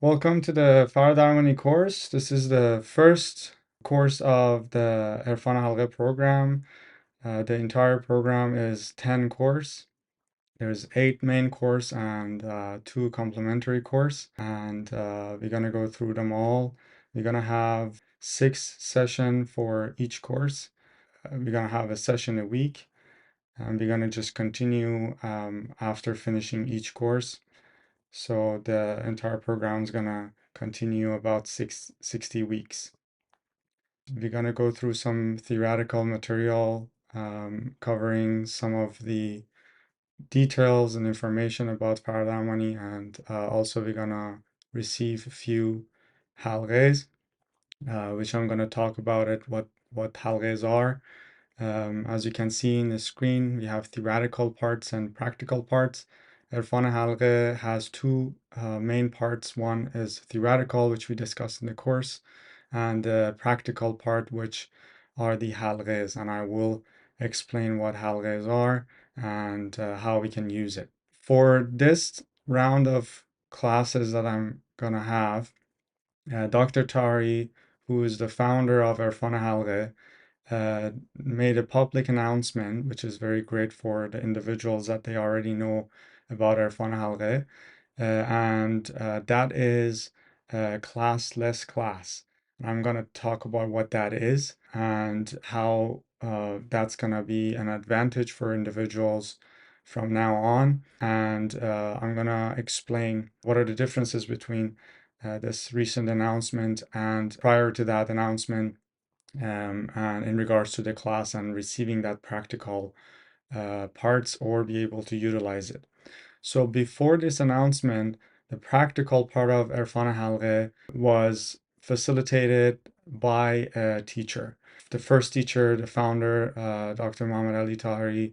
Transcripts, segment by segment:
Welcome to the Faradarmani course. This is the first course of the Erfan Halghe program. The entire program is 10 course. There's 8 main course and 2 complementary course, and we're gonna go through them all. We're gonna have 6 session for each course. We're gonna have a session a week, and we're gonna just continue after finishing each course. So the entire program is gonna continue about 60 weeks. We're gonna go through some theoretical material, covering some of the details and information about Faradarmani, and also we're gonna receive a few Halghehs, which I'm gonna talk about what Halghehs are. As you can see in the screen, we have theoretical parts and practical parts. Erfan Halghe has two main parts. One is theoretical, which we discussed in the course, and the practical part, which are the Halghehs. And I will explain what Halghehs are and how we can use it. For this round of classes that I'm gonna have, Dr. Taheri, who is the founder of Erfan Halghe, made a public announcement, which is very great for the individuals that they already know about Erfan Halghe, and that is Classless Class. And I'm going to talk about what that is and how that's going to be an advantage for individuals from now on. And I'm going to explain what are the differences between this recent announcement and prior to that announcement, and in regards to the class and receiving that practical parts or be able to utilize it. So before this announcement, the practical part of Erfan Halghe was facilitated by a teacher. The first teacher, the founder, Dr. Muhammad Ali Taheri,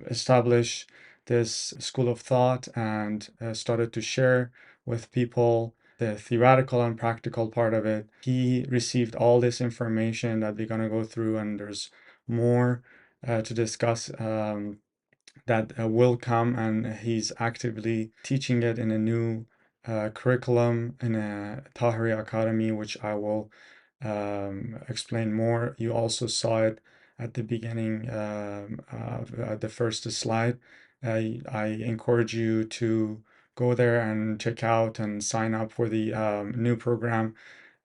established this school of thought and started to share with people the theoretical and practical part of it. He received all this information that we're going to go through, and there's more to discuss that will come, and he's actively teaching it in a new curriculum in a Taheri Academy, which I will explain more. You also saw it at the beginning of the first slide. I encourage you to go there and check out and sign up for the new program.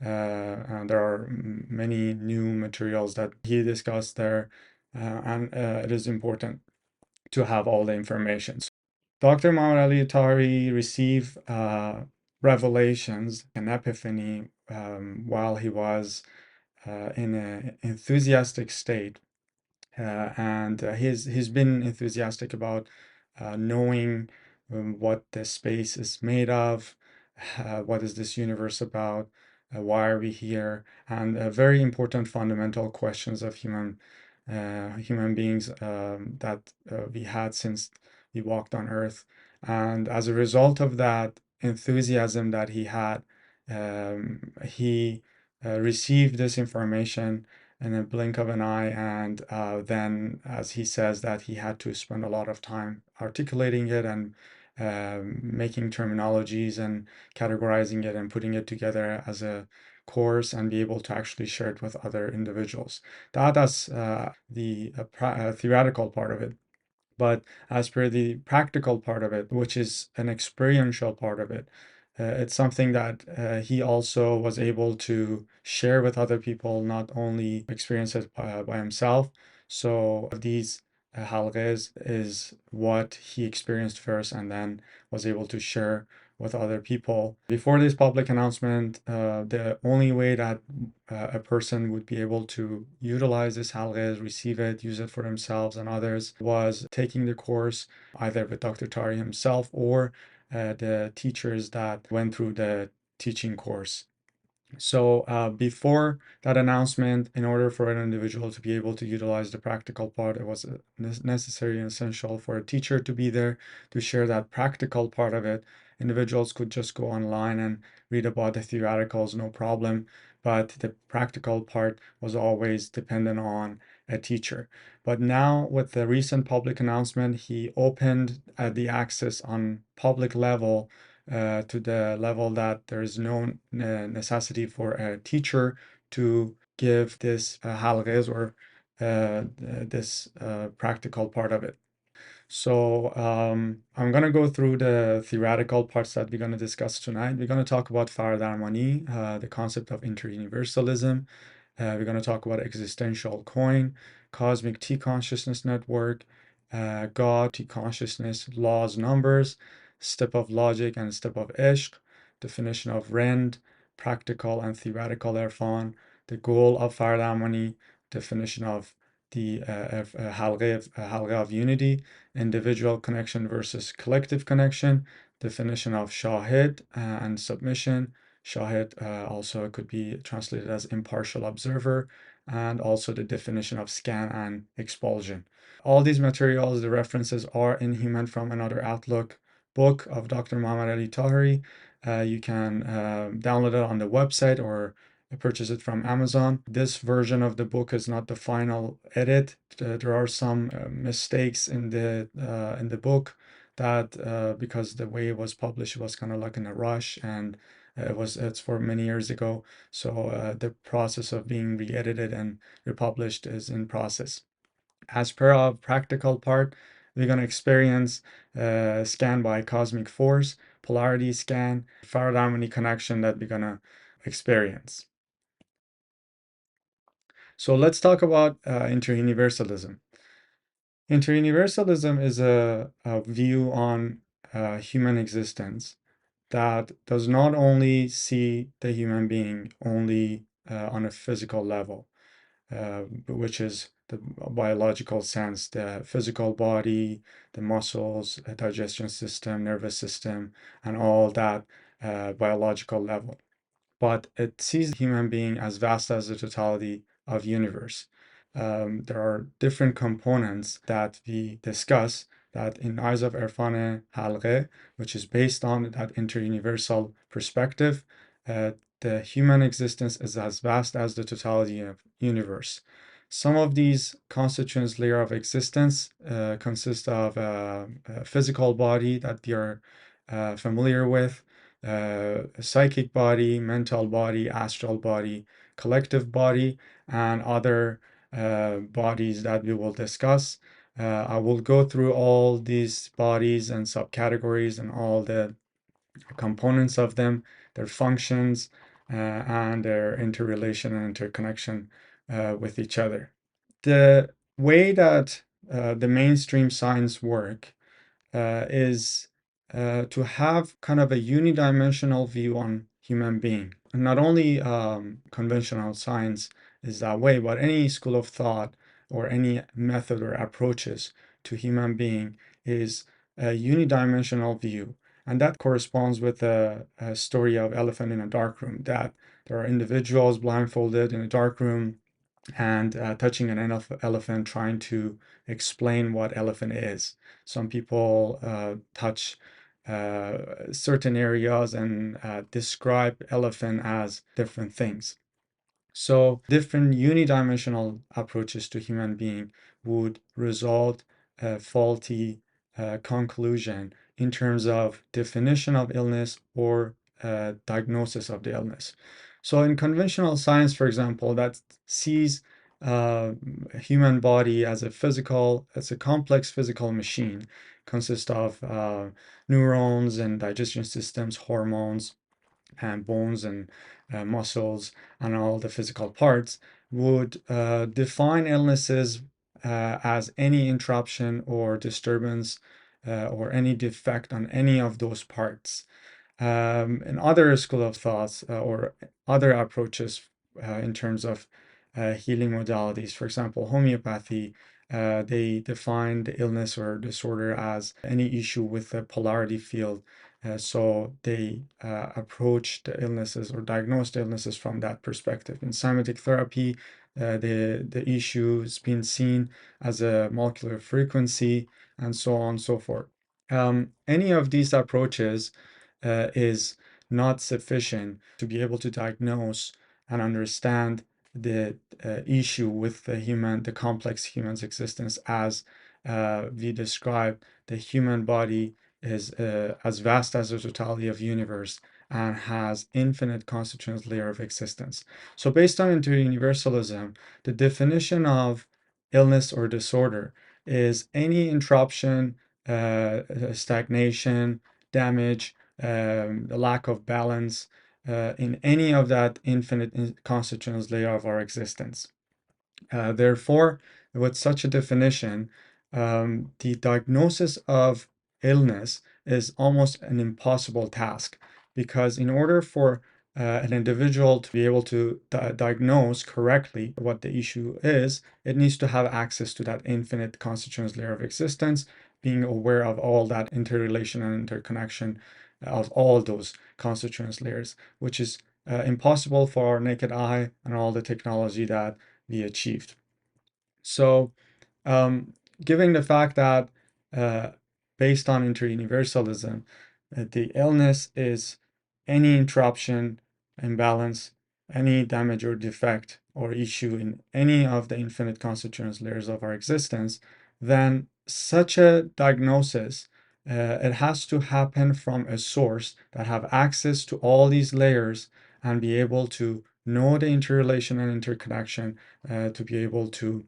And there are many new materials that he discussed there, and it is important to have all the information. Dr. Muhammad Ali Taheri received revelations, an epiphany, while he was in an enthusiastic state. And he's been enthusiastic about knowing what the space is made of, what is this universe about, why are we here, and very important fundamental questions of human beings that we had since we walked on Earth. And as a result of that enthusiasm that he had, he received this information in a blink of an eye, and then, as he says, that he had to spend a lot of time articulating it and making terminologies and categorizing it and putting it together as a course and be able to actually share it with other individuals. That's the theoretical part of it. But as per the practical part of it, which is an experiential part of it, it's something that he also was able to share with other people, not only experience it by himself. So these halqas is what he experienced first and then was able to share with other people. Before this public announcement, the only way that a person would be able to utilize this halqas, receive it, use it for themselves and others, was taking the course either with Dr. Taheri himself or the teachers that went through the teaching course. So before that announcement, in order for an individual to be able to utilize the practical part, it was necessary and essential for a teacher to be there to share that practical part of it. Individuals could just go online and read about the theoreticals, no problem, but the practical part was always dependent on a teacher. But now, with the recent public announcement, he opened the access on public level to the level that there is no necessity for a teacher to give this halghehs or this practical part of it. So I'm going to go through the theoretical parts that we're going to discuss tonight. We're going to talk about Faradarmani, the concept of interuniversalism. We're going to talk about existential coin, cosmic T consciousness network, God, T consciousness, laws, numbers, step of logic and step of Eshq, definition of Rend, practical and theoretical Erfan, the goal of Faradarmani, definition of the Halgheh of unity, individual connection versus collective connection, definition of Shahid and submission. Shahid also could be translated as impartial observer, and also the definition of scan and expulsion. All these materials, the references are in Human from Another Outlook book of Dr. Muhammad Ali Taheri. You can download it on the website or purchase it from Amazon. This version of the book is not the final edit. There are some mistakes in the book that because the way it was published was kind of like in a rush, and it's for many years ago. So the process of being re-edited and republished is in process. As per our practical part, we're going to experience scan by cosmic force, polarity scan, Faradarmani connection that we're going to experience. So let's talk about interuniversalism. Interuniversalism is a view on human existence that does not only see the human being only on a physical level, which is the biological sense, the physical body, the muscles, digestion system, nervous system, and all that biological level. But it sees the human being as vast as the totality of universe. There are different components that we discuss that in eyes of Erfan Halgheh, which is based on that interuniversal perspective, the human existence is as vast as the totality of universe. Some of these constituents layer of existence consist of a physical body that we are familiar with, psychic body, mental body, astral body, collective body, and other bodies that we will discuss. I will go through all these bodies and subcategories and all the components of them, their functions, and their interrelation and interconnection with each other. The way that the mainstream science work is to have kind of a unidimensional view on human being. And not only conventional science is that way, but any school of thought or any method or approaches to human being is a unidimensional view. And that corresponds with a story of elephant in a dark room, that there are individuals blindfolded in a dark room and touching an elephant, trying to explain what elephant is. Some people touch certain areas and describe elephant as different things. So different unidimensional approaches to human being would result a faulty conclusion in terms of definition of illness or diagnosis of the illness. So in conventional science, for example, that sees human body as a complex physical machine, consists of neurons and digestion systems, hormones, and bones and muscles and all the physical parts, would define illnesses as any interruption or disturbance or any defect on any of those parts. In other school of thoughts or other approaches in terms of healing modalities, for example, homeopathy, they define the illness or disorder as any issue with the polarity field. So they approach the illnesses or diagnose the illnesses from that perspective. In somatic therapy, the issue is being seen as a molecular frequency, and so on and so forth. Any of these approaches is not sufficient to be able to diagnose and understand the issue with the complex human's existence as we describe the human body is as vast as the totality of universe and has infinite constituent layer of existence. So based on interuniversalism, the definition of illness or disorder is any interruption, stagnation, damage, lack of balance in any of that infinite constituent layer of our existence. Therefore, with such a definition, the diagnosis of illness is almost an impossible task because in order for an individual to be able to diagnose correctly what the issue is, it needs to have access to that infinite constituent layer of existence, being aware of all that interrelation and interconnection of all those constituent layers, which is impossible for our naked eye and all the technology that we achieved. So, given the fact that uh, based on interuniversalism, the illness is any interruption, imbalance, any damage or defect or issue in any of the infinite constituent layers of our existence, then such a diagnosis it has to happen from a source that have access to all these layers and be able to know the interrelation and interconnection to be able to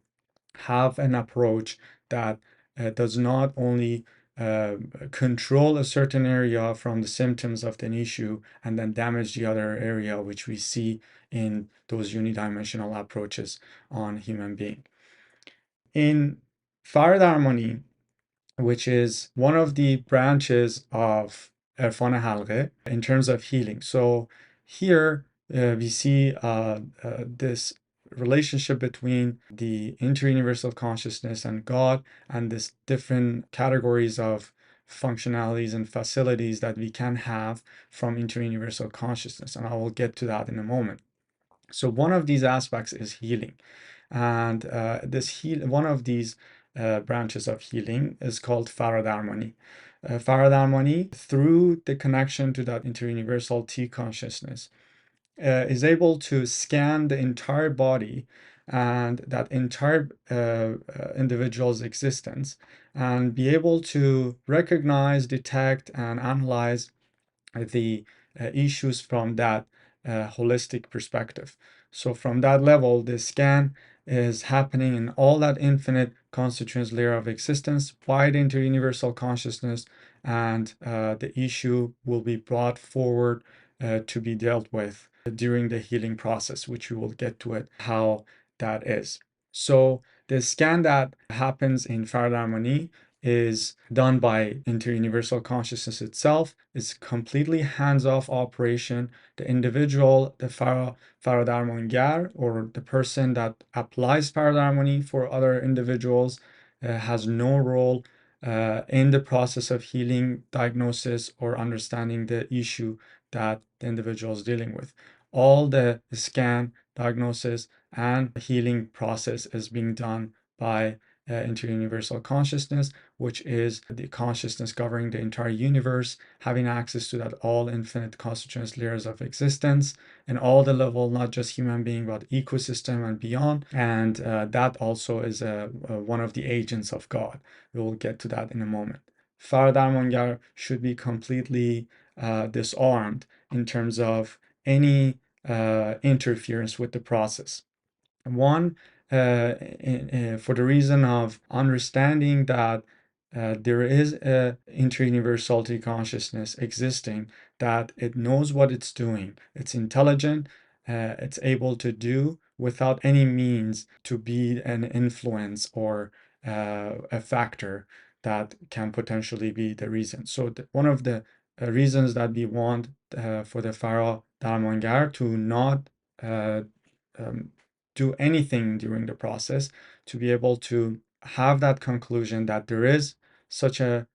have an approach that does not only control a certain area from the symptoms of an issue and then damage the other area, which we see in those unidimensional approaches on human being. In Faradarmani, which is one of the branches of Erfan Halghe in terms of healing. So here we see this relationship between the interuniversal consciousness and God and this different categories of functionalities and facilities that we can have from interuniversal consciousness. And I will get to that in a moment. So one of these aspects is healing. And one of these branches of healing is called Faradarmani. Faradarmani, through the connection to that interuniversal T consciousness, is able to scan the entire body and that entire individual's existence and be able to recognize, detect, and analyze the issues from that holistic perspective. So from that level, the scan is happening in all that infinite constituent layer of existence, wide into universal consciousness, and the issue will be brought forward to be dealt with during the healing process, which we will get to it, how that is. So the scan that happens in Faradarmani is done by interuniversal consciousness itself. It's completely hands-off operation. The individual, the Faradarmangar, or the person that applies Faradarmani for other individuals, has no role in the process of healing, diagnosis, or understanding the issue that the individual is dealing with. All the scan, diagnosis, and healing process is being done by interuniversal consciousness, which is the consciousness governing the entire universe, having access to that all infinite constituent layers of existence and all the level, not just human being, but ecosystem and beyond. And that also is one of the agents of God. We will get to that in a moment. Faradarmangar should be completely disarmed in terms of any interference with the process. One, for the reason of understanding that there is a interuniversality consciousness existing, that it knows what it's doing. It's intelligent. It's able to do without any means to be an influence or a factor that can potentially be the reason. So one of the reasons that we want for the Faradarmangar to not um, do anything during the process, to be able to have that conclusion that there is such a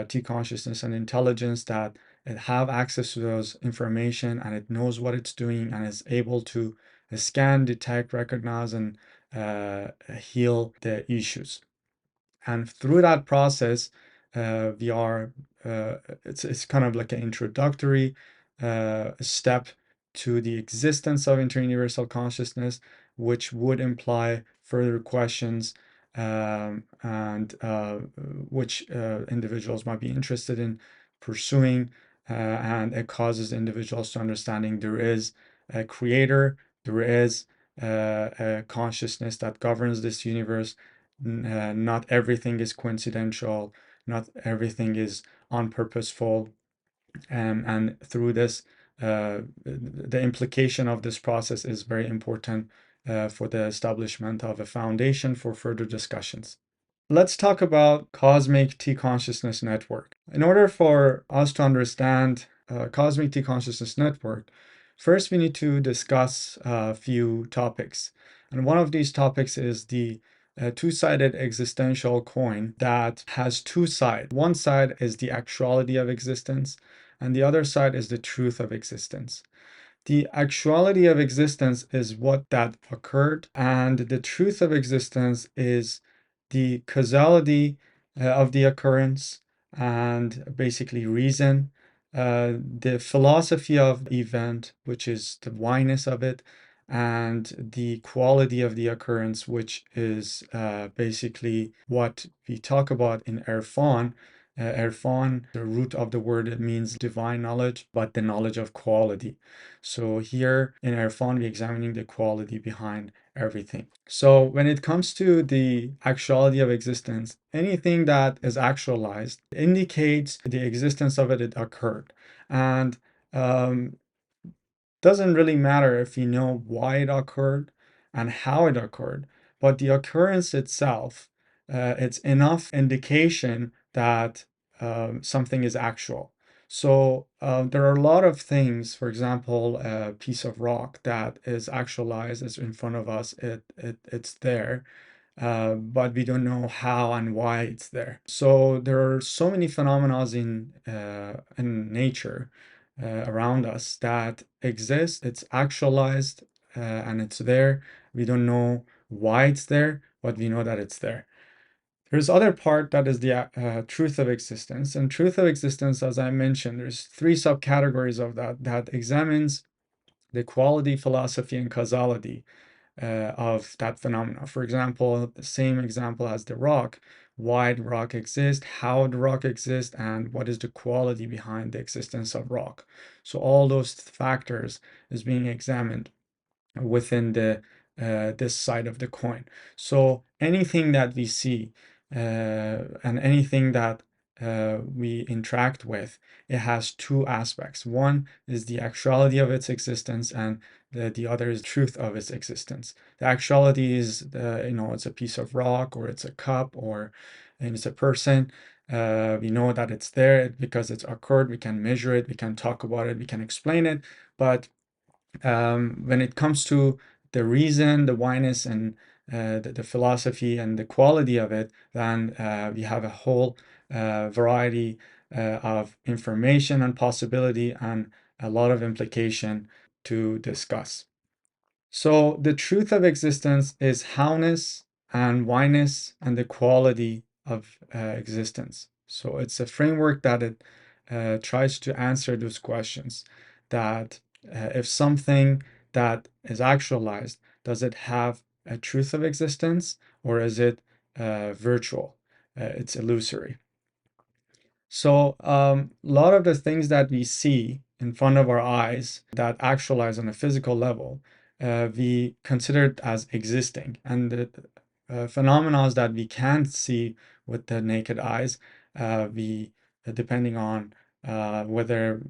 T consciousness and intelligence that it have access to those information and it knows what it's doing and is able to scan, detect, recognize, and heal the issues. And through that process, we are it's kind of like an introductory step to the existence of interuniversal consciousness, which would imply further questions and which individuals might be interested in pursuing, and it causes individuals to understanding there is a creator, there is a consciousness that governs this universe. Not everything is coincidental, not everything is unpurposeful, and through this, the implication of this process is very important for the establishment of a foundation for further discussions. Let's talk about cosmic T-consciousness network. In order for us to understand cosmic T-consciousness network, first we need to discuss a few topics. And one of these topics is the two-sided existential coin that has two sides. One side is the actuality of existence, and the other side is the truth of existence. The actuality of existence is what that occurred, and the truth of existence is the causality of the occurrence and basically reason. The philosophy of event, which is the whyness of it, and the quality of the occurrence, which is basically what we talk about in Erfan. Erfan, the root of the word, it means divine knowledge, but the knowledge of quality. So here in Erfan, we're examining the quality behind everything. So when it comes to the actuality of existence, anything that is actualized indicates the existence of it, it occurred. And doesn't really matter if you know why it occurred and how it occurred, but the occurrence itself, it's enough indication that something is actual. So there are a lot of things, for example, a piece of rock that is actualized, is in front of us, it's there, but we don't know how and why it's there. So there are so many phenomena in nature around us that exist. It's actualized and it's there. We don't know why it's there, but we know that it's there. There's other part that is the truth of existence. And truth of existence, as I mentioned, there's three subcategories of that examines the quality, philosophy, and causality of that phenomena. For example, the same example as the rock, why the rock exists, how the rock exists, and what is the quality behind the existence of rock. So all those factors is being examined within the this side of the coin. So anything that we see and anything that we interact with, it has two aspects. One is the actuality of its existence, and the other is truth of its existence. The actuality is, it's a piece of rock, or it's a cup, or and it's a person. We know that it's there because it's occurred. We can measure it. We can talk about it. We can explain it. But when it comes to the reason, the whyness, and the philosophy and the quality of it, then we have a whole variety of information and possibility and a lot of implication to discuss. So the truth of existence is howness and whyness and the quality of existence. So it's a framework that it tries to answer those questions. That if something that is actualized, does it have a truth of existence, or is it virtual? It's illusory. So a lot of the things that we see in front of our eyes that actualize on a physical level, we consider it as existing. And the phenomena that we can't see with the naked eyes, we, depending on whether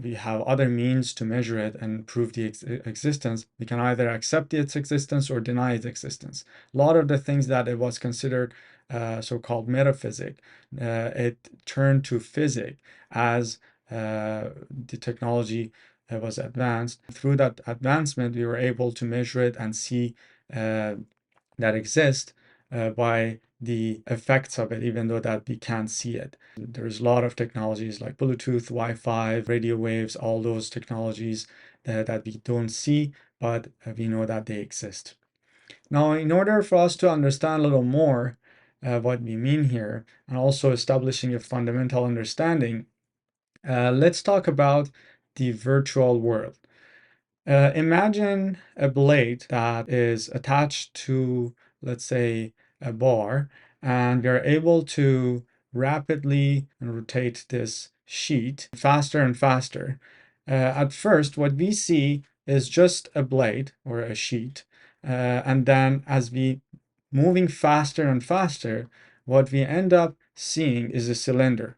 we have other means to measure it and prove the existence, we can either accept its existence or deny its existence. A lot of the things that it was considered so-called metaphysic, it turned to physics as the technology was advanced. Through that advancement, we were able to measure it and see that exist by the effects of it, even though that we can't see it. There's a lot of technologies like Bluetooth, Wi-Fi, radio waves, all those technologies that we don't see, but we know that they exist. Now, in order for us to understand a little more what we mean here, and also establishing a fundamental understanding, let's talk about the virtual world. Imagine a blade that is attached to, let's say, bar, and we are able to rapidly rotate this sheet faster and faster. At first, what we see is just a blade or a sheet, and then as we moving faster and faster, what we end up seeing is a cylinder.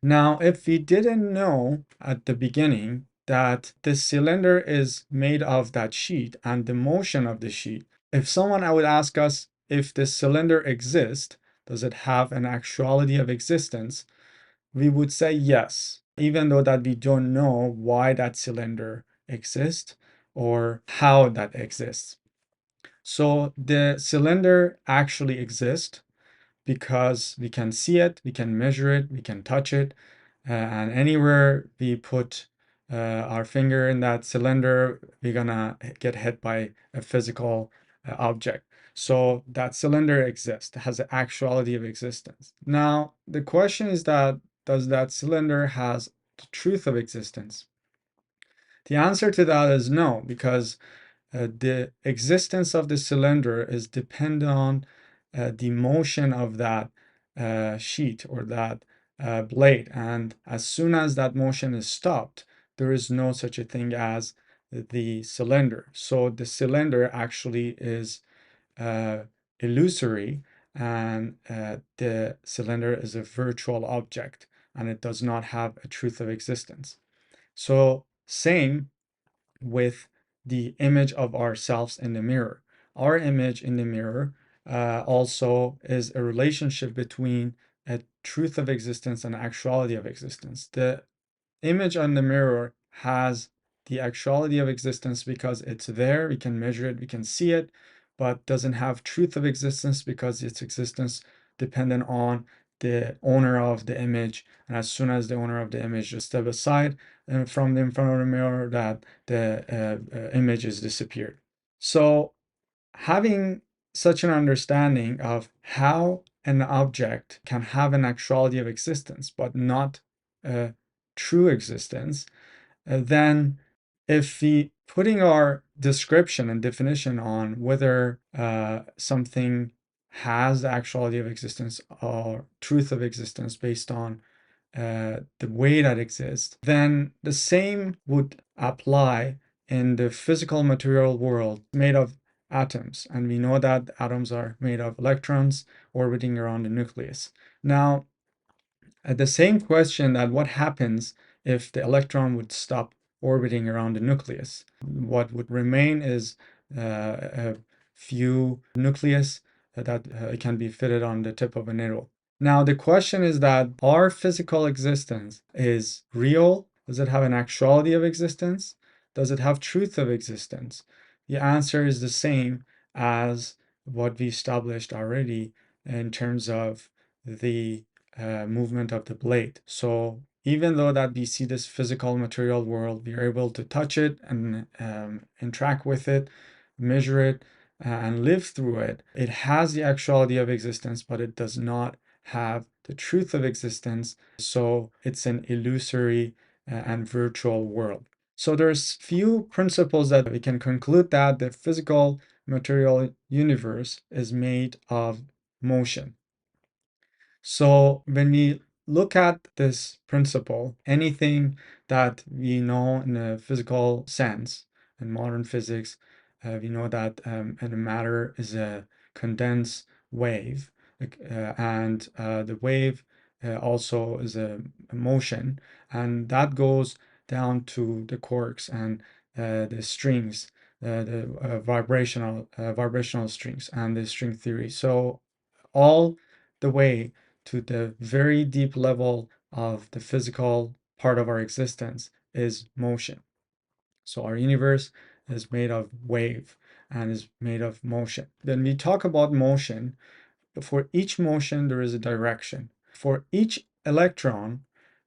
Now, if we didn't know at the beginning that this cylinder is made of that sheet and the motion of the sheet, if someone would ask us if this cylinder exists, does it have an actuality of existence? We would say yes, even though that we don't know why that cylinder exists or how that exists. So the cylinder actually exists because we can see it, we can measure it, we can touch it, and anywhere we put our finger in that cylinder, we're gonna get hit by a physical object. So that cylinder exists, has the actuality of existence. Now, the question is that, does that cylinder has the truth of existence? The answer to that is no, because the existence of the cylinder is dependent on the motion of that sheet or that blade. And as soon as that motion is stopped, there is no such a thing as the cylinder. So the cylinder actually is illusory, and the cylinder is a virtual object, and it does not have a truth of existence. So same with the image of ourselves in the mirror. Our image in the mirror also is a relationship between a truth of existence and actuality of existence. The image on the mirror has the actuality of existence because it's there, we can measure it, we can see it, but doesn't have truth of existence because its existence dependent on the owner of the image. And as soon as the owner of the image just step aside from the in front of the mirror, that the image is disappeared. So having such an understanding of how an object can have an actuality of existence but not a true existence, then if we putting our description and definition on whether something has the actuality of existence or truth of existence based on the way that exists, then the same would apply in the physical material world made of atoms. And we know that atoms are made of electrons orbiting around the nucleus. Now, the same question that what happens if the electron would stop orbiting around the nucleus? What would remain is a few nucleus that can be fitted on the tip of a needle. Now, the question is that our physical existence is real? Does it have an actuality of existence? Does it have truth of existence? The answer is the same as what we established already in terms of the movement of the blade. So even though that we see this physical material world, we are able to touch it and interact with it, measure it, and live through it. It has the actuality of existence, but it does not have the truth of existence. So it's an illusory and virtual world. So there's few principles that we can conclude that the physical material universe is made of motion. So when we look at this principle, anything that we know in a physical sense, in modern physics, we know that a matter is a condensed wave, and the wave also is a motion, and that goes down to the quarks and the strings, the vibrational strings, and the string theory. So all the way to the very deep level of the physical part of our existence is motion. So our universe is made of wave and is made of motion. When we talk about motion, for each motion there is a direction. For each electron,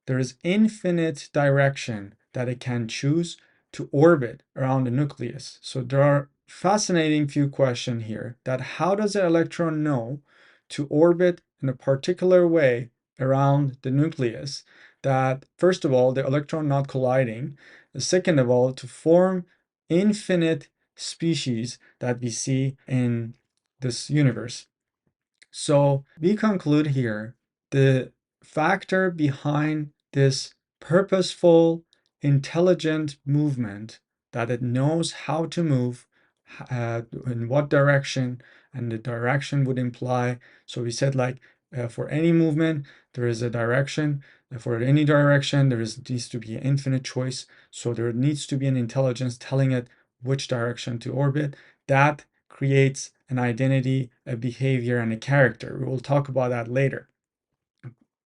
there is infinite direction that it can choose to orbit around the nucleus. So there are fascinating few questions here that how does an electron know to orbit in a particular way around the nucleus, that first of all the electron not colliding, second of all to form infinite species that we see in this universe. So we conclude here the factor behind this purposeful, intelligent movement, that it knows how to move, in what direction, and the direction would imply. So we said, like, for any movement, there is a direction. For any direction, needs to be an infinite choice. So there needs to be an intelligence telling it which direction to orbit. That creates an identity, a behavior, and a character. We will talk about that later.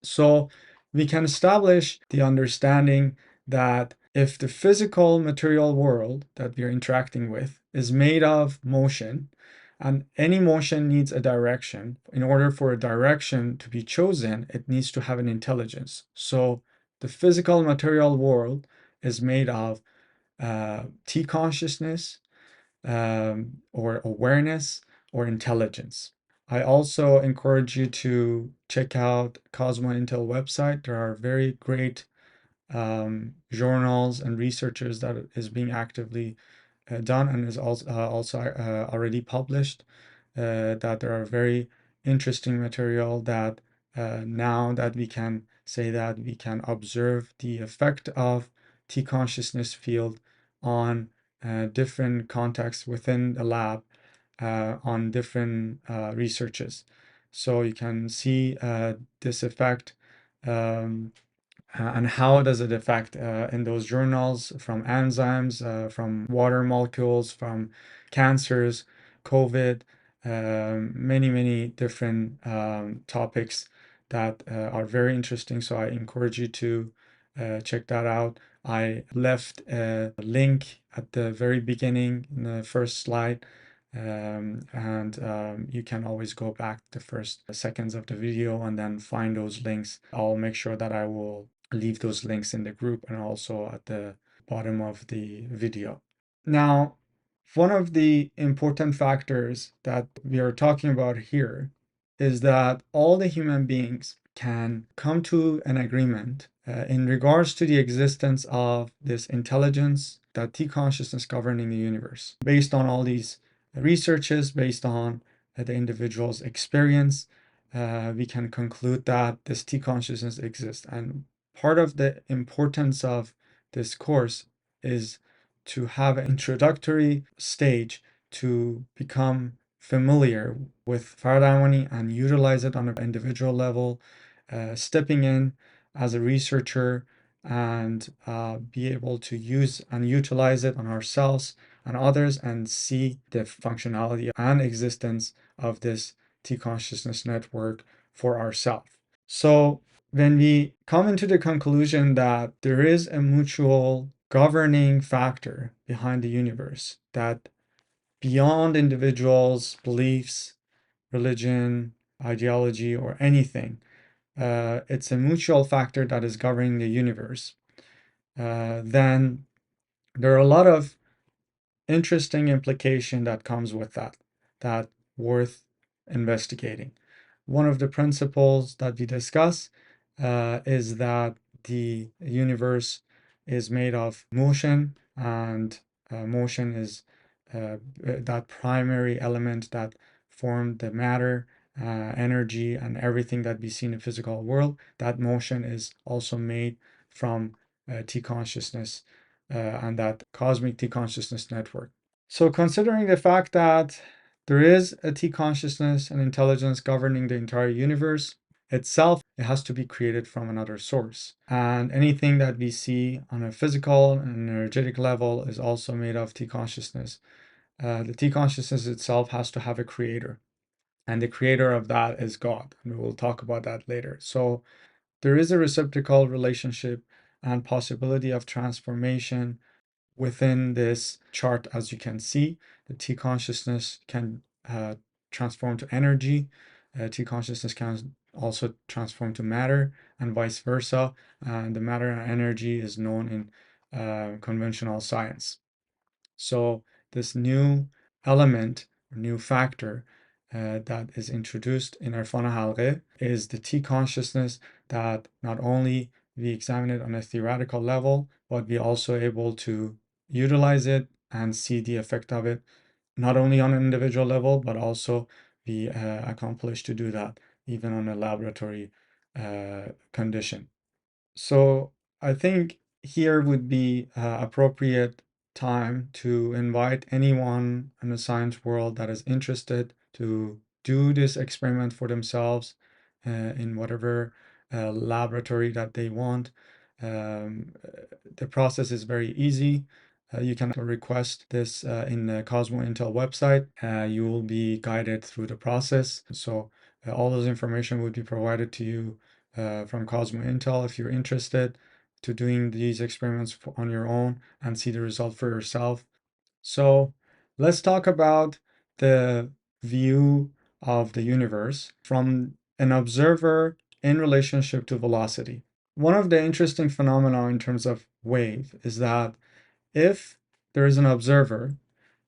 So we can establish the understanding that if the physical material world that we are interacting with is made of motion, and any motion needs a direction, in order for a direction to be chosen, it needs to have an intelligence. So the physical material world is made of T consciousness, or awareness, or intelligence. I also encourage you to check out Cosmo Intel website. There are very great journals and researchers that is being actively done, and is also already published, that there are very interesting material that now that we can say that we can observe the effect of T consciousness field on different contexts within the lab, on different researches. So you can see this effect, and how does it affect in those journals, from enzymes, from water molecules, from cancers, COVID, many different topics that are very interesting. So I encourage you to check that out. I left a link at the very beginning in the first slide, and you can always go back the first seconds of the video and then find those links. I'll make sure that I will leave those links in the group and also at the bottom of the video. Now, one of the important factors that we are talking about here is that all the human beings can come to an agreement in regards to the existence of this intelligence, that T consciousness governing the universe. Based on all these researches, based on the individual's experience, we can conclude that this T consciousness exists. And part of the importance of this course is to have an introductory stage to become familiar with Faradarmani and utilize it on an individual level, stepping in as a researcher, and be able to use and utilize it on ourselves and others, and see the functionality and existence of this T consciousness network for ourselves. So when we come into the conclusion that there is a mutual governing factor behind the universe, that beyond individuals' beliefs, religion, ideology, or anything, it's a mutual factor that is governing the universe, then there are a lot of interesting implication that comes with that worth investigating. One of the principles that we discuss is that the universe is made of motion, and motion is that primary element that formed the matter, energy, and everything that we see in the physical world. That motion is also made from T consciousness, and that cosmic T consciousness network. So considering the fact that there is a T consciousness and intelligence governing the entire universe itself, it has to be created from another source. And anything that we see on a physical and energetic level is also made of T consciousness. The T consciousness itself has to have a creator, and the creator of that is God. And we will talk about that later. So there is a reciprocal relationship and possibility of transformation within this chart. As you can see, the T consciousness can transform to energy. T consciousness can also transform to matter, and vice versa. And the matter and energy is known in conventional science. So this new element, or new factor, that is introduced in Erfan Halgheh is the T consciousness, that not only we examine it on a theoretical level, but we also able to utilize it and see the effect of it, not only on an individual level, but also be accomplished to do that, even on a laboratory condition. So I think here would be appropriate time to invite anyone in the science world that is interested to do this experiment for themselves in whatever laboratory that they want. The process is very easy. You can request this in the Cosmo Intel website. You will be guided through the process. So all those information would be provided to you from Cosmo Intel if you're interested to doing these experiments on your own and see the result for yourself. So let's talk about the view of the universe from an observer in relationship to velocity. One of the interesting phenomena in terms of wave is that if there is an observer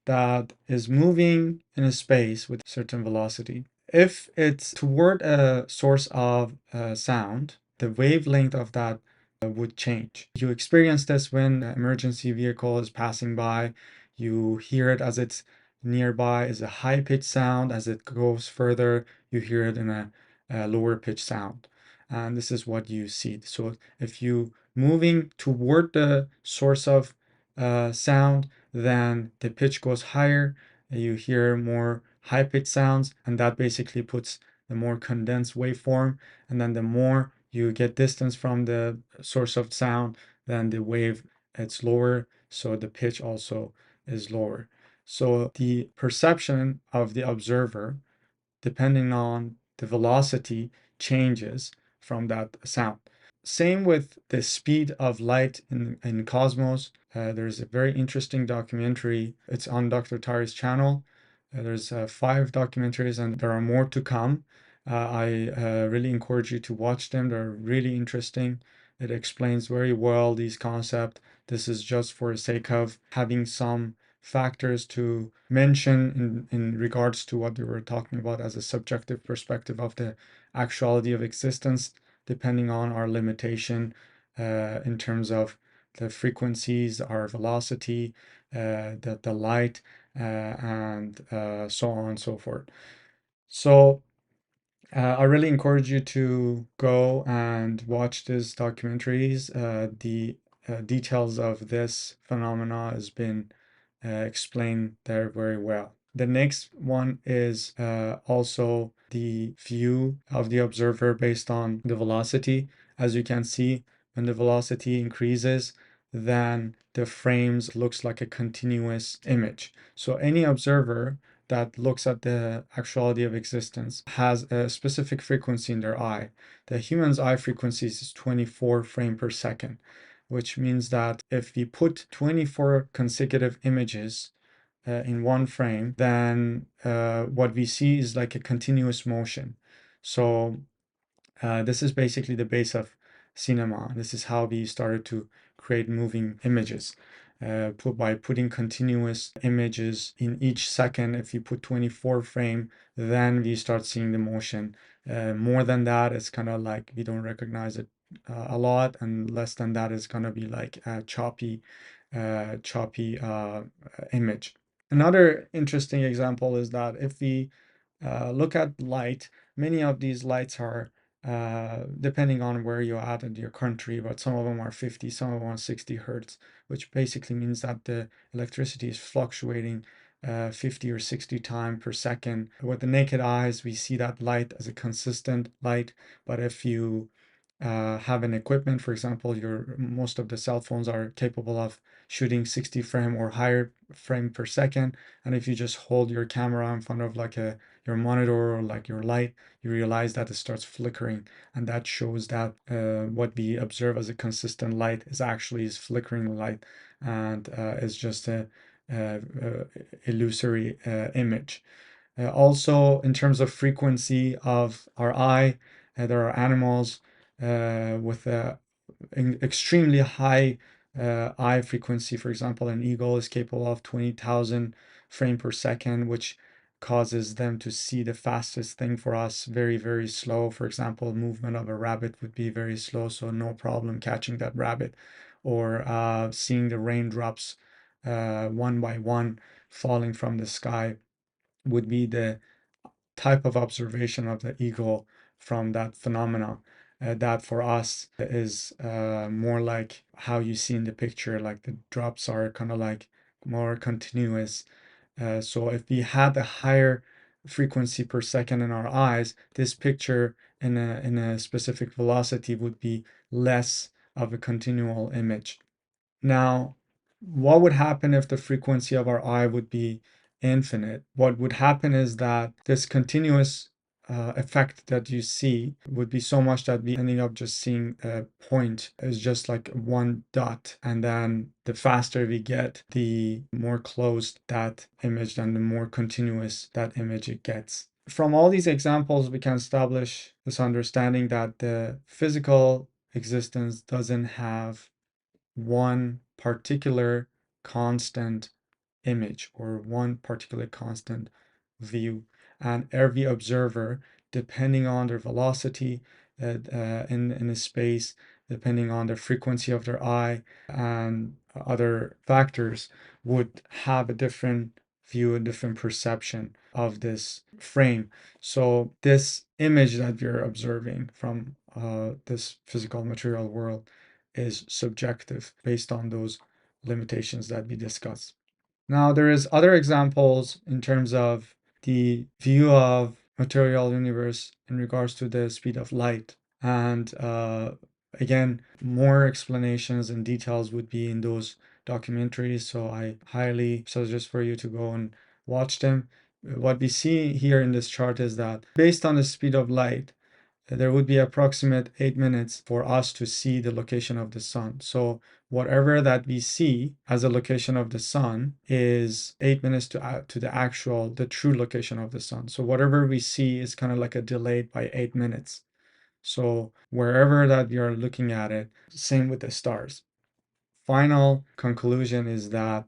that is moving in a space with a certain velocity, if it's toward a source of sound, the wavelength of that would change. You experience this when an emergency vehicle is passing by. You hear it as it's nearby is a high-pitched sound. As it goes further, you hear it in a lower-pitched sound. And this is what you see. So if you moving toward the source of sound, then the pitch goes higher. You hear more high-pitched sounds, and that basically puts the more condensed waveform. And then the more you get distance from the source of sound, then the wave it's lower, so the pitch also is lower. So the perception of the observer, depending on the velocity, changes from that sound. Same with the speed of light in cosmos. There's a very interesting documentary. It's on Dr. Tari's channel. There's 5 documentaries and there are more to come. I really encourage you to watch them. They're really interesting. It explains very well these concepts. This is just for the sake of having some factors to mention in regards to what we were talking about as a subjective perspective of the actuality of existence, depending on our limitation in terms of the frequencies, our velocity, the light, and so on and so forth. So I really encourage you to go and watch these documentaries. The details of this phenomena has been explained there very well. The next one is also the view of the observer based on the velocity. As you can see, when the velocity increases, then the frames looks like a continuous image. So any observer that looks at the actuality of existence has a specific frequency in their eye. The human's eye frequency is 24 frame per second, which means that if we put 24 consecutive images in one frame, then what we see is like a continuous motion. So this is basically the base of cinema. This is how we started to create moving images. By putting continuous images in each second. If you put 24 frame, then we start seeing the motion. More than that, it's kind of like we don't recognize it a lot, and less than that is gonna be like a choppy image. Another interesting example is that if we look at light, many of these lights are depending on where you're at in your country, but some of them are 50, some of them are 60 hertz, which basically means that the electricity is fluctuating 50 or 60 times per second. With the naked eyes, we see that light as a consistent light, but if you have an equipment, for example, most of the cell phones are capable of shooting 60 frame or higher frame per second, and if you just hold your camera in front of like your monitor or like your light, you realize that it starts flickering, and that shows that what we observe as a consistent light is flickering light, and is just a illusory image. Also, in terms of frequency of our eye, there are animals with an extremely high eye frequency. For example, an eagle is capable of 20,000 frame per second, which causes them to see the fastest thing for us very, very slow. For example, movement of a rabbit would be very slow, so no problem catching that rabbit. Or seeing the raindrops one by one falling from the sky would be the type of observation of the ego from that phenomena that for us is more like how you see in the picture, like the drops are kind of like more continuous. So if we had a higher frequency per second in our eyes, this picture in a specific velocity would be less of a continual image. Now, what would happen if the frequency of our eye would be infinite? What would happen is that this continuous effect that you see would be so much that we ending up just seeing a point is just like one dot. And then the faster we get, the more closed that image and the more continuous that image it gets. From all these examples, we can establish this understanding that the physical existence doesn't have one particular constant image or one particular constant view. And every observer, depending on their velocity in a space, depending on the frequency of their eye and other factors, would have a different view, a different perception of this frame. So this image that you're observing from this physical material world is subjective based on those limitations that we discussed. Now, there is other examples in terms of the view of material universe in regards to the speed of light. And again, more explanations and details would be in those documentaries. So I highly suggest for you to go and watch them. What we see here in this chart is that based on the speed of light, there would be approximate 8 minutes for us to see the location of the sun. So whatever that we see as a location of the sun is 8 minutes to the actual, the true location of the sun. So whatever we see is kind of like a delayed by 8 minutes. So wherever that you're looking at it, same with the stars. Final conclusion is that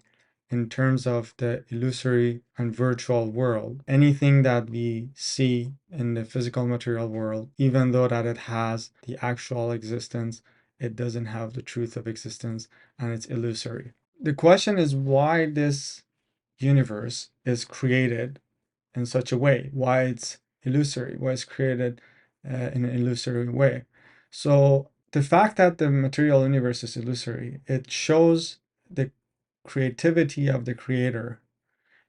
in terms of the illusory and virtual world, anything that we see in the physical material world, even though that it has the actual existence, it doesn't have the truth of existence and it's illusory. The question is why this universe is created in such a way, why it's illusory, why it's created in an illusory way. So the fact that the material universe is illusory, it shows the creativity of the creator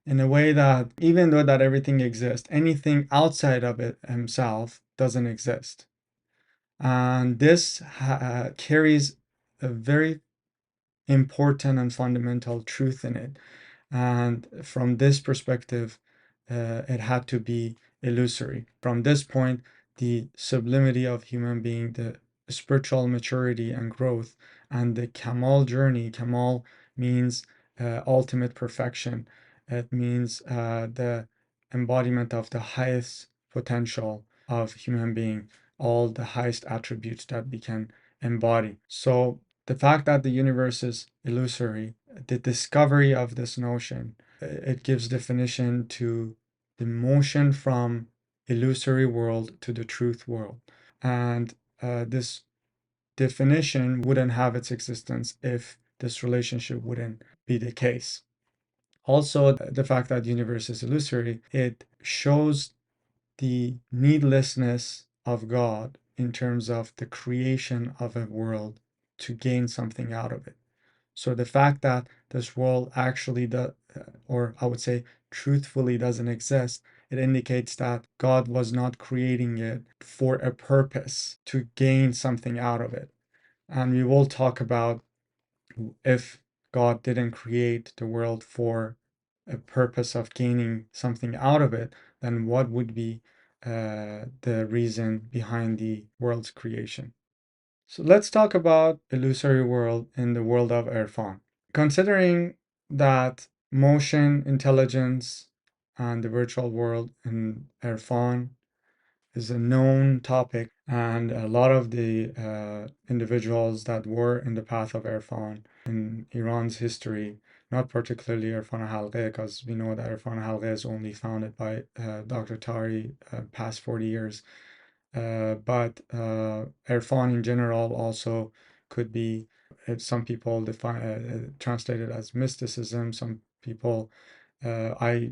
in a way that even though that everything exists, anything outside of it himself doesn't exist. And this carries a very important and fundamental truth in it. And from this perspective, it had to be illusory. From this point, the sublimity of human being, the spiritual maturity and growth, and the Kamal journey. Kamal means ultimate perfection. It means the embodiment of the highest potential of human being, all the highest attributes that we can embody. So the fact that the universe is illusory, the discovery of this notion, it gives definition to the motion from illusory world to the truth world. And this definition wouldn't have its existence if this relationship wouldn't be the case. Also, the fact that the universe is illusory, it shows the needlessness of God in terms of the creation of a world to gain something out of it. So the fact that this world actually does, or I would say truthfully doesn't exist, it indicates that God was not creating it for a purpose to gain something out of it. And we will talk about if God didn't create the world for a purpose of gaining something out of it, then what would be the reason behind the world's creation? So let's talk about illusory world in the world of Erfan. Considering that motion, intelligence, and the virtual world in Erfan is a known topic, and a lot of the individuals that were in the path of Erfan in Iran's history, not particularly Erfan Halgheh, because we know that Erfan Halgheh is only founded by Dr. Taheri past 40 years. But Erfan in general also could be, some people define translate it as mysticism. Some people I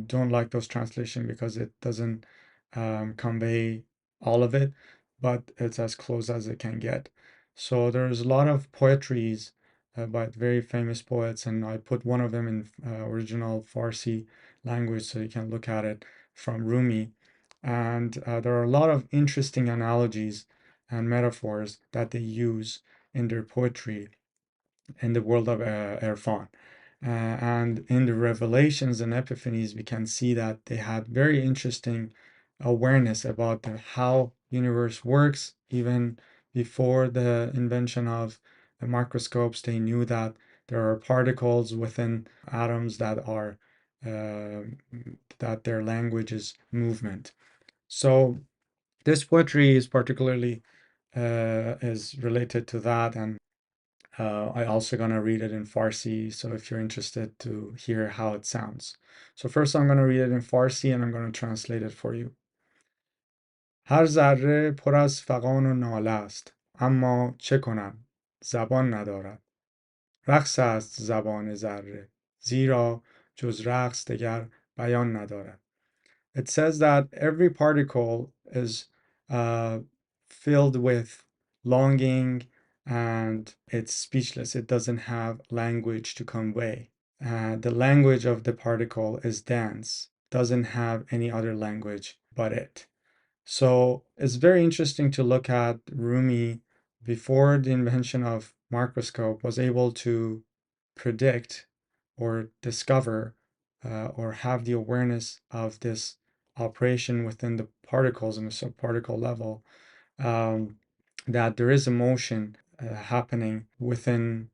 don't like those translations because it doesn't convey all of it, but it's as close as it can get. So there's a lot of poetries by very famous poets, and I put one of them in original Farsi language so you can look at it, from Rumi. And there are a lot of interesting analogies and metaphors that they use in their poetry in the world of Erfan. And in the revelations and epiphanies, we can see that they had very interesting awareness about how universe works. Even before the invention of the microscopes, they knew that there are particles within atoms uh, that their language is movement. So this poetry is particularly is related to that, and I also gonna read it in Farsi, so if you're interested to hear how it sounds. So first I'm gonna read it in Farsi and I'm gonna translate it for you. هر ذره پر از فغان و ناله است، اما چه کنم زبان ندارد. رقص است زبان ذره، زیرا جز رقص دگر بیان ندارد. It says that every particle is filled with longing and it's speechless. It doesn't have language to convey. The language of the particle is dance, doesn't have any other language but it. So it's very interesting to look at Rumi before the invention of microscope was able to predict or discover or have the awareness of this operation within the particles in the subparticle level, um, that there is a motion happening within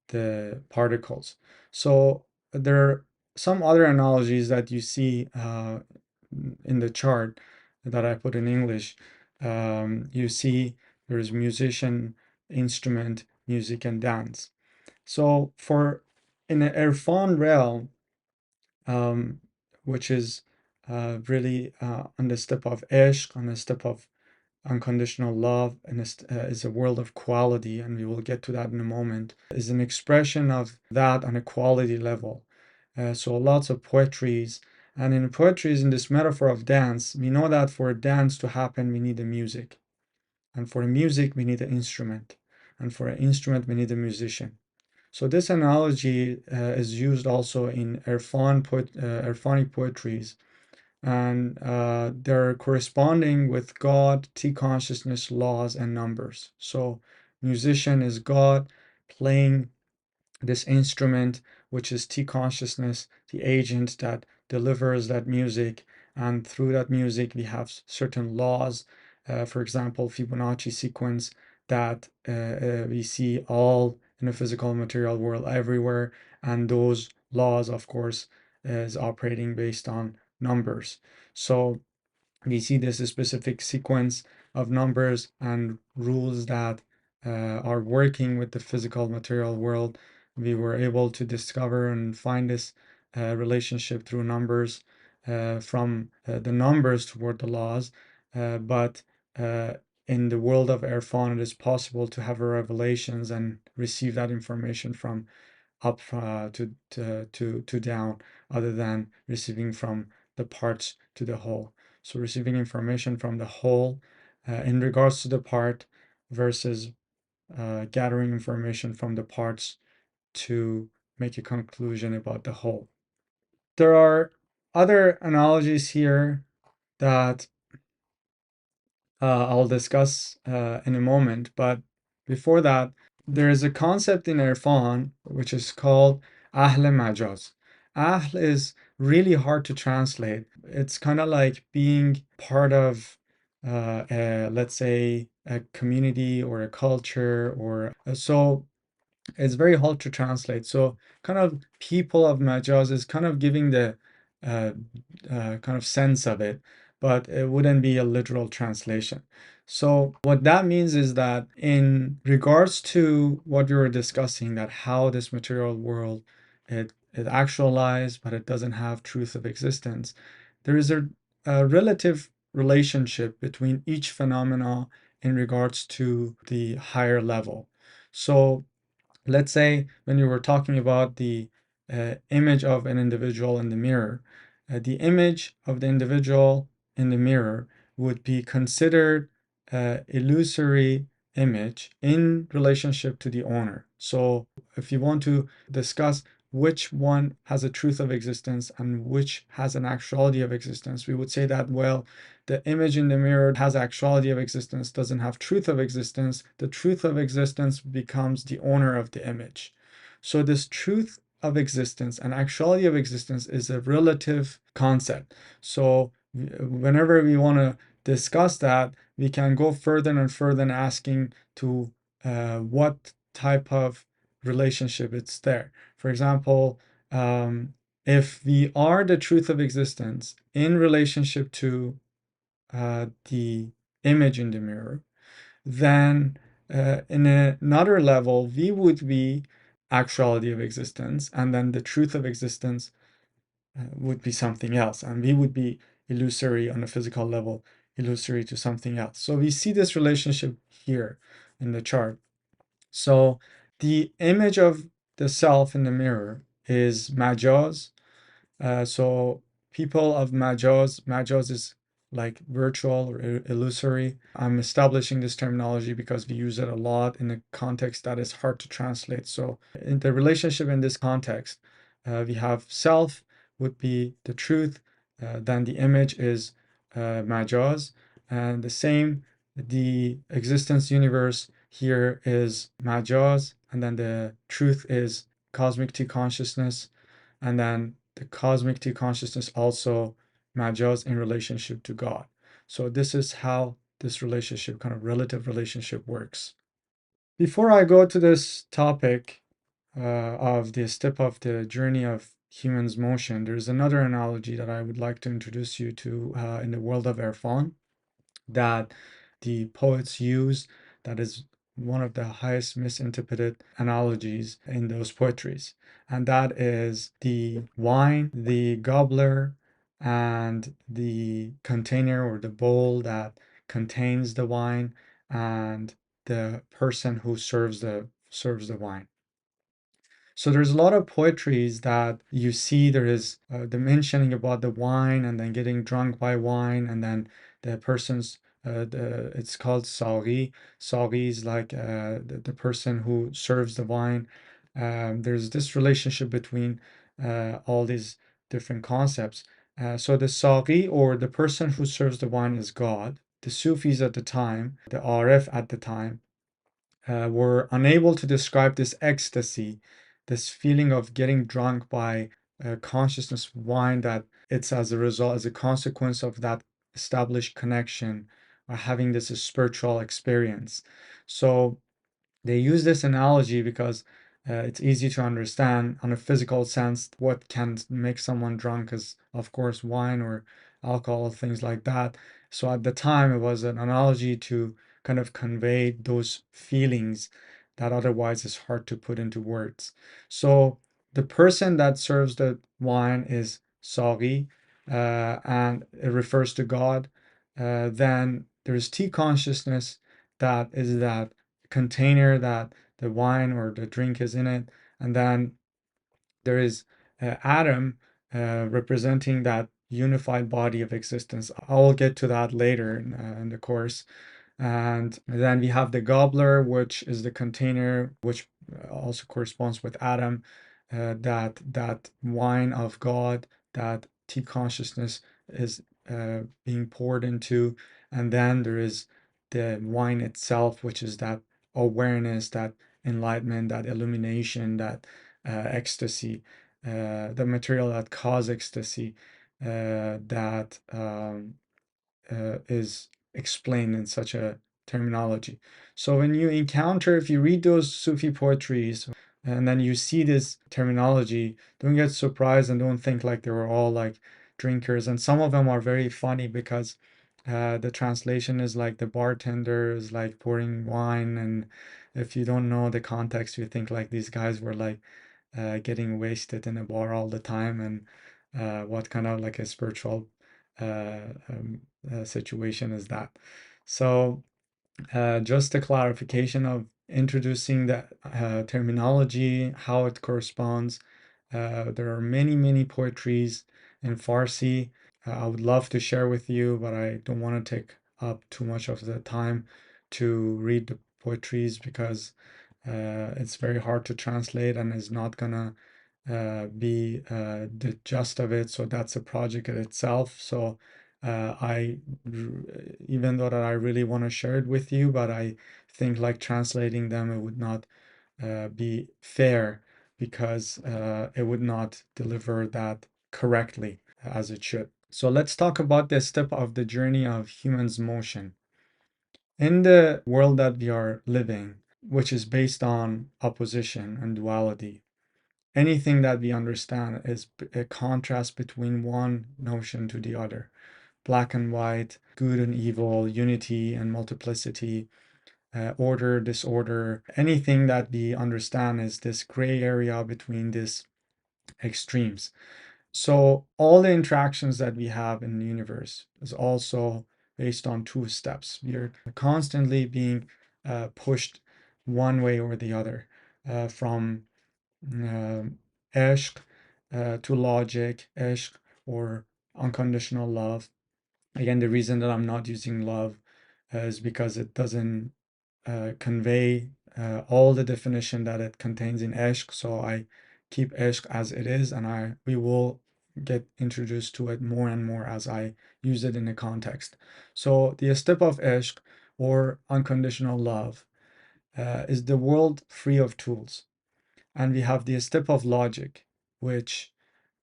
the particles. So there are some other analogies that you see in the chart that I put in English. You see there's musician, instrument, music, and dance. So for in the Erfan realm, which is really on the step of Eshq, on the step of unconditional love, and is a world of quality, and we will get to that in a moment, is an expression of that on a quality level. So lots of poetries, and in poetries, in this metaphor of dance, we know that for a dance to happen, we need the music, and for the music, we need an instrument, and for an instrument, we need a musician. So this analogy is used also in Erfanic poetries, and they're corresponding with God, T consciousness, laws, and numbers. So musician is God playing this instrument, which is T consciousness, the agent that delivers that music. And through that music, we have certain laws. For example, Fibonacci sequence that we see all in the physical material world everywhere. And those laws, of course, is operating based on numbers. So we see this specific sequence of numbers and rules that are working with the physical material world. We were able to discover and find this relationship through numbers, from the numbers toward the laws. But in the world of Erfan, it is possible to have revelations and receive that information from up to down, other than receiving from the parts to the whole. So receiving information from the whole in regards to the part versus gathering information from the parts to make a conclusion about the whole. There are other analogies here that I'll discuss in a moment, but before that, there is a concept in Erfan which is called Ahl Majaz. Ahl is really hard to translate. It's kind of like being part of, let's say, a community or a culture, or so it's very hard to translate. So kind of people of Majaz is kind of giving the uh, kind of sense of it, but it wouldn't be a literal translation. So what that means is that in regards to what you were discussing, that how this material world it actualized, but it doesn't have truth of existence, there is a relative relationship between each phenomena in regards to the higher level. So let's say when you were talking about the image of an individual in the mirror. The image of the individual in the mirror would be considered an illusory image in relationship to the owner. So if you want to discuss which one has a truth of existence and which has an actuality of existence, we would say that, well, the image in the mirror has actuality of existence, doesn't have truth of existence. The truth of existence becomes the owner of the image. So this truth of existence and actuality of existence is a relative concept. So whenever we want to discuss that, we can go further and further and asking to what type of relationship it's there. For example, if we are the truth of existence in relationship to the image in the mirror, then in another level, we would be actuality of existence, and then the truth of existence would be something else, and we would be illusory on a physical level, illusory to something else. So we see this relationship here in the chart. So the image of the self in the mirror is Majāz. So people of Majāz is like virtual or illusory. I'm establishing this terminology because we use it a lot in a context that is hard to translate. So in the relationship in this context, we have self would be the truth, then the image is Majāz, and the same, the existence universe here is Majāz, and then the truth is cosmic T consciousness, and then the cosmic T consciousness also Majāz in relationship to God. So this is how this relationship, kind of relative relationship, works. Before I go to this topic of the step of the journey of human's motion, there's another analogy that I would like to introduce you to in the world of Erfan that the poets use, that is one of the highest misinterpreted analogies in those poetries. And that is the wine, the gobbler, and the container or the bowl that contains the wine, and the person who serves the wine. So there's a lot of poetries that you see there is the mentioning about the wine and then getting drunk by wine, and then the person's it's called sari. Sari is like the person who serves the wine. There's this relationship between all these different concepts. So the sari, or the person who serves the wine, is God. The Sufis at the time, the Arif at the time, were unable to describe this ecstasy, this feeling of getting drunk by consciousness wine, that it's as a result, as a consequence of that established connection or having this spiritual experience. So they use this analogy because it's easy to understand on a physical sense. What can make someone drunk is, of course, wine or alcohol, things like that. So at the time, it was an analogy to kind of convey those feelings that otherwise is hard to put into words. So the person that serves the wine is Sari, and it refers to God. Then there's T consciousness, that is that container that the wine or the drink is in it, and then there is Adam, representing that unified body of existence. I'll get to that later in the course. And then we have the gobbler, which is the container, which also corresponds with Adam, that wine of God, that T consciousness is being poured into. And then there is the wine itself, which is that awareness, that enlightenment, that illumination, that ecstasy, the material that causes ecstasy, that is explained in such a terminology. So when you encounter, if you read those Sufi poetries and then you see this terminology, don't get surprised and don't think like they were all like drinkers. And some of them are very funny because the translation is like the bartender is like pouring wine, and if you don't know the context, you think like these guys were like getting wasted in a bar all the time, and what kind of like a spiritual situation is that. So just a clarification of introducing the terminology, how it corresponds, There are many, many poetries in Farsi. I would love to share with you, but I don't want to take up too much of the time to read the poetries because it's very hard to translate and is not gonna be the gist of it. So that's a project in itself. So even though that I really want to share it with you, but I think like translating them, it would not be fair because it would not deliver that correctly as it should. So let's talk about the step of the journey of human's motion. In the world that we are living, which is based on opposition and duality, anything that we understand is a contrast between one notion to the other. Black and white, good and evil, unity and multiplicity, order, disorder. Anything that we understand is this gray area between these extremes. So all the interactions that we have in the universe is also based on two steps. We are constantly being pushed one way or the other, from Eshq to logic, Eshq or unconditional love. Again, the reason that I'm not using love is because it doesn't convey all the definition that it contains in Eshq. So I keep Eshq as it is, and we will get introduced to it more and more as I use it in a context. So the step of Eshq or unconditional love is the world free of tools. And we have the step of logic, which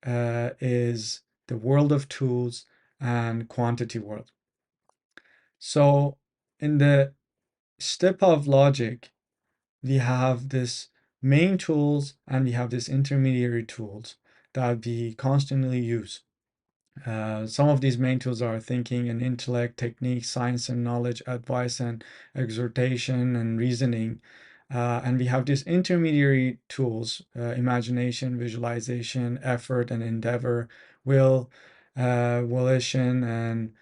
is the world of tools and quantity world. So in the step of logic, we have this main tools and we have this intermediary tools that we constantly use. Some of these main tools are thinking and intellect, technique, science and knowledge, advice and exhortation and reasoning. And we have these intermediary tools, imagination, visualization, effort and endeavor, will, volition and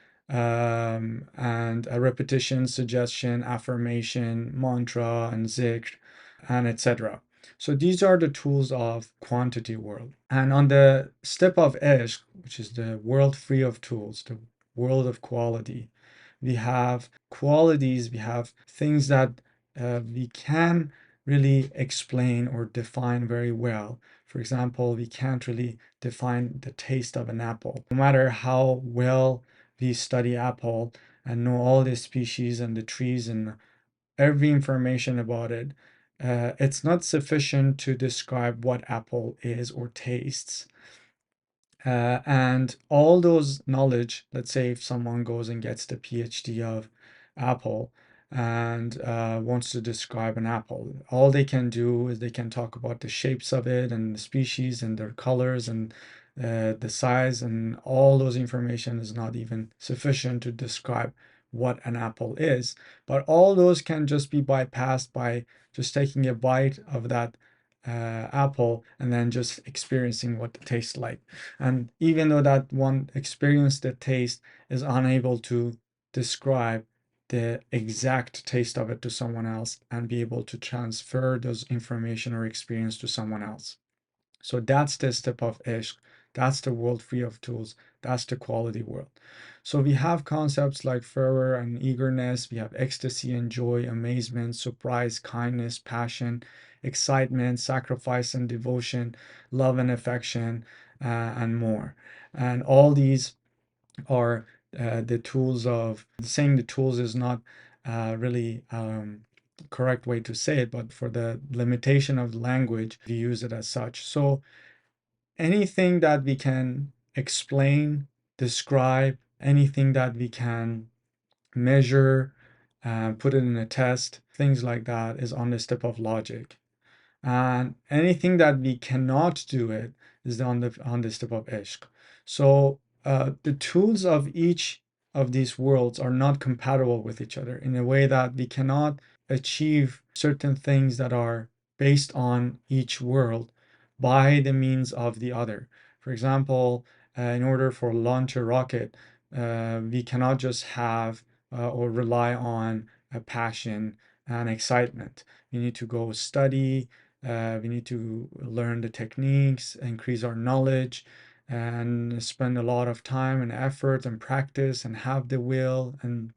a repetition, suggestion, affirmation, mantra and zikr, and etc. So these are the tools of quantity world. And on the step of Eshq, which is the world free of tools, the world of quality, we have qualities, we have things that we can really explain or define very well. For example, we can't really define the taste of an apple. No matter how well we study apple and know all the species and the trees and every information about it, it's not sufficient to describe what apple is or tastes. And all those knowledge, let's say if someone goes and gets the PhD of Apple and wants to describe an apple, all they can do is they can talk about the shapes of it and the species and their colors and the size, and all those information is not even sufficient to describe what an apple is. But all those can just be bypassed by just taking a bite of that apple and then just experiencing what it tastes like. And even though that one experienced the taste is unable to describe the exact taste of it to someone else and be able to transfer those information or experience to someone else. So that's the step of Eshq. That's the world free of tools. That's the quality world. So we have concepts like fervor and eagerness. We have ecstasy and joy, amazement, surprise, kindness, passion, excitement, sacrifice and devotion, love and affection, and more. And all these are the tools of saying the tools is not really correct way to say it, but for the limitation of language, we use it as such. So anything that we can explain, describe, anything that we can measure, put it in a test, things like that is on the step of logic. And anything that we cannot do it is on the step of Eshq. So the tools of each of these worlds are not compatible with each other in a way that we cannot achieve certain things that are based on each world by the means of the other. For example, in order for launch a rocket, we cannot just have or rely on a passion and excitement. You need to go study, We need to learn the techniques, increase our knowledge, and spend a lot of time and effort and practice and have the will and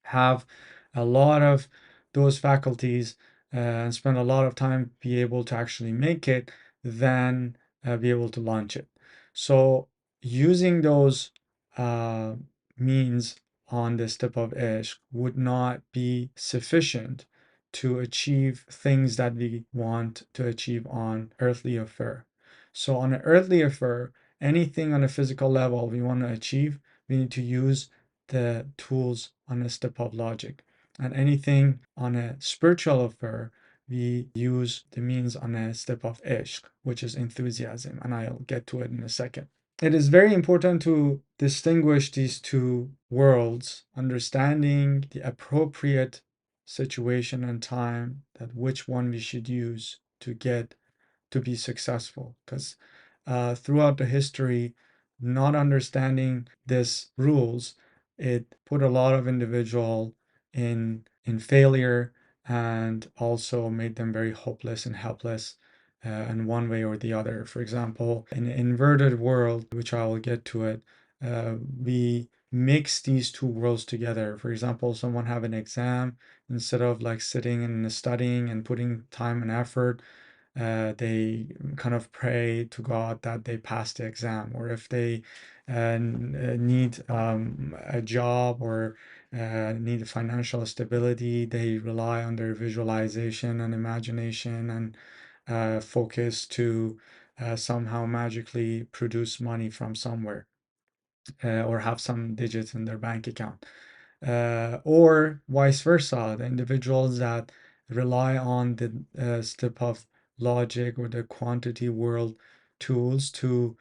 have a lot of those faculties and spend a lot of time be able to actually make it, then be able to launch it. So using those uh, means on the step of Eshq would not be sufficient to achieve things that we want to achieve on earthly affair. So on an earthly affair, anything on a physical level we want to achieve, we need to use the tools on a step of logic. And anything on a spiritual affair, we use the means on a step of Eshq, which is enthusiasm. And I'll get to it in a second. It is very important to distinguish these two worlds, understanding the appropriate situation and time that which one we should use to get to be successful. Because throughout the history, not understanding this rules, it put a lot of individual in failure and also made them very hopeless and helpless in one way or the other. For example, in an inverted world, which I will get to it, we mix these two worlds together. For example, someone have an exam, instead of like sitting and studying and putting time and effort, they kind of pray to God that they pass the exam, or if they need a job or need financial stability, they rely on their visualization and imagination and focus to somehow magically produce money from somewhere or have some digits in their bank account. Or vice versa, the individuals that rely on the step of logic or the quantity world tools to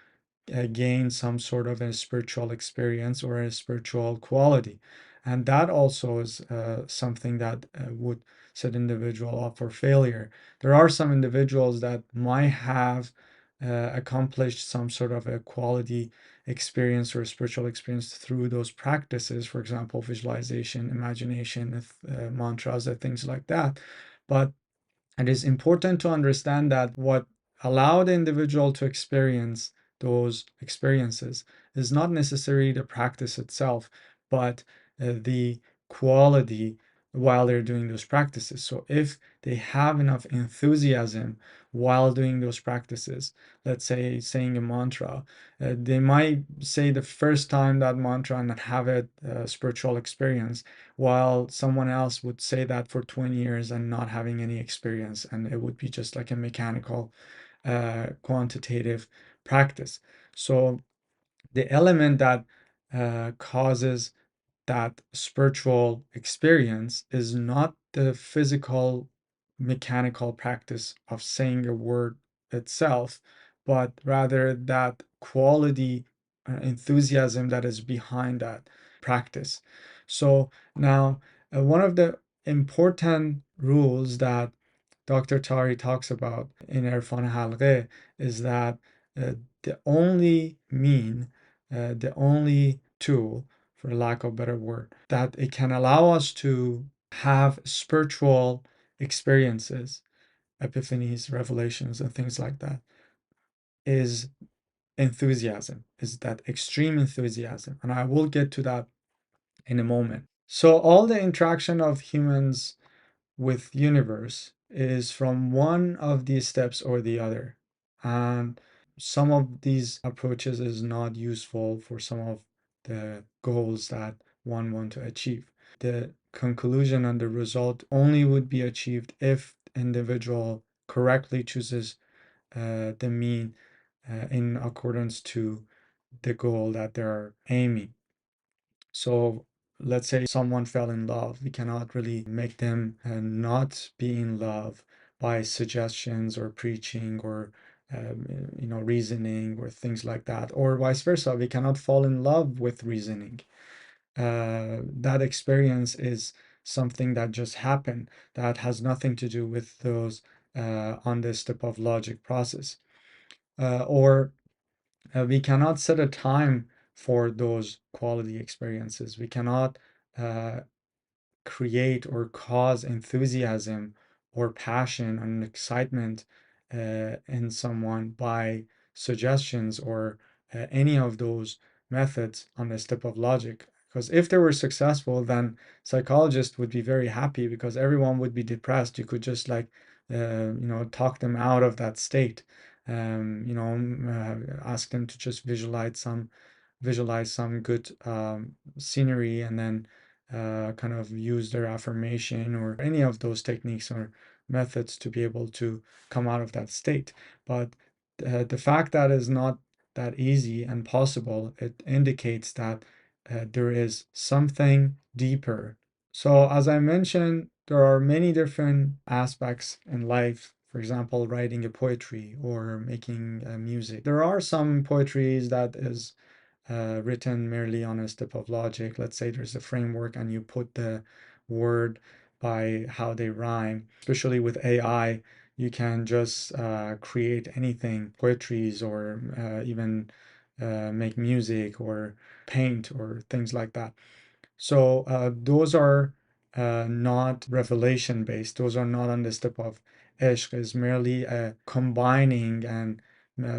gain some sort of a spiritual experience or a spiritual quality. And that also is something that would set individual up for failure. There are some individuals that might have accomplished some sort of a quality experience or a spiritual experience through those practices, for example, visualization, imagination, mantras, and things like that. But it is important to understand that what allowed the individual to experience those experiences is not necessarily the practice itself, but the quality while they're doing those practices. So if they have enough enthusiasm while doing those practices, let's say saying a mantra, they might say the first time that mantra and have a spiritual experience, while someone else would say that for 20 years and not having any experience, and it would be just like a mechanical quantitative practice. So the element that causes that spiritual experience is not the physical mechanical practice of saying a word itself, but rather that quality enthusiasm that is behind that practice. So now, one of the important rules that Dr. Tari talks about in Erfan Halghe is that the only the only tool, for lack of a better word, that it can allow us to have spiritual experiences, epiphanies, revelations, and things like that, is enthusiasm, is that extreme enthusiasm. And I will get to that in a moment. So all the interaction of humans with universe is from one of these steps or the other. And some of these approaches is not useful for some of the goals that one want to achieve. The conclusion and the result only would be achieved if individual correctly chooses the mean in accordance to the goal that they're aiming. So let's say someone fell in love. We cannot really make them not be in love by suggestions or preaching or reasoning or things like that, or vice versa. We cannot fall in love with reasoning. That experience is something that just happened that has nothing to do with those on the step of logic process. Or we cannot set a time for those quality experiences. We cannot uh, create or cause enthusiasm or passion and excitement in someone by suggestions or any of those methods on the step of logic. Because if they were successful, then psychologists would be very happy because everyone would be depressed. You could just like, talk them out of that state. Ask them to just visualize some good scenery, and then kind of use their affirmation or any of those techniques or methods to be able to come out of that state. But the fact that is not that easy and possible, it indicates that there is something deeper. So, as I mentioned, there are many different aspects in life. For example, writing a poetry or making music. There are some poetries that is written merely on a step of logic. Let's say there's a framework and you put the word by how they rhyme. Especially with AI, you can just create anything, poetries, or even make music or paint or things like that. So those are not revelation based. Those are not on the step of Eshq. Is merely combining and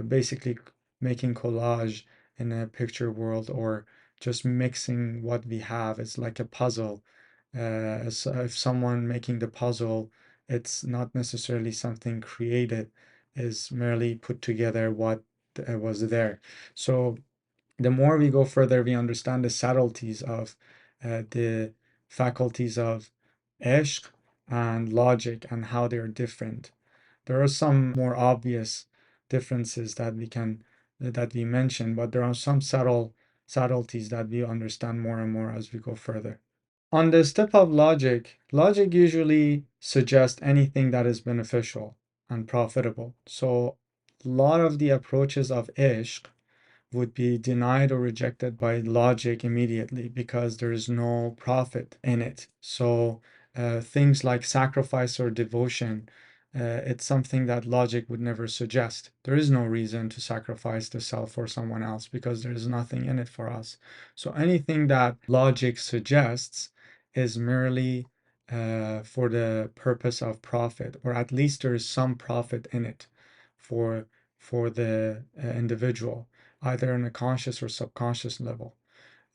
basically making collage in a picture world, or just mixing what we have. It's like a puzzle. So if someone making the puzzle, it's not necessarily something created. Is merely put together what was there. So the more we go further, we understand the subtleties of the faculties of Eshq and logic and how they're different. There are some more obvious differences that we mention, but there are some subtleties that we understand more and more as we go further. On the step of logic, logic usually suggests anything that is beneficial and profitable. So a lot of the approaches of Eshq would be denied or rejected by logic immediately because there is no profit in it. So things like sacrifice or devotion, it's something that logic would never suggest. There is no reason to sacrifice the self for someone else because there is nothing in it for us. So anything that logic suggests is merely for the purpose of profit, or at least there is some profit in it for the individual, either on a conscious or subconscious level.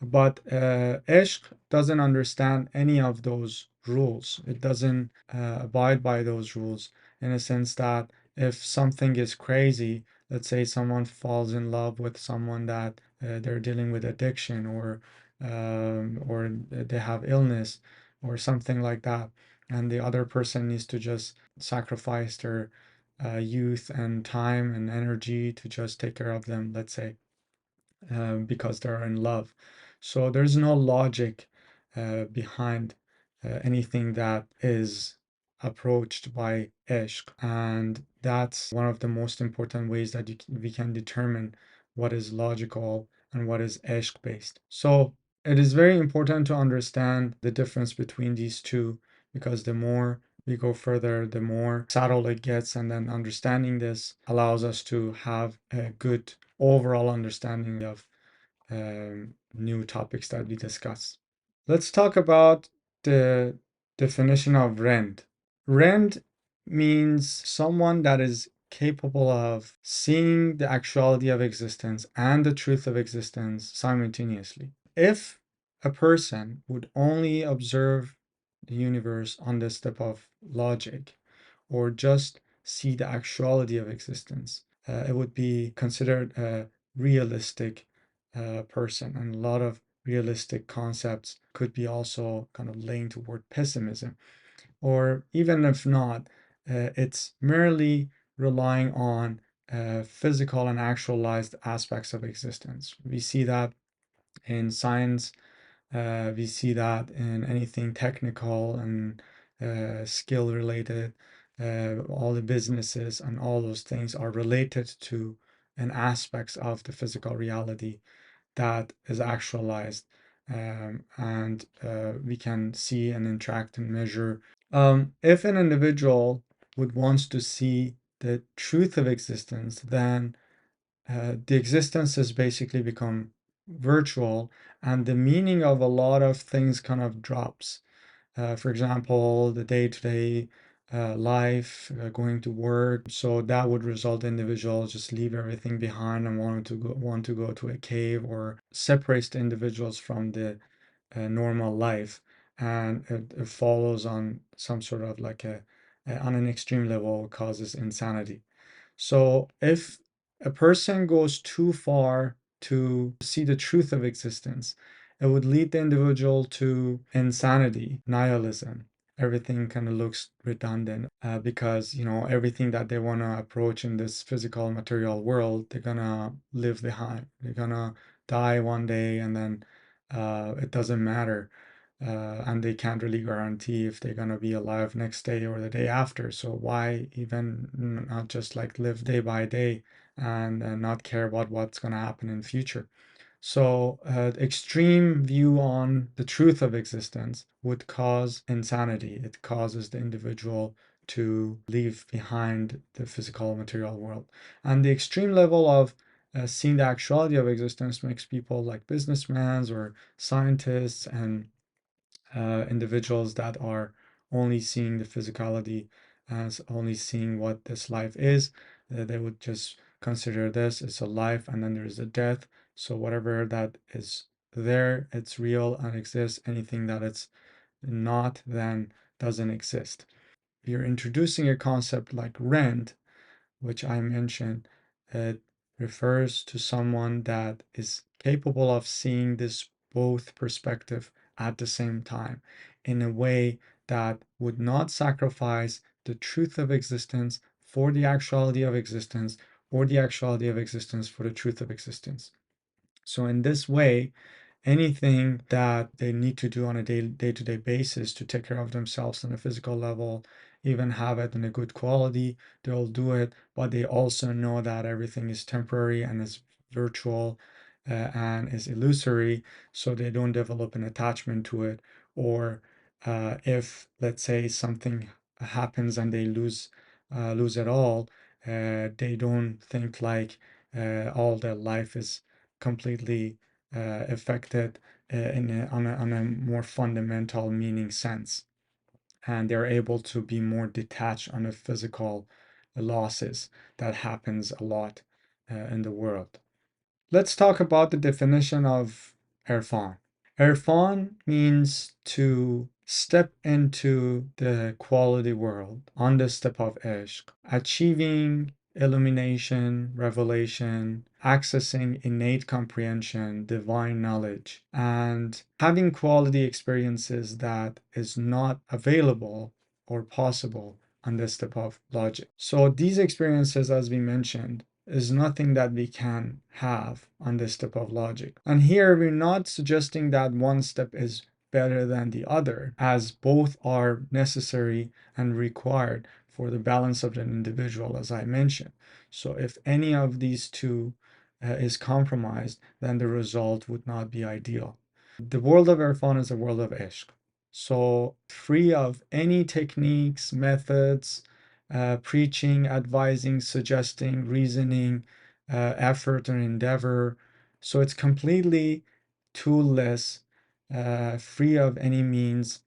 But Eshq doesn't understand any of those rules. It doesn't abide by those rules, in a sense that if something is crazy, let's say someone falls in love with someone that they're dealing with addiction, or they have illness or something like that, and the other person needs to just sacrifice their youth and time and energy to just take care of them, let's say, because they're in love. So there's no logic behind anything that is approached by Eshq. And that's one of the most important ways that we can determine what is logical and what is Eshq based. So it is very important to understand the difference between these two, because the more we go further, the more subtle it gets, and then understanding this allows us to have a good overall understanding of new topics that we discuss. Let's talk about the definition of rend. Rend means someone that is capable of seeing the actuality of existence and the truth of existence simultaneously. If a person would only observe the universe on the step of logic, or just see the actuality of existence, it would be considered a realistic person. And a lot of realistic concepts could be also kind of laying toward pessimism. Or even if not, it's merely relying on physical and actualized aspects of existence. We see that in science, we see that in anything technical and skill related. All the businesses and all those things are related to an aspects of the physical reality that is actualized, and we can see and interact and measure. If an individual would wants to see the truth of existence, then the existence has basically become virtual, and the meaning of a lot of things kind of drops. For example, the day-to-day life, going to work. So that would result in individuals just leave everything behind and want to go to a cave, or separates the individuals from the normal life, and it follows on some sort of like on an extreme level causes insanity. So if a person goes too far to see the truth of existence, it would lead the individual to insanity, nihilism. Everything kind of looks redundant, because everything that they want to approach in this physical material world, they're gonna live behind. They're gonna die one day, and then it doesn't matter, and they can't really guarantee if they're gonna be alive next day or the day after. So why even not just like live day by day, and not care about what's gonna happen in the future? So, extreme view on the truth of existence would cause insanity. It causes the individual to leave behind the physical material world. And the extreme level of seeing the actuality of existence makes people like businessmen or scientists and individuals that are only seeing the physicality as only seeing what this life is. They would just consider this as a life, and then there's a death. So whatever that is there, it's real and exists. Anything that it's not, then doesn't exist. If you're introducing a concept like rent, which I mentioned, it refers to someone that is capable of seeing this both perspective at the same time in a way that would not sacrifice the truth of existence for the actuality of existence, or the actuality of existence for the truth of existence. So in this way, anything that they need to do on a day-to-day basis to take care of themselves on a physical level, even have it in a good quality, they'll do it. But they also know that everything is temporary and is virtual, and is illusory, so they don't develop an attachment to it. Or if, let's say, something happens and they lose it all, they don't think like all their life is completely affected on a more fundamental meaning sense, and they're able to be more detached on the physical losses that happens a lot in the world. Let's talk about the definition of Erfan. Erfan means to step into the quality world on the step of Eshq, achieving illumination, revelation, accessing innate comprehension, divine knowledge, and having quality experiences that is not available or possible on the step of logic. So these experiences, as we mentioned, is nothing that we can have on this step of logic. And here we're not suggesting that one step is better than the other, as both are necessary and required for the balance of an individual, as I mentioned. So if any of these two is compromised, then the result would not be ideal. The world of Erfan is a world of Eshq. So free of any techniques, methods, preaching, advising, suggesting, reasoning, effort, and endeavor. So it's completely toolless, free of any means,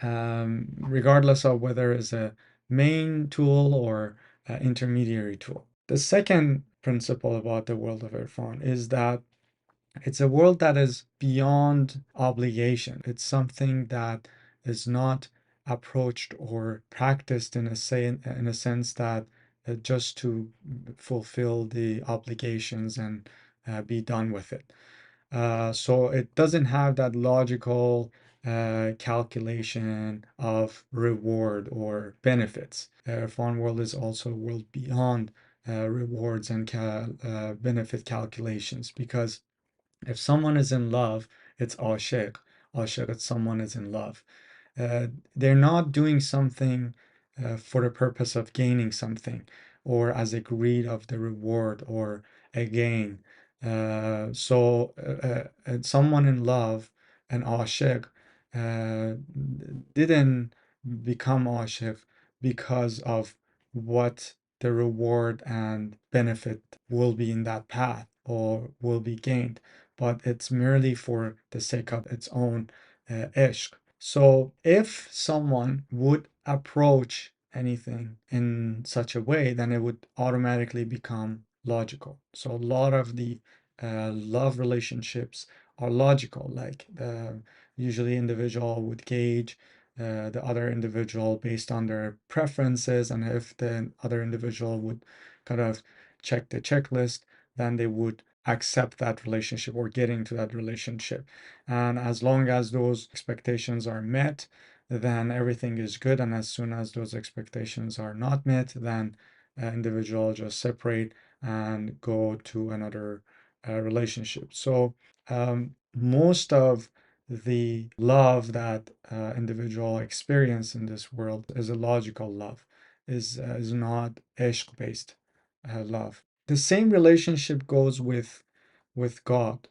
regardless of whether it's a main tool or intermediary tool. The second principle about the world of Erfan is that it's a world that is beyond obligation. It's something that is not approached or practiced in a sense that just to fulfill the obligations and be done with it. So it doesn't have that logical calculation of reward or benefits. Fun world is also a world beyond rewards and benefit calculations, because if someone is in love, it's Eshq. Eshq, it's someone is in love. They're not doing something for the purpose of gaining something, or as a greed of the reward or a gain. Someone in love, an Eshq, uh, didn't become Eshq because of what the reward and benefit will be in that path or will be gained, but it's merely for the sake of its own Eshq. So if someone would approach anything in such a way, then it would automatically become logical. So a lot of the love relationships are logical, like usually individual would gauge the other individual based on their preferences, and if the other individual would kind of check the checklist, then they would accept that relationship or get into that relationship. And as long as those expectations are met, then everything is good. And as soon as those expectations are not met, then individual just separate and go to another relationship. So most of the love that individual experience in this world is a logical love, is not Eshq based love. The same relationship goes with God.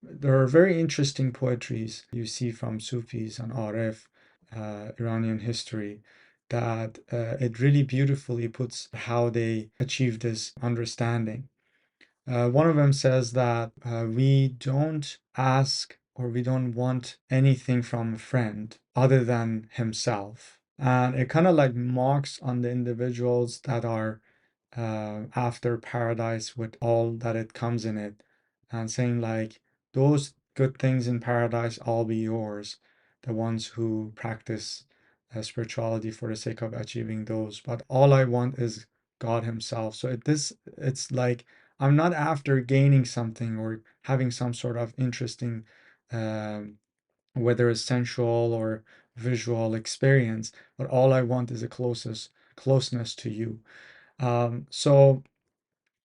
There are very interesting poetries you see from Sufis and Arif, Iranian history, that it really beautifully puts how they achieve this understanding. One of them says that we don't ask or we don't want anything from a friend other than himself. And it kind of like mocks on the individuals that are after paradise with all that it comes in it, and saying like those good things in paradise all be yours, the ones who practice spirituality for the sake of achieving those, but all I want is God himself. So it's like I'm not after gaining something or having some sort of interesting um, whether it's sensual or visual experience, but all I want is a closeness to you. So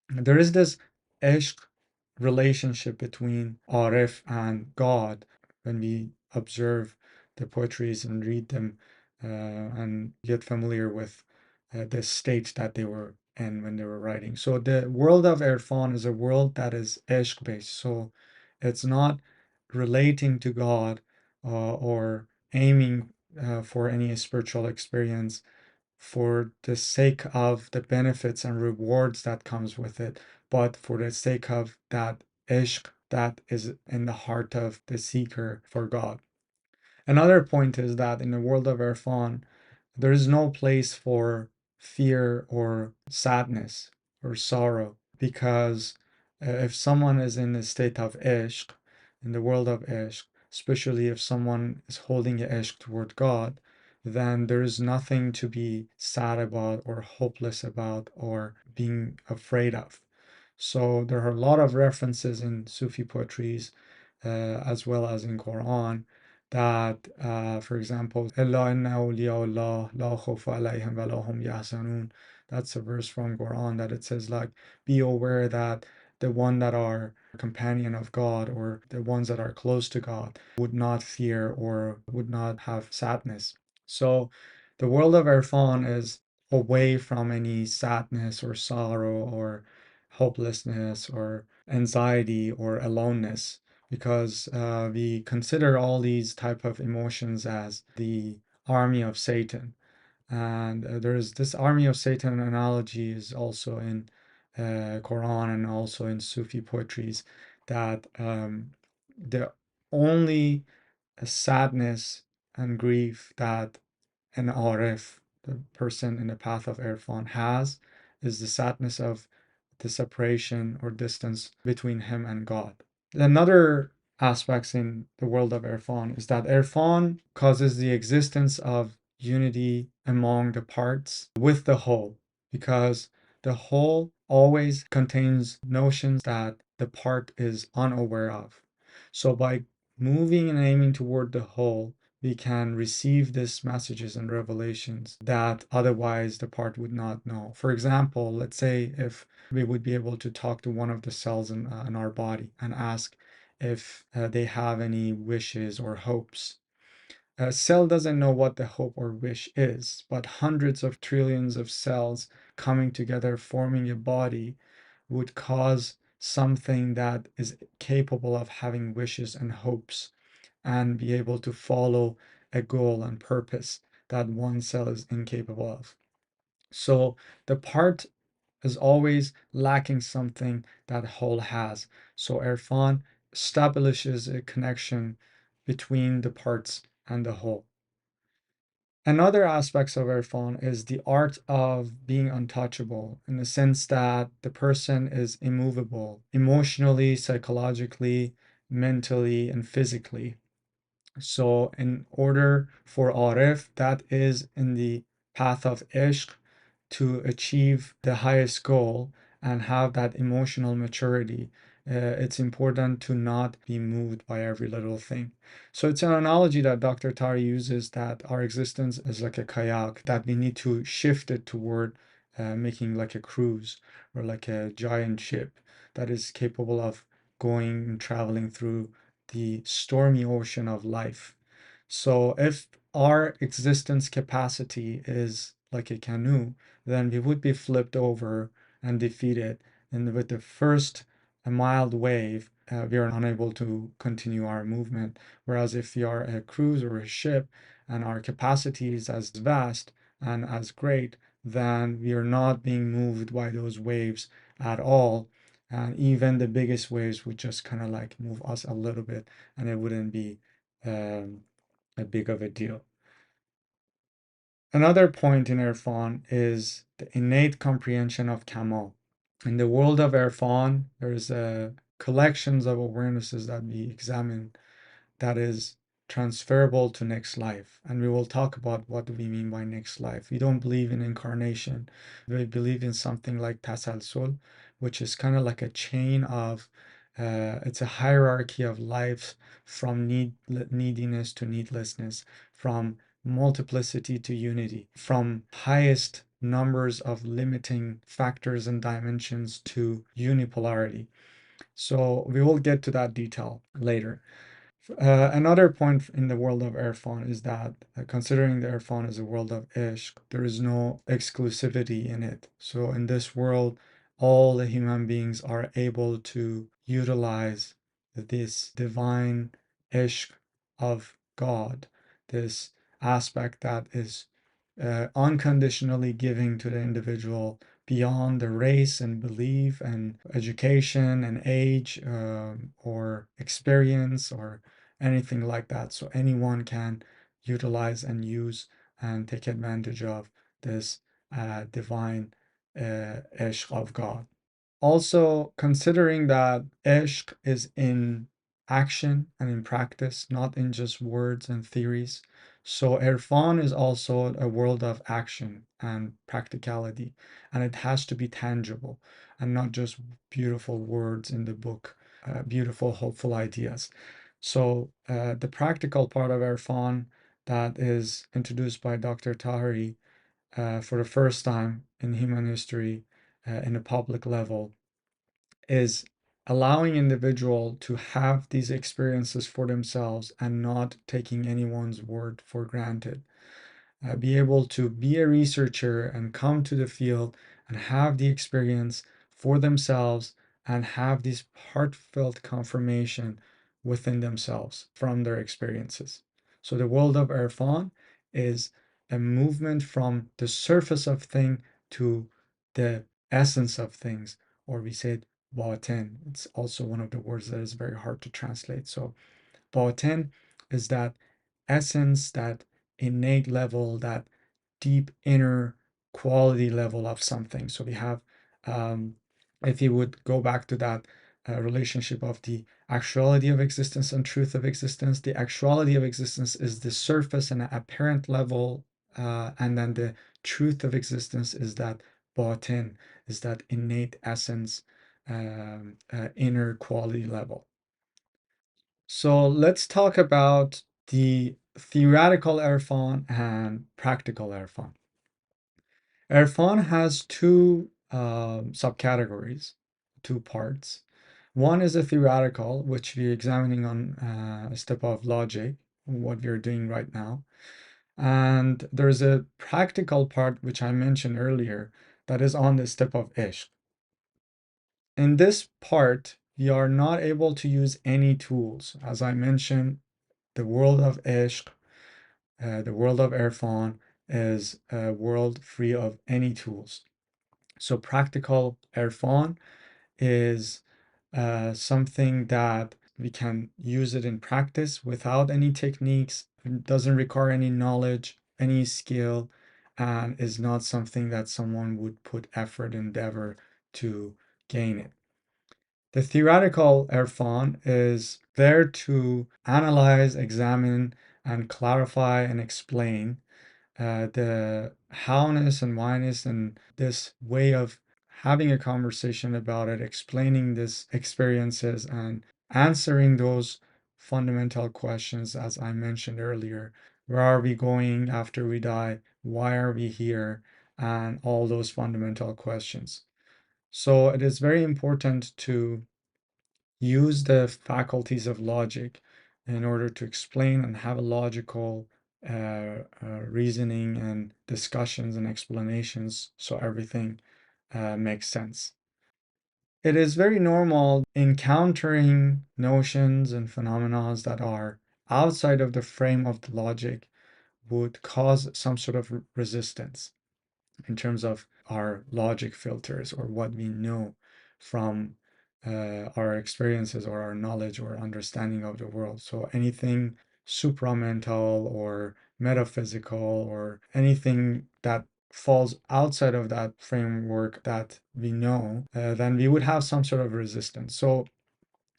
there is this Eshq relationship between Arif and God when we observe the poetries and read them and get familiar with the state that they were in when they were writing. So the world of Erfan is a world that is Eshq based. So it's not relating to God or aiming for any spiritual experience for the sake of the benefits and rewards that comes with it, but for the sake of that ishq that is in the heart of the seeker for God. Another point is that in the world of Erfan, there is no place for fear or sadness or sorrow, because if someone is in a state of ishq, in the world of ishq, especially if someone is holding a ishq toward God, then there is nothing to be sad about or hopeless about or being afraid of. So there are a lot of references in Sufi poetries as well as in Quran that, for example, إِلَّا إِنَّ أَوْلِيَاءَ اللَّهِ لَا خَوْفٌ عَلَيْهِمْ وَلَا هُمْ يَحْزَنُونَ. That's a verse from Quran that it says like, be aware that the one that are companion of God or the ones that are close to God would not fear or would not have sadness. So the world of Erfan is away from any sadness or sorrow or hopelessness or anxiety or aloneness, because we consider all these type of emotions as the army of Satan. And there's this army of Satan analogy is also in Quran and also in Sufi poetries, that the only sadness and grief that an Arif, the person in the path of Irfan, has is the sadness of the separation or distance between him and God. Another aspects in the world of Erfan is that Erfan causes the existence of unity among the parts with the whole, because the whole always contains notions that the part is unaware of. So by moving and aiming toward the whole, we can receive these messages and revelations that otherwise the part would not know. For example, let's say if we would be able to talk to one of the cells in our body and ask if they have any wishes or hopes. A cell doesn't know what the hope or wish is, but hundreds of trillions of cells coming together forming a body would cause something that is capable of having wishes and hopes and be able to follow a goal and purpose that one cell is incapable of. So the part is always lacking something that whole has. So Erfan establishes a connection between the parts and the whole. Another aspects of Erfan is the art of being untouchable in the sense that the person is immovable emotionally, psychologically, mentally, and physically. So, in order for Arif, that is in the path of Eshq, to achieve the highest goal and have that emotional maturity, it's important to not be moved by every little thing. So, it's an analogy that Dr. Tari uses that our existence is like a kayak, that we need to shift it toward making like a cruise or like a giant ship that is capable of going and traveling through the stormy ocean of life. So if our existence capacity is like a canoe, then we would be flipped over and defeated. And with the first a mild wave, we are unable to continue our movement. Whereas if we are a cruise or a ship and our capacity is as vast and as great, then we are not being moved by those waves at all. And even the biggest waves would just kind of like move us a little bit, and it wouldn't be um, a big of a deal. Another point in Erfan is the innate comprehension of Kamal. In the world of Erfan, there's collections of awarenesses that we examine that is transferable to next life. And we will talk about what do we mean by next life. We don't believe in incarnation. We believe in something like tasalsul, which is kind of like a chain of, it's a hierarchy of life from neediness to needlessness, from multiplicity to unity, from highest numbers of limiting factors and dimensions to unipolarity. So we will get to that detail later. Another point in the world of Erfan is that considering the Erfan is a world of Eshq, there is no exclusivity in it. So in this world, all the human beings are able to utilize this divine Eshq of God, this aspect that is unconditionally giving to the individual beyond the race and belief and education and age or experience or anything like that. So anyone can utilize and use and take advantage of this divine Eshq of God. Also, considering that Eshq is in action and in practice, not in just words and theories. So Erfan is also a world of action and practicality, and it has to be tangible and not just beautiful words in the book, beautiful, hopeful ideas. So the practical part of Erfan that is introduced by Dr. Taheri for the first time in human history in a public level is allowing individual to have these experiences for themselves and not taking anyone's word for granted. Be able to be a researcher and come to the field and have the experience for themselves and have this heartfelt confirmation within themselves from their experiences. So the world of Erfan is a movement from the surface of thing to the essence of things, or we said baten. It's also one of the words that is very hard to translate. So baten is that essence, that innate level, that deep inner quality level of something. So we have, if you would go back to that relationship of the actuality of existence and truth of existence, the actuality of existence is the surface and apparent level, and then the truth of existence is that batin, is that innate essence, inner quality level. So let's talk about the theoretical Erfan and practical Erfan. Erfan has two subcategories, two parts. One is a theoretical, which we're examining on a step of logic, what we're doing right now. And there's a practical part, which I mentioned earlier, that is on the step of Eshq. In this part, we are not able to use any tools. As I mentioned, the world of Eshq, the world of Erfan, is a world free of any tools. So practical Erfan is something that we can use it in practice without any techniques. It doesn't require any knowledge. any skill and is not something that someone would put effort, endeavor to gain it. The theoretical Erfan is there to analyze, examine, and clarify and explain the howness and whyness and this way of having a conversation about it, explaining these experiences and answering those fundamental questions, as I mentioned earlier. Where are we going after we die? Why are we here? And all those fundamental questions. So it is very important to use the faculties of logic in order to explain and have a logical reasoning and discussions and explanations so everything makes sense. It is very normal encountering notions and phenomena that are outside of the frame of the logic would cause some sort of resistance in terms of our logic filters or what we know from our experiences or our knowledge or understanding of the world. So anything supramental or metaphysical or anything that falls outside of that framework that we know, then we would have some sort of resistance. So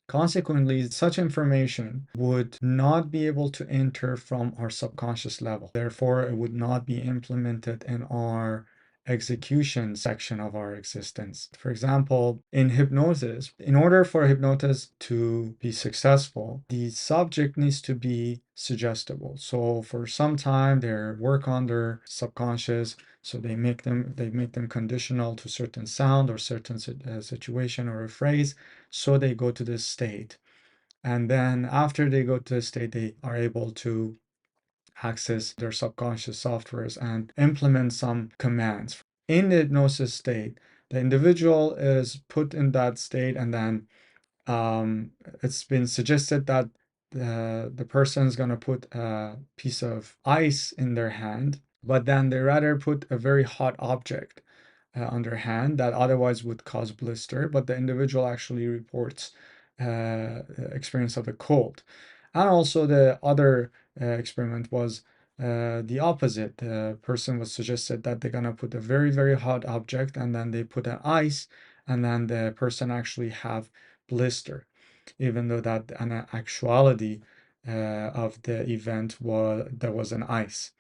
consequently, such information would not be able to enter from our subconscious level. Therefore, it would not be implemented in our execution section of our existence. For example, in hypnosis, in order for hypnosis to be successful, the subject needs to be suggestible. So for some time, they work on their subconscious. So they make them conditional to certain sound or certain situation or a phrase. So they go to this state. And then after they go to the state, they are able to access their subconscious softwares and implement some commands. In the hypnosis state, the individual is put in that state, and then it's been suggested that the person is going to put a piece of ice in their hand, but then they rather put a very hot object on their hand that otherwise would cause blister, but the individual actually reports experience of a cold. And also the other experiment was the opposite. The person was suggested that they're gonna put a very, very hot object and then they put an ice and then the person actually have blister, even though that an actuality of the event was there was an ice.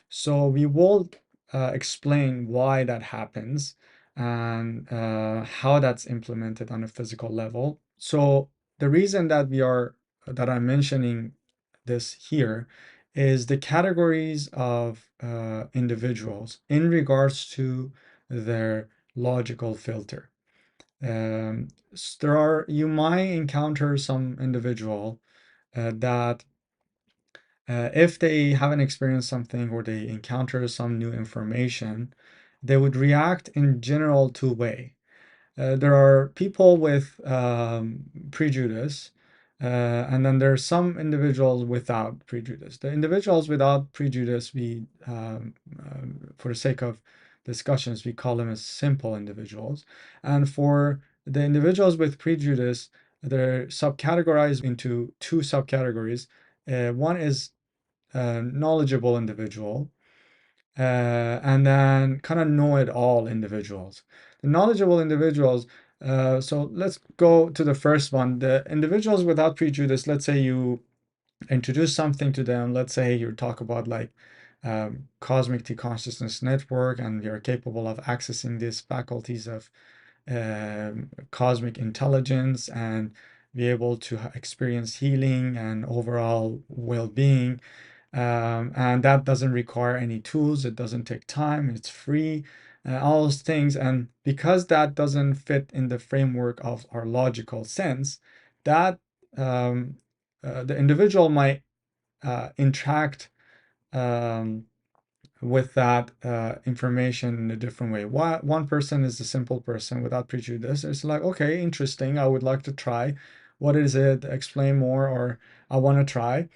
So we will explain why that happens and how that's implemented on a physical level. So the reason that I'm mentioning this here is the categories of individuals in regards to their logical filter. You might encounter some individual that if they haven't experienced something or they encounter some new information, they would react in general two way. There are people with prejudice, and then there are some individuals without prejudice. The individuals without prejudice, for the sake of discussions, we call them as simple individuals. And for the individuals with prejudice, they're subcategorized into two subcategories. One is knowledgeable individual, and then kind of know-it-all individuals. The knowledgeable individuals, so let's go to the first one. The individuals without prejudice, let's say you introduce something to them. Let's say you talk about like cosmic T-consciousness network, and you're capable of accessing these faculties of cosmic intelligence and be able to experience healing and overall well-being. And that doesn't require any tools, it doesn't take time, it's free, all those things. And because that doesn't fit in the framework of our logical sense, that the individual might interact um, with that information in a different way. One person is a simple person without prejudice. It's like, okay, interesting. I would like to try. What is it? Explain more, or I want to try.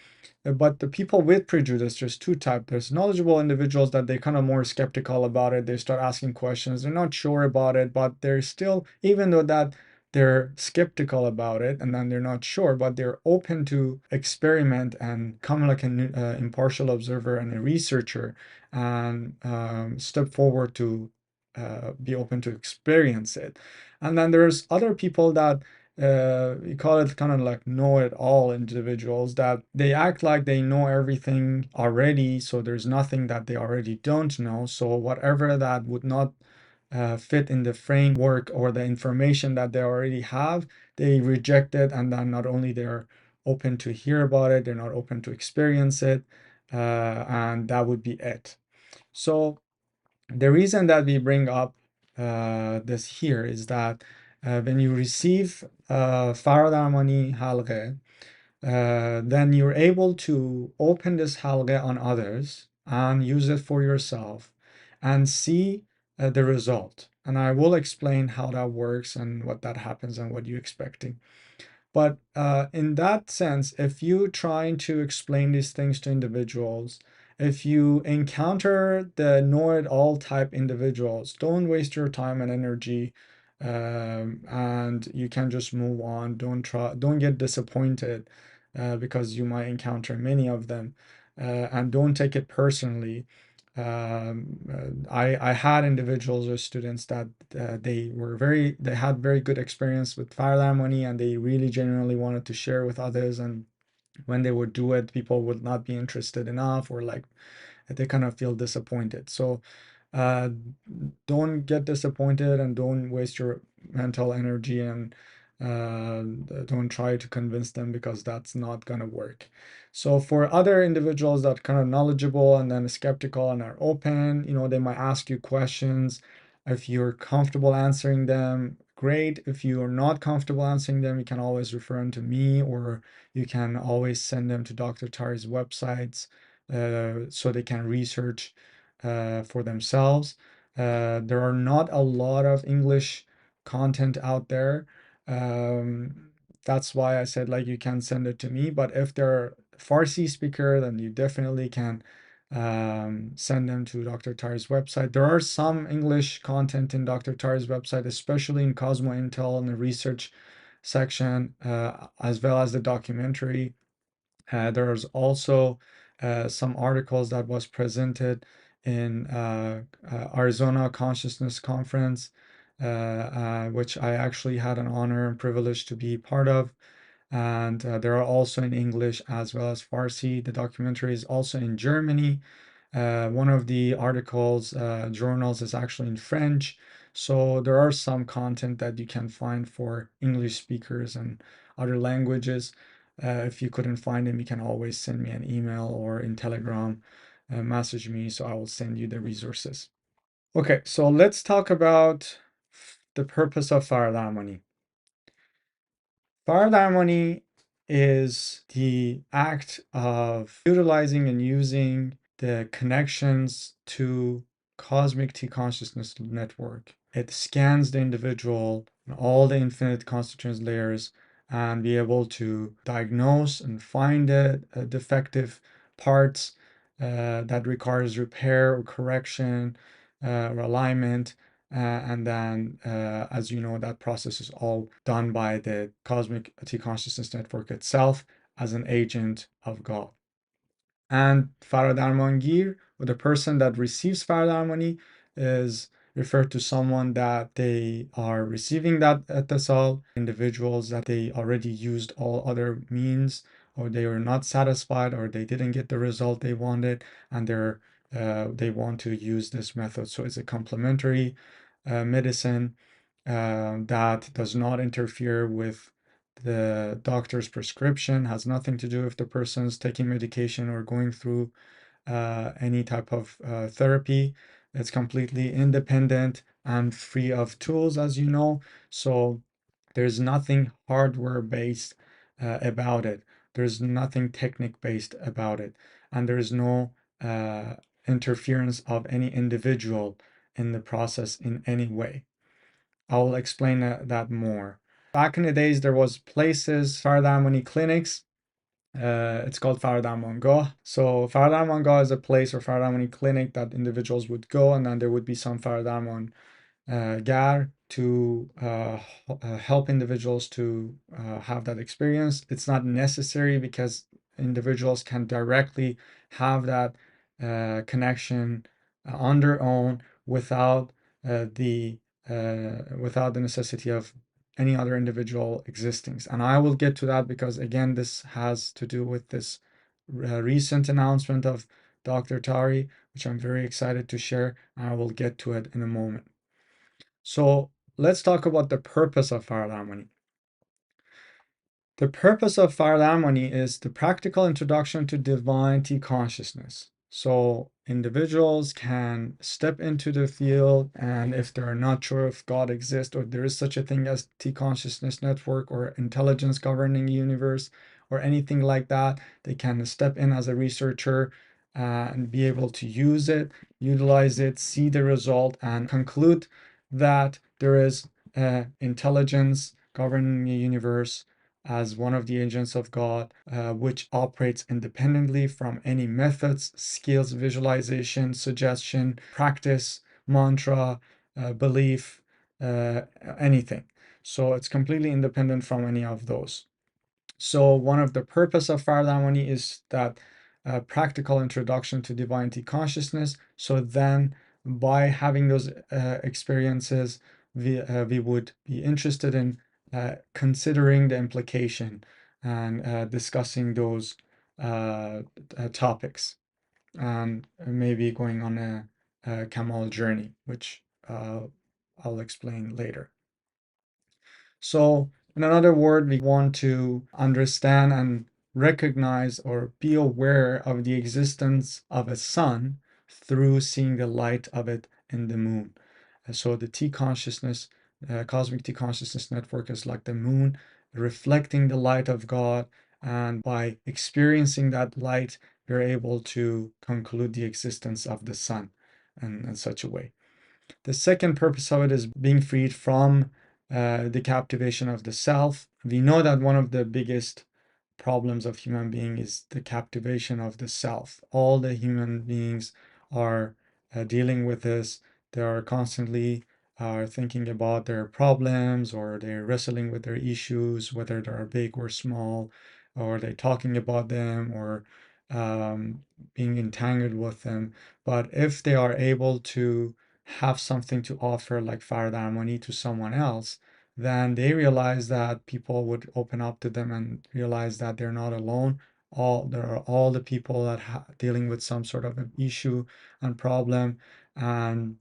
But the people with prejudice, there's two types. There's knowledgeable individuals that they kind of more skeptical about it. They start asking questions. They're not sure about it, but they're still, even though that they're skeptical about it, and then they're not sure, but they're open to experiment and come like an impartial observer and a researcher, and step forward to be open to experience it. And then there's other people that we call it kind of like know-it-all individuals, that they act like they know everything already, so there's nothing that they already don't know. So whatever that would not fit in the framework or the information that they already have, they reject it, and then not only they're open to hear about it, they're not open to experience it, and that would be it. So the reason that we bring up this here is that when you receive Faradarmani Halgheh, then you're able to open this Halgheh on others and use it for yourself and see the result. And I will explain how that works and what that happens and what you're expecting. But in that sense, if you trying to explain these things to individuals, if you encounter the know-it-all type individuals, don't waste your time and energy, and you can just move on. Don't get disappointed because you might encounter many of them, and don't take it personally. I had individuals or students that they had very good experience with Faradarmani, and they really genuinely wanted to share with others, and when they would do it, people would not be interested enough, or like they kind of feel disappointed. So uh, don't get disappointed, and don't waste your mental energy, and don't try to convince them, because that's not gonna work. So for other individuals that kind of knowledgeable and then skeptical and are open, they might ask you questions. If you're comfortable answering them, great. If you are not comfortable answering them, you can always refer them to me, or you can always send them to Dr. Taheri's websites, so they can research for themselves. There are not a lot of English content out there. That's why I said like you can send it to me. But if they're Farsi speaker, then you definitely can send them to Dr. Taheri's website. There are some English content in Dr. Taheri's website, especially in Cosmo Intel in the research section, as well as the documentary. There's also some articles that was presented in Arizona Consciousness Conference, which I actually had an honor and privilege to be part of. And there are also in English as well as Farsi. The documentary is also in Germany. One of the articles, journals, is actually in French. So there are some content that you can find for English speakers and other languages. If you couldn't find them, you can always send me an email or in Telegram, message me, so I will send you the resources. Okay, so let's talk about the purpose of Faradarmani. Faradarmani is the act of utilizing and using the connections to cosmic T consciousness network. It scans the individual and all the infinite constituent layers, and be able to diagnose and find the defective parts that requires repair or correction, or alignment. And then, as you know, that process is all done by the cosmic T consciousness network itself as an agent of God. And Faradarmangir, or the person that receives Faradarmani, is referred to someone that they are receiving that etasal, individuals that they already used all other means, or they were not satisfied, or they didn't get the result they wanted, and they want to use this method. So it's a complementary medicine that does not interfere with the doctor's prescription, has nothing to do if the person's taking medication or going through any type of therapy. It's completely independent and free of tools, as you know. So there's nothing hardware based about it. There's nothing technique based about it. And there's no interference of any individual in the process in any way. I'll explain that more. Back in the days, there was places, Faradarmani clinics. It's called Faradarmangar. So Faradarmangar is a place or Faradarmani clinic that individuals would go, and then there would be some Faradarman Gar to help individuals to have that experience. It's not necessary because individuals can directly have that connection on their own without the necessity of any other individual existing. And I will get to that because again, this has to do with this recent announcement of Dr. Taheri, which I'm very excited to share, and I will get to it in a moment. So let's talk about the purpose of Faradarmani. The purpose of Faradarmani is the practical introduction to divinity consciousness. So individuals can step into the field, and if they're not sure if God exists or there is such a thing as T consciousness network or intelligence governing universe or anything like that, they can step in as a researcher and be able to use it, utilize it, see the result, and conclude that there is intelligence governing the universe as one of the agents of God, which operates independently from any methods, skills, visualization, suggestion, practice, mantra, belief, anything. So it's completely independent from any of those. So one of the purpose of Faradarmani is that practical introduction to divinity consciousness. So then by having those experiences, we would be interested in considering the implication and discussing those topics and maybe going on a Kamal journey, which I'll explain later. So, in another word, we want to understand and recognize or be aware of the existence of a sun through seeing the light of it in the moon. So, the T consciousness, cosmic T consciousness network is like the moon reflecting the light of God. And by experiencing that light, we're able to conclude the existence of the sun in such a way. The second purpose of it is being freed from the captivation of the self. We know that one of the biggest problems of human being is the captivation of the self. All the human beings are dealing with this. They are constantly thinking about their problems, or they're wrestling with their issues, whether they are big or small, or they're talking about them, or being entangled with them. But if they are able to have something to offer like Faradarmani to someone else, then they realize that people would open up to them and realize that they're not alone. There are all the people that dealing with some sort of an issue and problem, and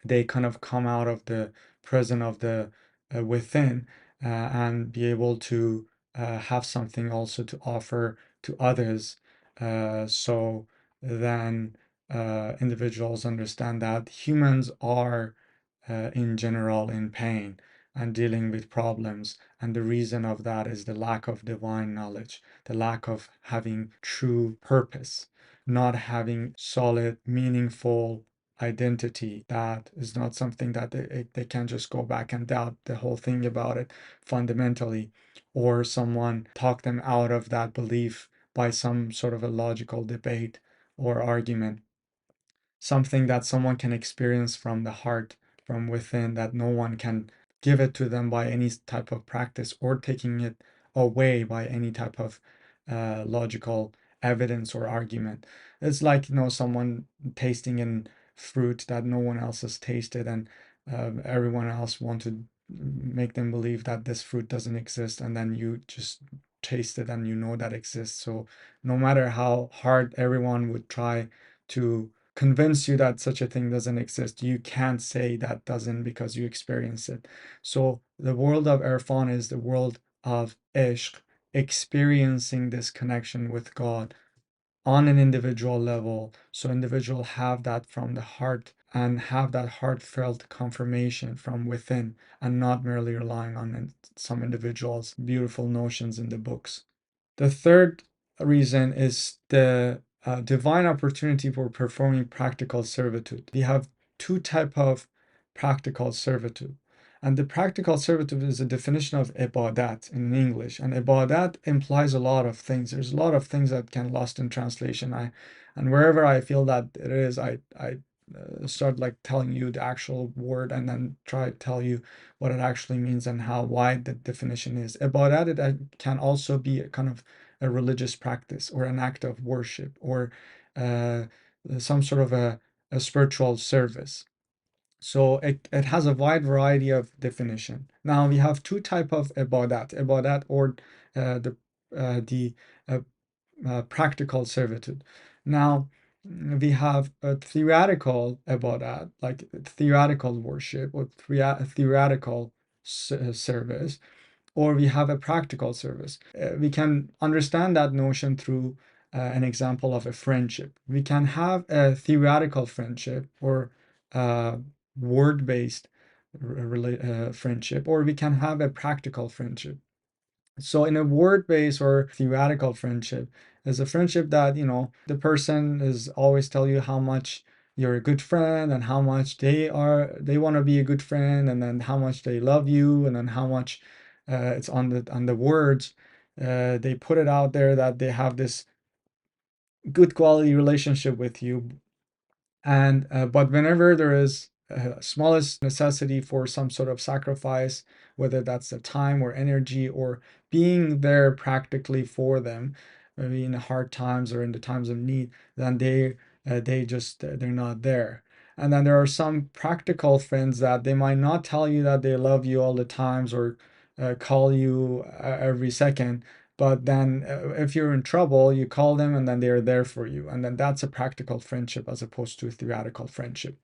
they kind of come out of the prison of the within and be able to have something also to offer to others. So then individuals understand that humans are in general in pain and dealing with problems. And the reason of that is the lack of divine knowledge, the lack of having true purpose, not having solid, meaningful identity. That is not something that they can just go back and doubt the whole thing about it fundamentally, or someone talk them out of that belief by some sort of a logical debate or argument. Something that someone can experience from the heart, from within, that no one can give it to them by any type of practice or taking it away by any type of logical evidence or argument. It's like, someone tasting in fruit that no one else has tasted, and everyone else want to make them believe that this fruit doesn't exist, and then you just taste it and you know that exists. So no matter how hard everyone would try to convince you that such a thing doesn't exist, you can't say that doesn't because you experience it. So the world of Erfan is the world of Eshq, experiencing this connection with God on an individual level. So individual have that from the heart and have that heartfelt confirmation from within, and not merely relying on some individuals' beautiful notions in the books. The third reason is the divine opportunity for performing practical servitude. We have two type of practical servitude. And the practical servitude is a definition of ibadat in English. And ibadat implies a lot of things. There's a lot of things that can lost in translation. And wherever I feel that it is, I start like telling you the actual word and then try to tell you what it actually means and how wide the definition is. Ibadat, it can also be a kind of a religious practice or an act of worship or uh, some sort of a spiritual service. So it has a wide variety of definition. Now we have two type of ibadat or the the uh, practical servitude. Now we have a theoretical ibadat, like theoretical worship or theoretical service, or we have a practical service. We can understand that notion through an example of a friendship. We can have a theoretical friendship or word-based friendship, or we can have a practical friendship. So in a word-based or theoretical friendship is a friendship that, the person is always tell you how much you're a good friend and how much they want to be a good friend, and then how much they love you, and then how much it's on the words. They put it out there that they have this good quality relationship with you, and but whenever there is smallest necessity for some sort of sacrifice, whether that's the time or energy or being there practically for them, maybe in the hard times or in the times of need, then they're not there. And then there are some practical friends that they might not tell you that they love you all the times or call you every second, but then if you're in trouble, you call them and then they're there for you. And then that's a practical friendship as opposed to a theoretical friendship.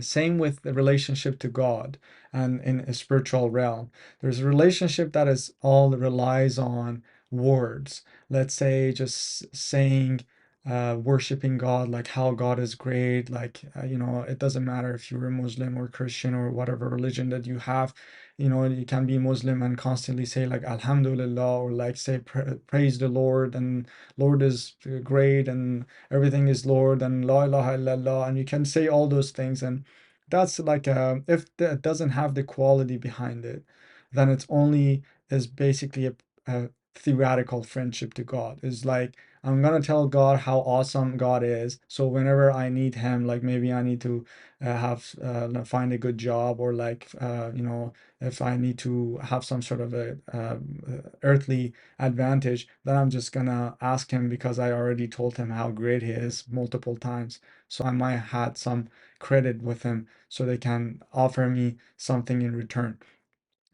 Same with the relationship to God and in a spiritual realm. There's a relationship that is all relies on words. Let's say just saying, worshiping God, like how God is great. Like, it doesn't matter if you're a Muslim or Christian or whatever religion that you have. You can be Muslim and constantly say like Alhamdulillah, or like say praise the Lord, and Lord is great and everything is Lord, and La ilaha illallah, and you can say all those things. And that's like if it doesn't have the quality behind it, then it's only is basically a theoretical friendship to God. Is like, I'm gonna tell God how awesome God is, so whenever I need him, like maybe I need to have find a good job, or like if I need to have some sort of a earthly advantage, then I'm just gonna ask him because I already told him how great he is multiple times. So I might have had some credit with him, so they can offer me something in return.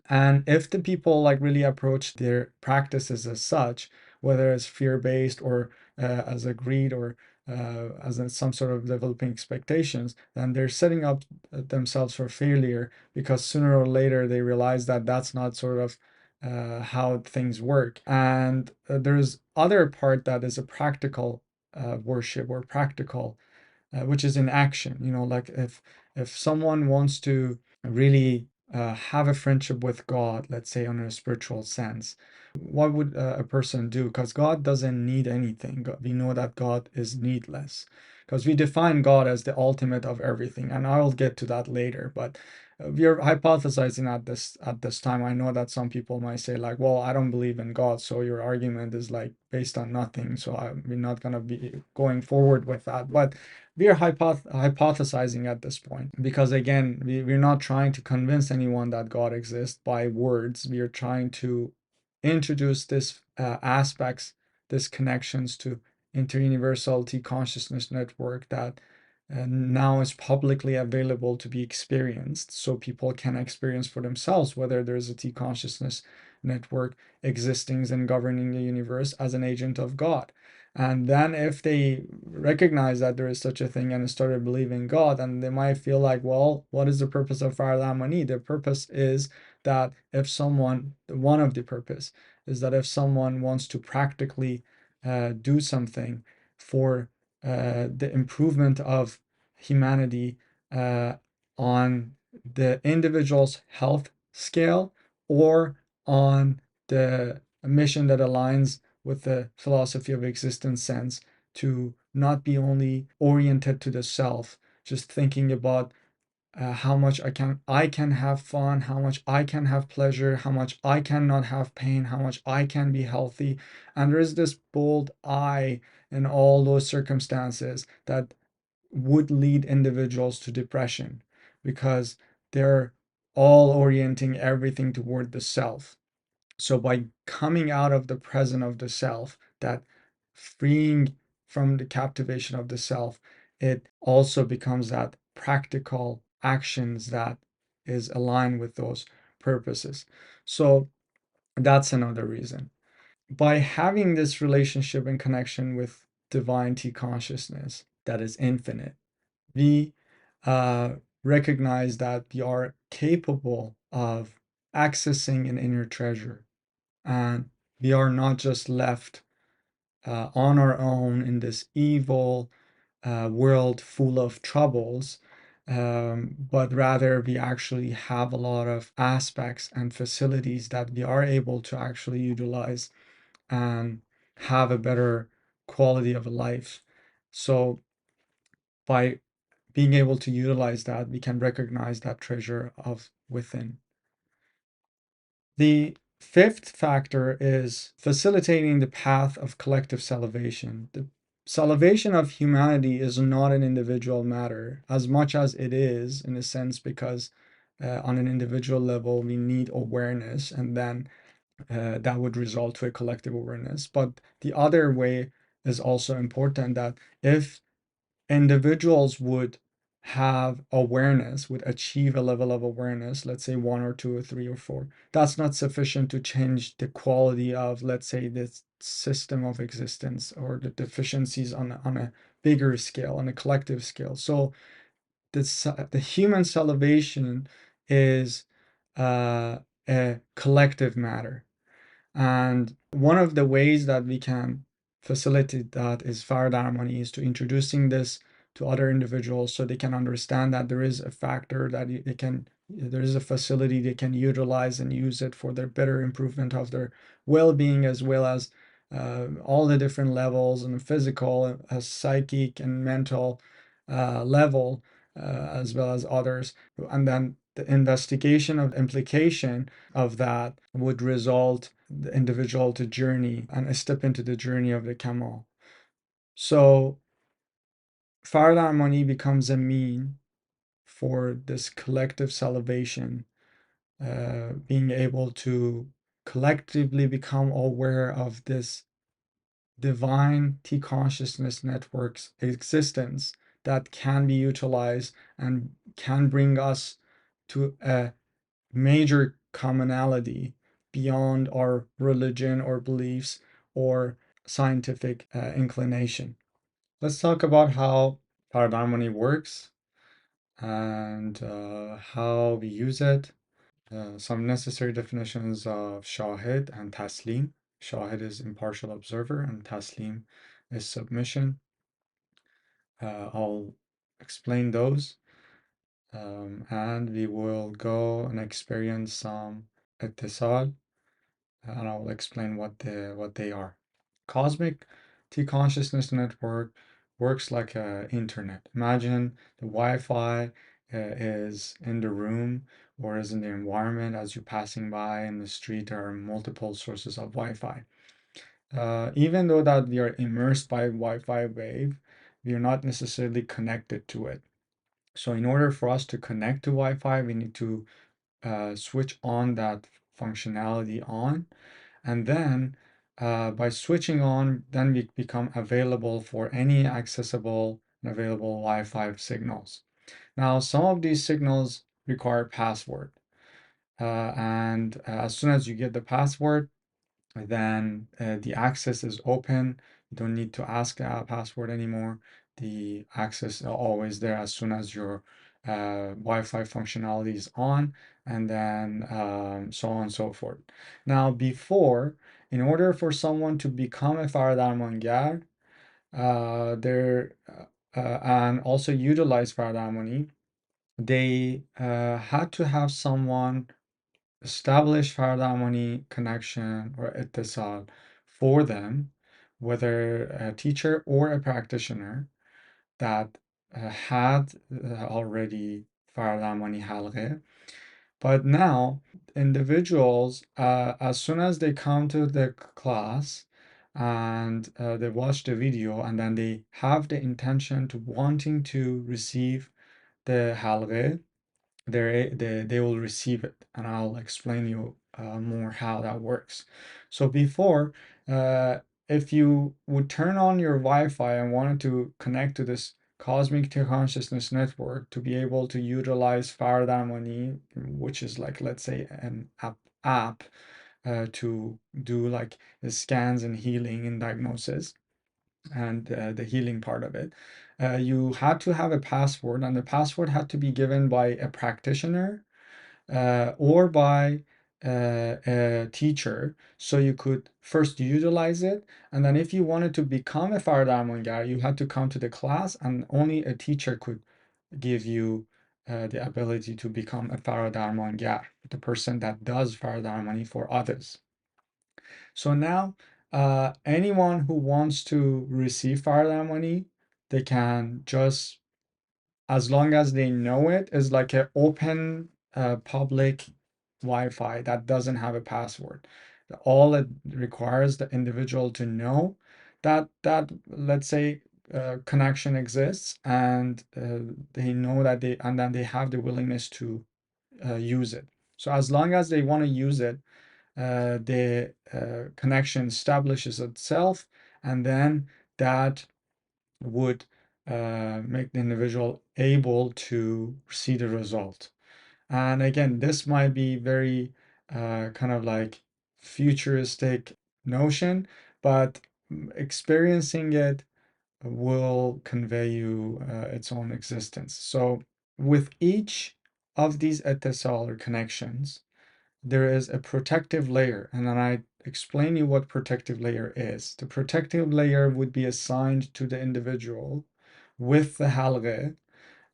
And if the people like really approach their practices as such, whether it's fear-based or as a greed or as in some sort of developing expectations, then they're setting up themselves for failure, because sooner or later they realize that that's not sort of how things work. And there's other part that is a practical worship or practical, which is in action. Like if someone wants to really have a friendship with God, let's say on a spiritual sense, what would a person do? Because God doesn't need anything. We know that God is needless, because we define God as the ultimate of everything, and I'll get to that later. But we are hypothesizing at this time. I know that some people might say like, well, I don't believe in God, so your argument is like based on nothing. So we're not gonna be going forward with that. But we are hypothesizing at this point, because again, we're not trying to convince anyone that God exists by words. We are trying to introduce this aspects, this connections to interuniversality consciousness network that now is publicly available to be experienced, so people can experience for themselves whether there's a T consciousness network existing and governing the universe as an agent of God. And then if they recognize that there is such a thing and started believing God, and they might feel like, well, what is the purpose of Faradarmani? The purpose is that if someone, one of the purpose is that if someone wants to practically do something for the improvement of humanity uh, on the individual's health scale, or on the mission that aligns with the philosophy of existence sense, to not be only oriented to the self, just thinking about how much I can have fun, how much I can have pleasure, how much I cannot have pain, how much I can be healthy. And there is this bold I in all those circumstances that would lead individuals to depression because they're all orienting everything toward the self. So by coming out of the present of the self, that freeing from the captivation of the self, it also becomes that practical actions that is aligned with those purposes. So that's another reason. By having this relationship and connection with divine T consciousness that is infinite, we recognize that we are capable of accessing an inner treasure, and we are not just left on our own in this evil world full of troubles, but rather we actually have a lot of aspects and facilities that we are able to actually utilize and have a better quality of life. So by being able to utilize that, we can recognize that treasure of within. The fifth factor is facilitating the path of collective salvation. The salvation of humanity is not an individual matter, as much as it is, in a sense, because on an individual level, we need awareness, and then that would result to a collective awareness. But the other way is also important, that if individuals would have awareness, would achieve a level of awareness, let's say one or two or three or four, that's not sufficient to change the quality of, let's say, this system of existence or the deficiencies on a bigger scale, on a collective scale. So the human salvation is a collective matter. And one of the ways that we can facilitate that is Faradarmani, is to introducing this to other individuals so they can understand that there is a factor that they can, there is a facility they can utilize and use it for their better improvement of their well-being, as well as all the different levels and physical, psychic and mental level, as well as others. And then the investigation of implication of that would result the individual to journey and a step into the journey of the Kamal. So Faradarmani becomes a mean for this collective salvation, being able to collectively become aware of this divine T consciousness network's existence that can be utilized and can bring us to a major commonality beyond our religion or beliefs or scientific inclination. Let's talk about how Faradarmani works and how we use it. Some necessary definitions of Shahid and Taslim. Shahid is impartial observer and Taslim is submission. I'll explain those, and we will go and experience some ittisal, and I'll explain what they are. Cosmic T consciousness network works like a internet. Imagine the Wi-Fi is in the room or is in the environment. As you're passing by in the street, there are multiple sources of Wi-Fi. Even though that we are immersed by Wi-Fi wave, we are not necessarily connected to it. So in order for us to connect to Wi-Fi, we need to switch on that functionality on, and then by switching on, then we become available for any accessible and available Wi-Fi signals. Now, some of these signals require password, and as soon as you get the password, then the access is open. You don't need to ask a password anymore. The access is always there as soon as your Wi-Fi functionality is on, and then so on and so forth. Now, before, in order for someone to become a Faradarmangar, there and also utilize Faradarmani, they had to have someone establish Faradarmani connection or ittisal for them, whether a teacher or a practitioner that had already Faradarmani Halgheh. But now, individuals, as soon as they come to the class and they watch the video, and then they have the intention to wanting to receive the halqeh, they will receive it, and I'll explain you more how that works. So before, if you would turn on your Wi-Fi and wanted to connect to this cosmic consciousness network to be able to utilize Faradarmani, which is like, let's say, an app to do like the scans and healing and diagnosis and the healing part of it, you had to have a password, and the password had to be given by a practitioner or by a teacher, so you could first utilize it, and then if you wanted to become a Faradarmangar, you had to come to the class, and only a teacher could give you the ability to become a Faradarmangar, the person that does Faradarmani for others. So now, anyone who wants to receive Faradarmani, they can just, as long as they know it, is like an open public Wi-Fi that doesn't have a password. All it requires the individual to know that let's say connection exists, and they know that and then they have the willingness to use it. So as long as they want to use it, the connection establishes itself, and then that would make the individual able to see the result. And again, this might be very kind of like futuristic notion, but experiencing it will convey you its own existence. So with each of these etisol or connections, there is a protective layer, and then I explain you what protective layer is. The protective layer would be assigned to the individual with the halgheh,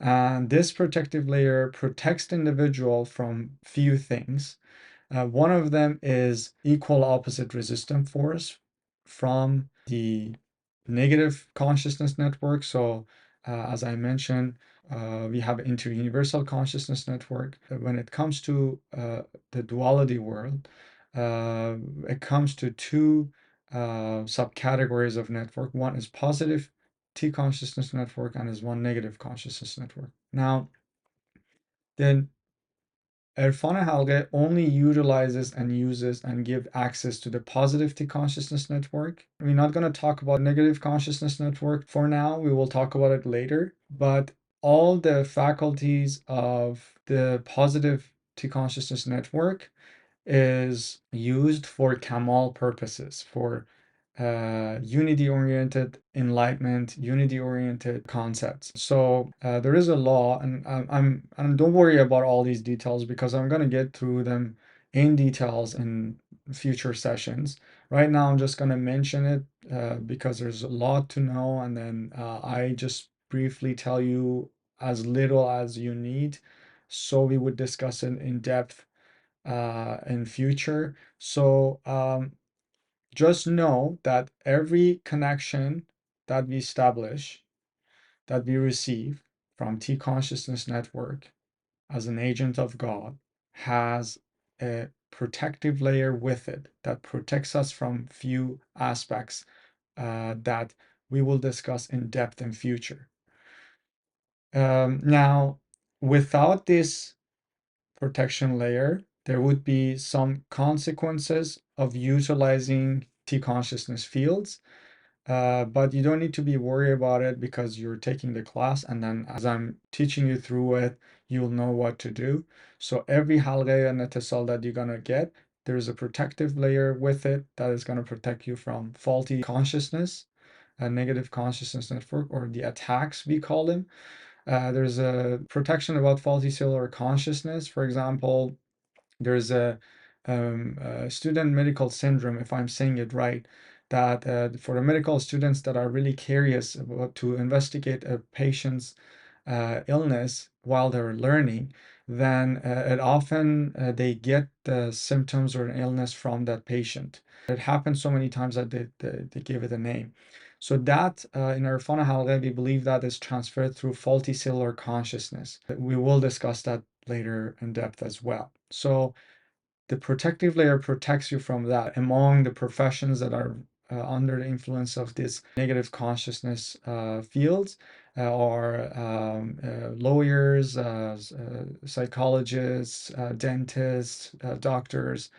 and this protective layer protects the individual from few things. One of them is equal opposite resistant force from the negative consciousness network. So, as I mentioned, we have interuniversal consciousness network. When it comes to the duality world, it comes to two subcategories of network. One is positive T consciousness network, and is one negative consciousness network. Now, then Erfan Halghe only utilizes and uses and give access to the positive T consciousness network. We're not going to talk about negative consciousness network for now. We will talk about it later. But all the faculties of the positive T consciousness network is used for Kamal purposes, for unity-oriented enlightenment, unity-oriented concepts. So there is a law, and don't worry about all these details because I'm going to get through them in details in future sessions. Right now, I'm just going to mention it because there's a lot to know, and then I just briefly tell you as little as you need, so we would discuss it in depth in future. So just know that every connection that we establish, that we receive from T consciousness network as an agent of God, has a protective layer with it that protects us from few aspects that we will discuss in depth in future. Now, without this protection layer, there would be some consequences of utilizing T consciousness fields, but you don't need to be worried about it because you're taking the class, and then as I'm teaching you through it, you'll know what to do. So every Halgheh and etisol that you're gonna get, there's a protective layer with it that is gonna protect you from faulty consciousness, a negative consciousness network, or the attacks we call them. There's a protection about faulty cellular consciousness. For example, there's a student medical syndrome, if I'm saying it right, that for the medical students that are really curious about to investigate a patient's illness while they're learning, then it often they get the symptoms or an illness from that patient. It happens so many times that they give it a name. So that in Erfan Halghe, we believe that is transferred through faulty cellular consciousness. We will discuss that later in depth as well. So the protective layer protects you from that. Among the professions that are under the influence of this negative consciousness fields are lawyers, psychologists, dentists, doctors,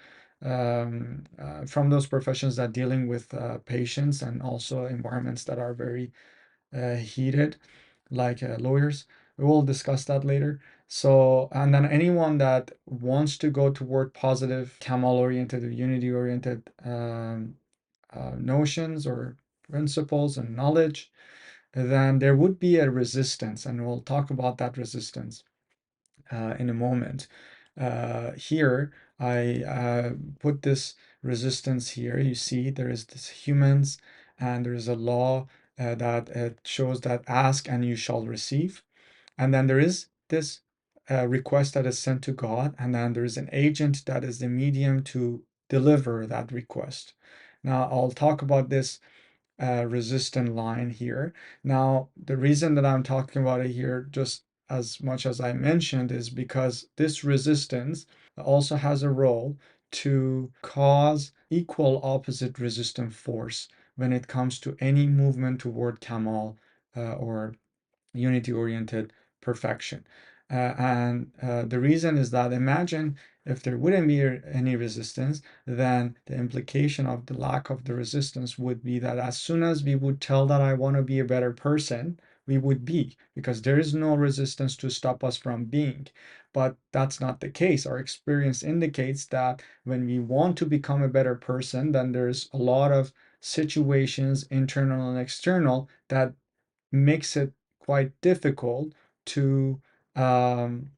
from those professions that dealing with patients and also environments that are very heated, like lawyers. We will discuss that later. So, and then anyone that wants to go toward positive, Kamal-oriented or unity-oriented notions or principles and knowledge, then there would be a resistance, and we'll talk about that resistance in a moment. Here, I put this resistance here. You see, there is this humans, and there is a law that shows that ask and you shall receive. And then there is this request that is sent to God, and then there is an agent that is the medium to deliver that request. Now, I'll talk about this resistant line here. Now, the reason that I'm talking about it here, just as much as I mentioned, is because this resistance also has a role to cause equal opposite resistant force when it comes to any movement toward Kamal or unity-oriented perfection. And the reason is that imagine if there wouldn't be any resistance, then the implication of the lack of the resistance would be that as soon as we would tell that I want to be a better person, we would be, because there is no resistance to stop us from being. But that's not the case. Our experience indicates that when we want to become a better person, then there's a lot of situations, internal and external, that makes it quite difficult to um,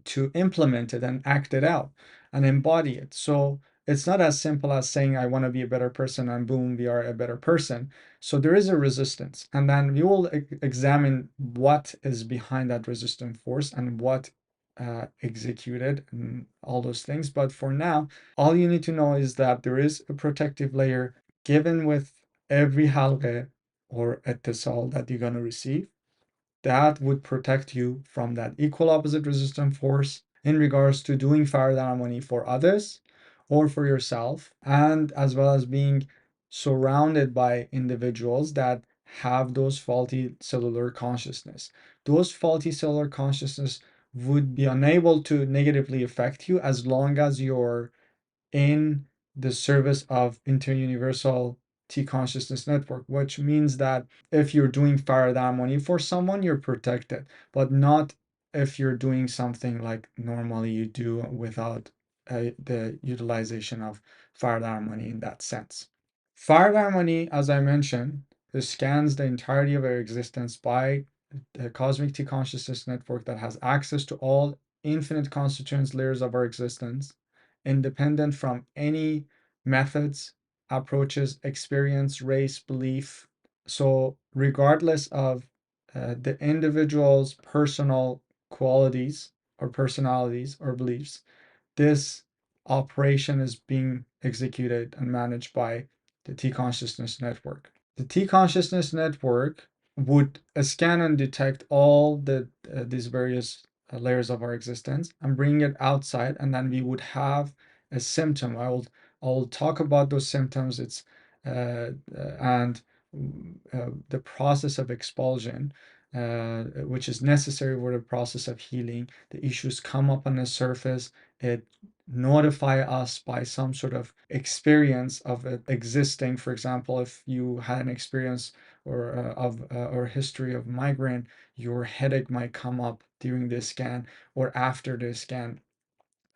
to implement it and act it out and embody it. So it's not as simple as saying I want to be a better person and boom, we are a better person. So there is a resistance, and then we will examine what is behind that resistant force and what executed and all those things. But for now, all you need to know is that there is a protective layer given with every halqeh or etisal that you're going to receive that would protect you from that equal opposite resistant force in regards to doing Faradarmani for others or for yourself, and as well as being surrounded by individuals that have those faulty cellular consciousness. Those faulty cellular consciousness would be unable to negatively affect you as long as you're in the service of interuniversal T consciousness network, which means that if you're doing Faradarmani for someone, you're protected, but not if you're doing something like normally you do without the utilization of Faradarmani in that sense. Faradarmani, as I mentioned, scans the entirety of our existence by the cosmic T consciousness network that has access to all infinite constituents layers of our existence, independent from any methods, approaches, experience, race, belief. So, regardless of the individual's personal qualities or personalities or beliefs, this operation is being executed and managed by the T consciousness network. The T consciousness network would scan and detect all these various layers of our existence and bring it outside, and then we would have a symptom. I'll talk about those symptoms. It's and the process of expulsion, which is necessary for the process of healing. The issues come up on the surface. It notify us by some sort of experience of it existing. For example, if you had an experience or history of migraine, your headache might come up during the scan or after the scan,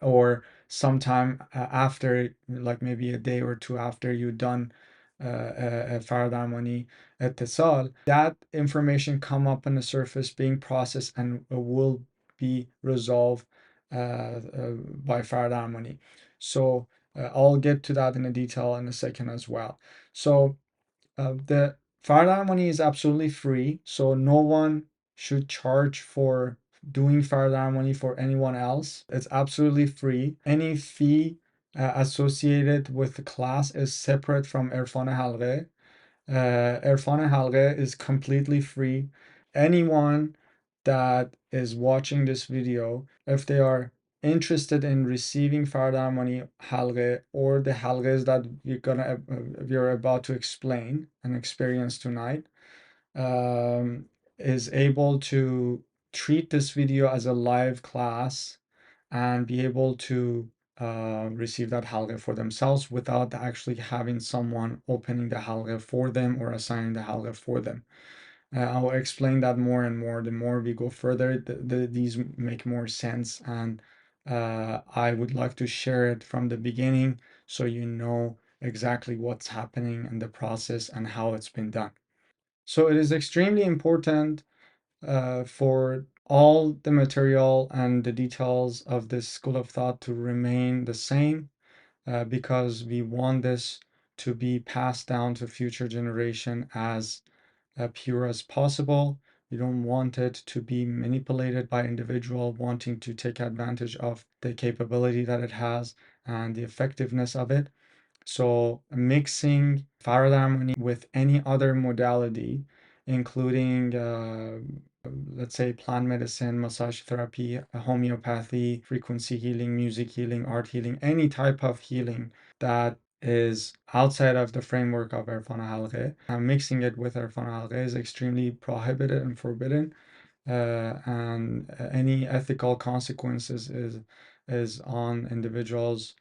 or sometime after, like maybe a day or two after you've done a Faradarmani etisal, that information come up on the surface being processed and will be resolved by Faradarmani. So I'll get to that in a detail in a second as well. So the Faradarmani is absolutely free, so no one should charge for doing Faradarmani for anyone else. It's absolutely free. Any fee associated with the class is separate from Erfan Halgheh. Erfan Halghe is completely free. Anyone that is watching this video, if they are interested in receiving Faradarmani Halgheh or the Halghehs that we're about to explain and experience tonight, um, is able to treat this video as a live class and be able to receive that Halgheh for themselves without actually having someone opening the Halgheh for them or assigning the Halgheh for them. I'll explain that more and more. The more we go further, these make more sense, and I would like to share it from the beginning so you know exactly what's happening in the process and how it's been done. So it is extremely important for all the material and the details of this school of thought to remain the same, because we want this to be passed down to future generation as pure as possible. We don't want it to be manipulated by individual wanting to take advantage of the capability that it has and the effectiveness of it. So mixing Faradarmani with any other modality, including let's say plant medicine, massage therapy, homeopathy, frequency healing, music healing, art healing, any type of healing that is outside of the framework of Erfan Halgheh, and mixing it with Erfan Halgheh is extremely prohibited and forbidden. And any ethical consequences is on individuals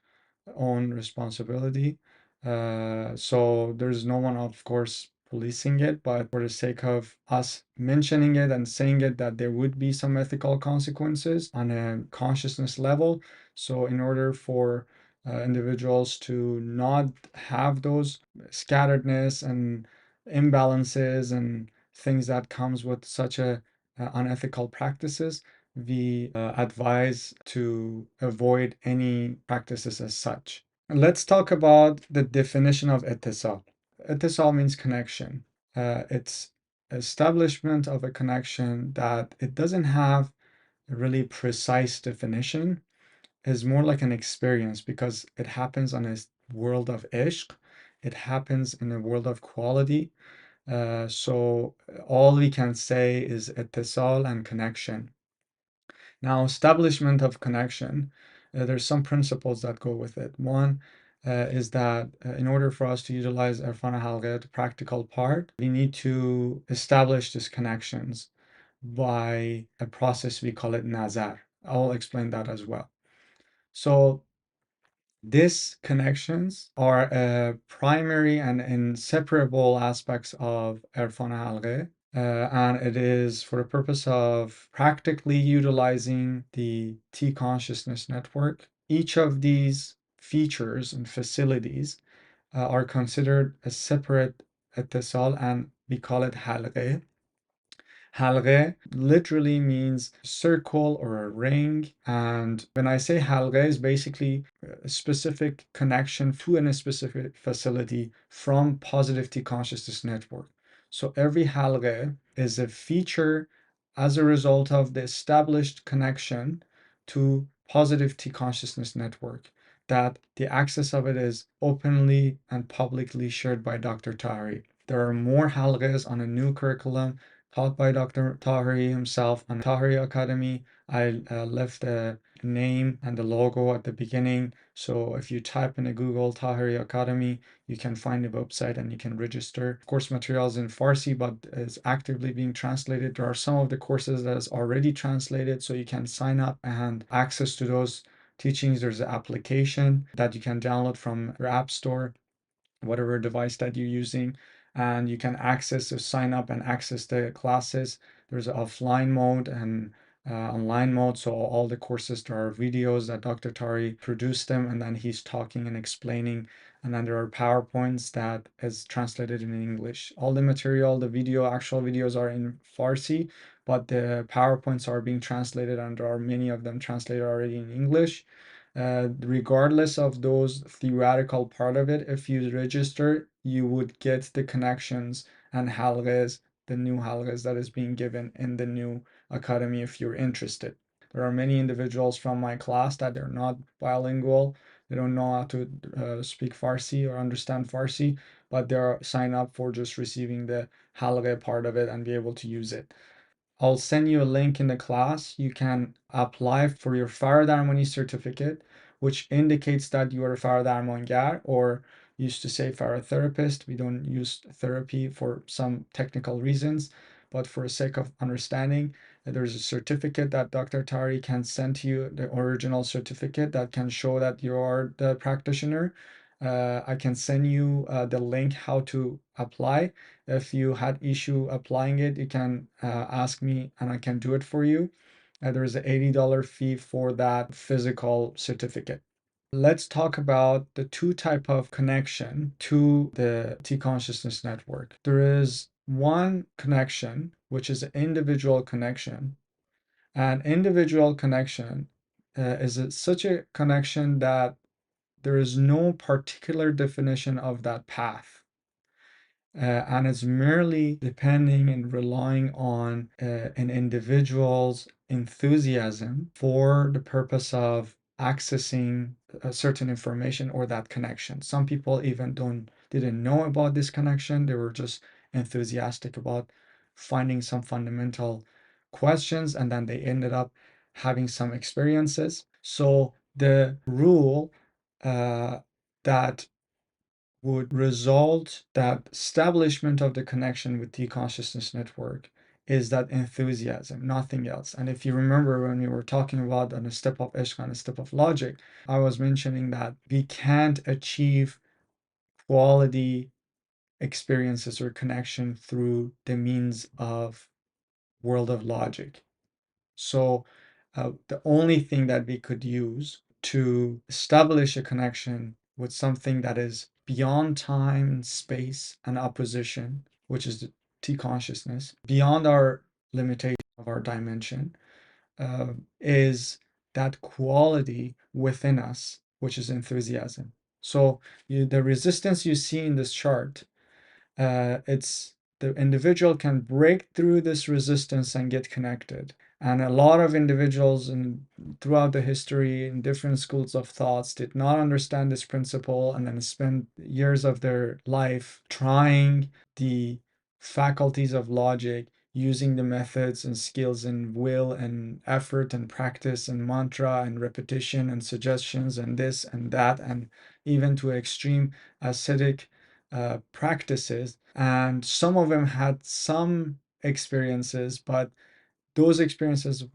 own responsibility. So there's no one, of course, policing it, but for the sake of us mentioning it and saying it, that there would be some ethical consequences on a consciousness level. So in order for individuals to not have those scatteredness and imbalances and things that comes with such a unethical practices, we advise to avoid any practices as such. Let's talk about the definition of ittisal. Ittisal means connection. It's establishment of a connection that it doesn't have a really precise definition. It's more like an experience because it happens on a world of Eshq. It happens in a world of quality. So all we can say is ittisal and connection. Now, establishment of connection, there's some principles that go with it. One is that in order for us to utilize Erfan Halghe, the practical part, we need to establish these connections by a process we call it nazar. I'll explain that as well. So these connections are primary and inseparable aspects of Erfan Halghe, and it is for the purpose of practically utilizing the T consciousness network. Each of these features and facilities are considered a separate etisal, and we call it halqeh. Halghe literally means circle or a ring. And when I say halghe, is basically a specific connection to a specific facility from positive T consciousness network. So every halghe is a feature as a result of the established connection to positive T consciousness network, that the access of it is openly and publicly shared by Dr. Taheri. There are more halghehs on a new curriculum taught by Dr. Taheri himself on Taheri Academy. I left the name and the logo at the beginning. So if you type in a Google Taheri Academy, you can find the website and you can register. Of course, materials in Farsi, but it's actively being translated. There are some of the courses that is already translated, so you can sign up and access to those teachings. There's an application that you can download from your app store, whatever device that you're using, and you can access or sign up and access the classes. There's an offline mode and online mode. So all the courses, there are videos that Dr. Tari produced them, and then he's talking and explaining. And then there are PowerPoints that is translated in English. All the material, the video, actual videos are in Farsi, but the PowerPoints are being translated, and there are many of them translated already in English. Regardless of those theoretical part of it, if you register, you would get the connections and halghehs, the new halghehs that is being given in the new academy if you're interested. There are many individuals from my class that they're not bilingual. They don't know how to speak Farsi or understand Farsi, but they're sign up for just receiving the halgheh part of it and be able to use it. I'll send you a link in the class. You can apply for your Faradarmani certificate, which indicates that you are a Faradarmangar, or used to say Faratherapist. We don't use therapy for some technical reasons, but for the sake of understanding, there's a certificate that Dr. Tari can send to you, the original certificate that can show that you are the practitioner. I can send you the link how to apply. If you had issue applying it, you can ask me and I can do it for you. There's an $80 fee for that physical certificate. Let's talk about the two type of connection to the T consciousness network. There is one connection, which is an individual connection. An individual connection such a connection that there is no particular definition of that path. And it's merely depending and relying on an individual's enthusiasm for the purpose of accessing a certain information or that connection. Some people even didn't know about this connection. They were just enthusiastic about finding some fundamental questions, and then they ended up having some experiences. So the rule that would result that establishment of the connection with the consciousness network is that enthusiasm, nothing else. And if you remember when we were talking about on a step of Eshq and a step of logic, I was mentioning that we can't achieve quality experiences or connection through the means of world of logic. So the only thing that we could use to establish a connection with something that is beyond time and space and opposition, which is the T consciousness, beyond our limitation of our dimension, is that quality within us, which is enthusiasm. So the resistance you see in this chart, it's the individual can break through this resistance and get connected. And a lot of individuals throughout the history in different schools of thoughts did not understand this principle and then spend years of their life trying the faculties of logic, using the methods and skills and will and effort and practice and mantra and repetition and suggestions and this and that, and even to extreme ascetic practices. And some of them had some experiences, but those experiences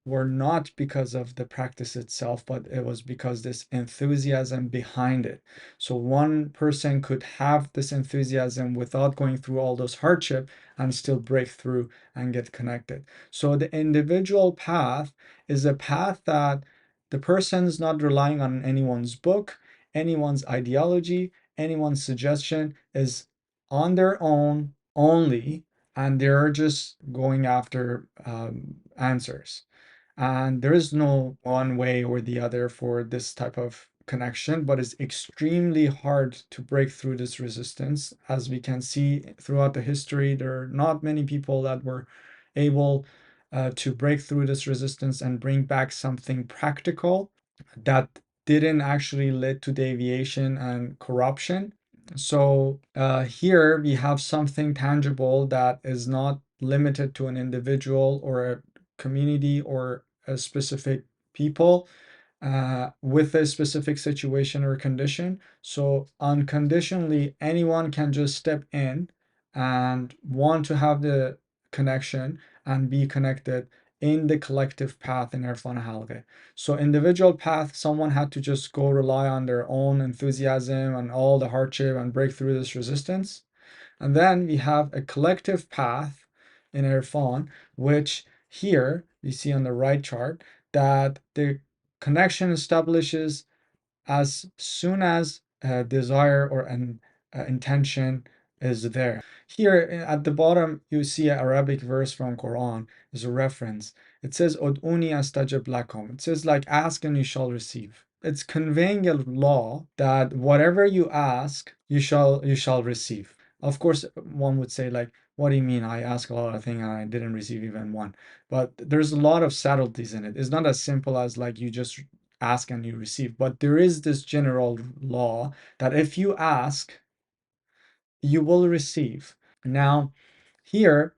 were not because of the practice itself, but it was because this enthusiasm behind it. So one person could have this enthusiasm without going through all those hardship and still break through and get connected. So the individual path is a path that the person's not relying on anyone's book, anyone's ideology, anyone's suggestion, is on their own only, and they're just going after answers. And there is no one way or the other for this type of connection, but it's extremely hard to break through this resistance. As we can see throughout the history, there are not many people that were able to break through this resistance and bring back something practical that didn't actually lead to deviation and corruption. So here we have something tangible that is not limited to an individual or a community or a specific people with a specific situation or condition. So unconditionally, anyone can just step in and want to have the connection and be connected in the collective path in Erfan Halghe. So individual path, someone had to just go rely on their own enthusiasm and all the hardship and break through this resistance. And then we have a collective path in Erfan, which here you see on the right chart that the connection establishes as soon as a desire or an intention is there. Here at the bottom, you see an Arabic verse from Quran as a reference. It says, Ud'uni astajib lakum. It says like, ask and you shall receive. It's conveying a law that whatever you ask, you shall receive. Of course, one would say like, what do you mean? I ask a lot of things and I didn't receive even one. But there's a lot of subtleties in it. It's not as simple as like you just ask and you receive. But there is this general law that if you ask, you will receive. Now, here,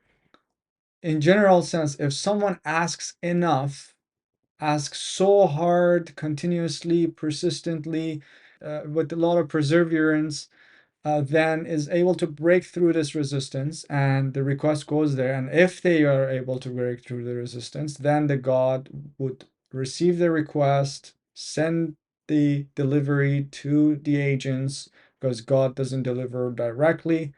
in general sense, if someone asks enough, asks so hard, continuously, persistently, with a lot of perseverance, then is able to break through this resistance, and the request goes there. And if they are able to break through the resistance, then the god would receive the request, send the delivery to the agents, because God doesn't deliver directly,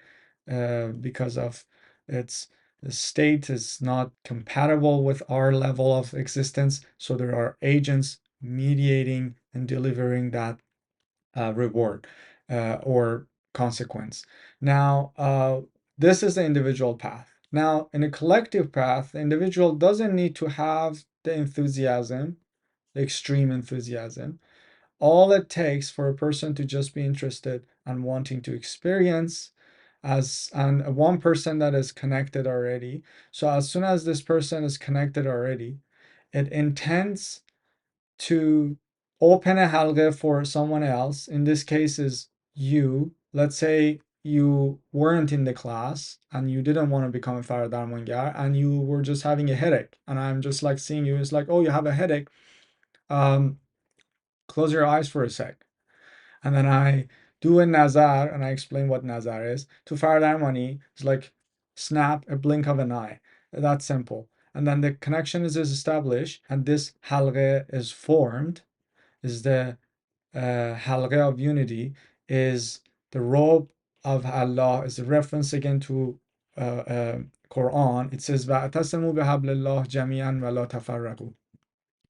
because of its the state is not compatible with our level of existence. So there are agents mediating and delivering that reward or consequence. Now, this is the individual path. Now, in a collective path, the individual doesn't need to have the enthusiasm, the extreme enthusiasm. All it takes for a person to just be interested and wanting to experience, as and one person that is connected already. So as soon as this person is connected already, it intends to open a halqeh for someone else. In this case is you. Let's say you weren't in the class and you didn't want to become a Faradarmangar, and you were just having a headache, and I'm just like seeing you, it's like, oh, you have a headache, um close your eyes for a sec. And then I do a nazar, and I explain what nazar is. To Faradarmani, it's like snap, a blink of an eye. That's simple. And then the connection is established, and this halqeh is formed, is the halqeh of unity, is the robe of Allah, is a reference again to Quran. It says, وَاعْتَصِمُوا بِحَبْلِ اللَّهِ جَمِيعًا وَلَا تَفَرَّقُوا,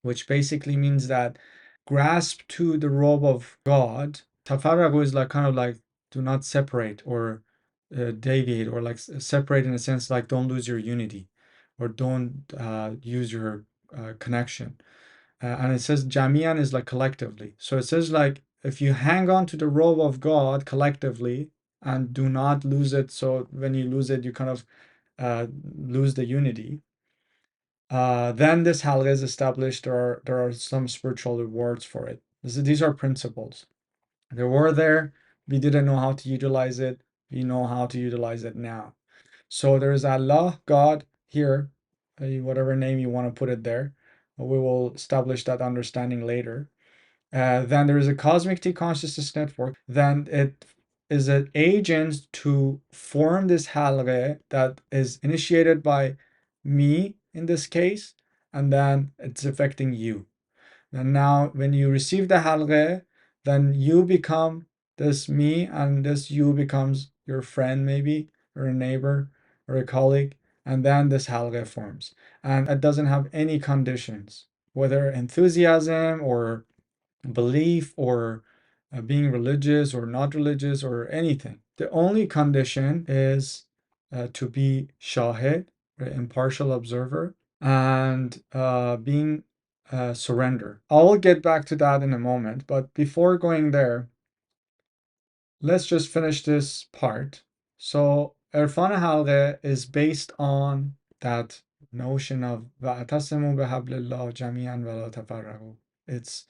which basically means that grasp to the robe of God. Tafarragu is like kind of like do not separate or deviate, or like separate in a sense like don't lose your unity or don't use your connection. And it says Jamian is like collectively. So it says like if you hang on to the robe of God collectively and do not lose it, so when you lose it, you kind of lose the unity. Then this halqeh is established. There are some spiritual rewards for it. These are principles. They were there. We didn't know how to utilize it. We know how to utilize it now. So there is Allah, God here, whatever name you want to put it there. We will establish that understanding later. Then there is a cosmic T consciousness network. Then it is an agent to form this halqeh that is initiated by me in this case, and then it's affecting you. And now when you receive the halqeh, then you become this me, and this you becomes your friend maybe, or a neighbor, or a colleague, and then this halqeh forms. And it doesn't have any conditions, whether enthusiasm or belief or being religious or not religious or anything. The only condition is to be shahid, impartial observer, and being surrender. I'll get back to that in a moment, but before going there, let's just finish this part. So Erfan Halghe is based on that notion of وَاعْتَصِمُوا بِحَبْلِ اللَّهِ جَمِيعًا وَلَا تَفَرَّقُوا. It's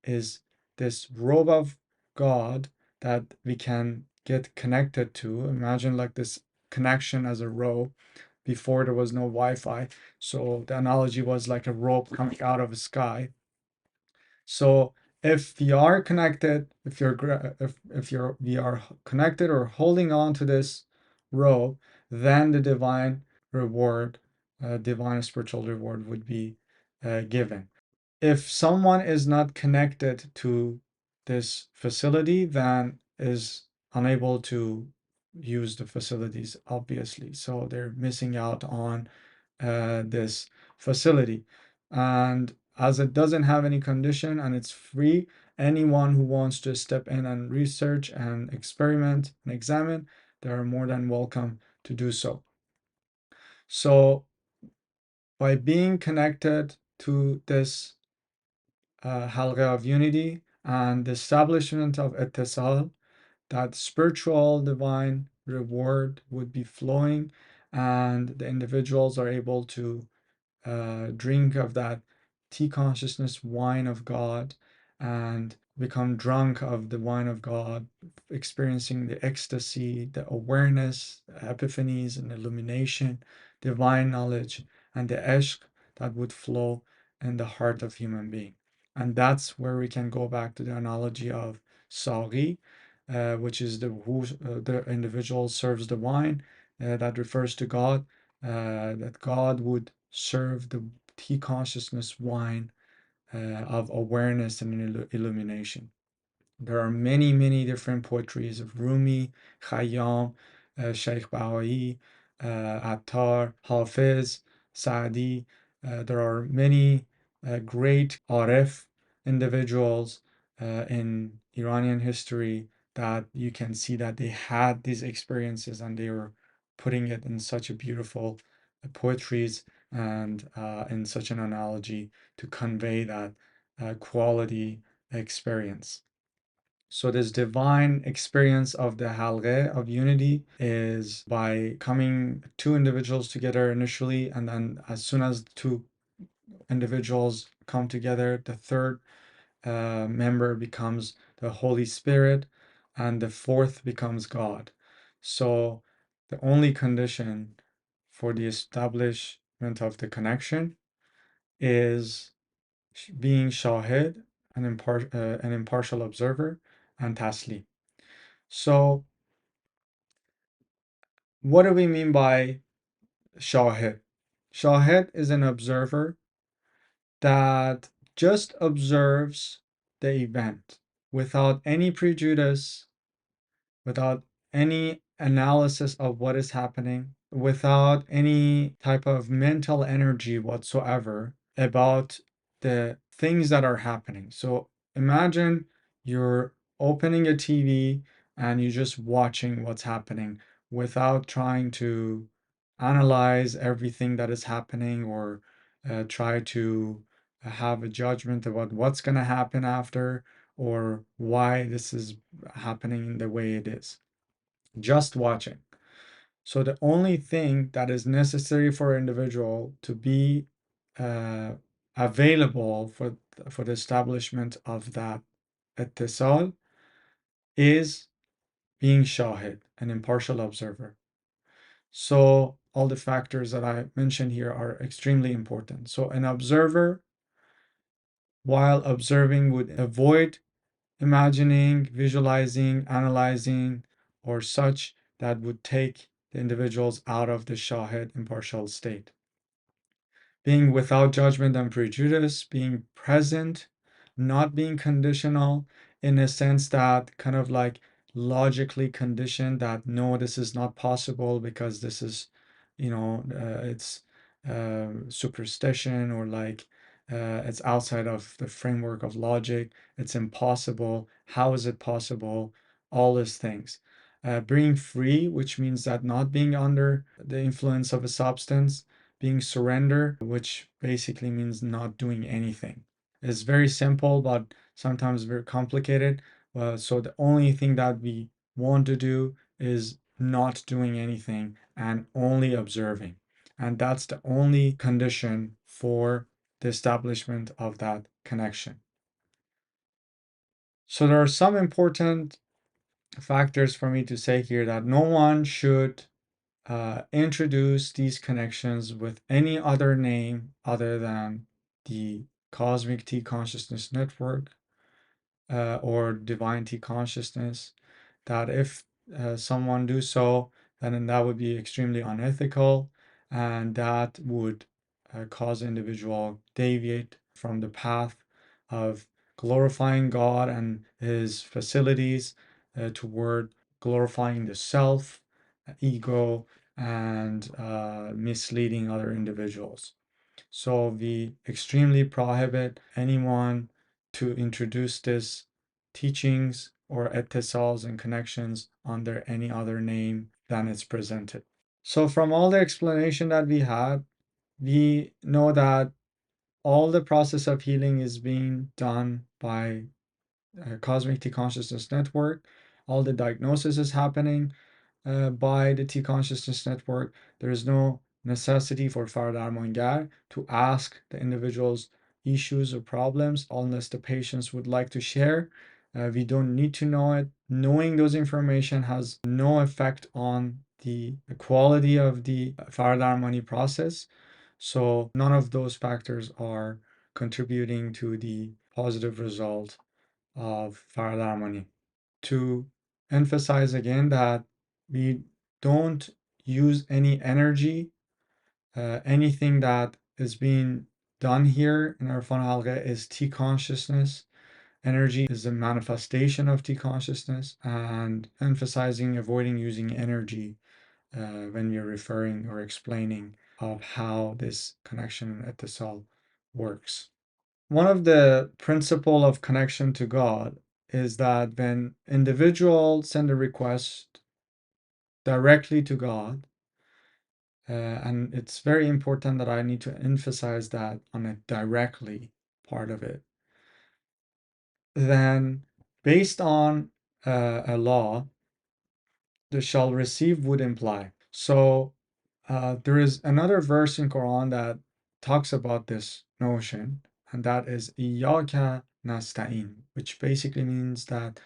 is this robe of God that we can get connected to. Imagine like this connection as a robe. Before there was no Wi-Fi, so the analogy was like a rope coming out of the sky. So if we are connected, if we are connected or holding on to this rope, then the divine reward, divine spiritual reward would be given. If someone is not connected to this facility, then is unable to use the facilities, obviously. So they're missing out on this facility. And as it doesn't have any condition and it's free, anyone who wants to step in and research and experiment and examine, they are more than welcome to do so. So by being connected to this halqeh of unity and the establishment of ittisal, that spiritual divine reward would be flowing, and the individuals are able to drink of that tea consciousness wine of God and become drunk of the wine of God, experiencing the ecstasy, the awareness, epiphanies, and illumination divine knowledge, and the Eshq that would flow in the heart of human being. And that's where we can go back to the analogy of Sari, which is the individual serves the wine, that refers to God, that God would serve the T consciousness wine of awareness and illumination. There are many, many different poetries of Rumi, Khayyam, Sheikh Bahai, Attar, Hafiz, Saadi. There are many great Arif individuals in Iranian history that you can see that they had these experiences and they were putting it in such a beautiful poetries and in such an analogy to convey that quality experience. So this divine experience of the Halgheh of unity is by coming two individuals together initially, and then as soon as two individuals come together, the third member becomes the Holy Spirit, and the fourth becomes God. So the only condition for the establishment of the connection is being shahid, an impartial observer, and taslim. So, what do we mean by shahid? Shahid is an observer that just observes the event without any prejudice, without any analysis of what is happening, without any type of mental energy whatsoever about the things that are happening. So imagine you're opening a TV and you're just watching what's happening without trying to analyze everything that is happening or try to have a judgment about what's going to happen after or why this is happening the way it is. Just watching. So the only thing that is necessary for an individual to be uh, available for the establishment of that ittisal is being shahid, an impartial observer. So all the factors that I mentioned here are extremely important. So an observer, while observing, would avoid imagining, visualizing, analyzing, or such that would take the individuals out of the shahid impartial state. Being without judgment and prejudice, being present, not being conditional in a sense that kind of like logically conditioned that no, this is not possible because this is, it's superstition or like it's outside of the framework of logic. It's impossible. How is it possible? All these things. Being free, which means that not being under the influence of a substance, being surrender, which basically means not doing anything. It's very simple, but sometimes very complicated. So the only thing that we want to do is not doing anything and only observing. And that's the only condition for the establishment of that connection. So there are some important factors for me to say here that no one should introduce these connections with any other name other than the cosmic T consciousness network or divine T consciousness. That if someone do so, then that would be extremely unethical, and that would cause individual deviate from the path of glorifying God and His facilities toward glorifying the self, ego, and misleading other individuals. So we extremely prohibit anyone to introduce this teachings or etisals and connections under any other name than it's presented. So from all the explanation that we had, we know that all the process of healing is being done by Cosmic T Consciousness Network. All the diagnosis is happening by the T Consciousness Network. There is no necessity for Faradarmangar to ask the individual's issues or problems unless the patients would like to share. We don't need to know it. Knowing those information has no effect on the quality of the Faradarmani process. So none of those factors are contributing to the positive result of Faradarmani. To emphasize again that we don't use any energy. Anything that is being done here in Erfan Halgheh is T consciousness. Energy is a manifestation of T consciousness, and emphasizing avoiding using energy when we're referring or explaining of how this connection at the cell works. One of the principle of connection to God is that when individuals send a request directly to God, and it's very important that I need to emphasize that on a directly part of it, then based on a law, the shall receive would imply. So there is another verse in Quran that talks about this notion, and that is Iyyaka nasta'in, which basically means that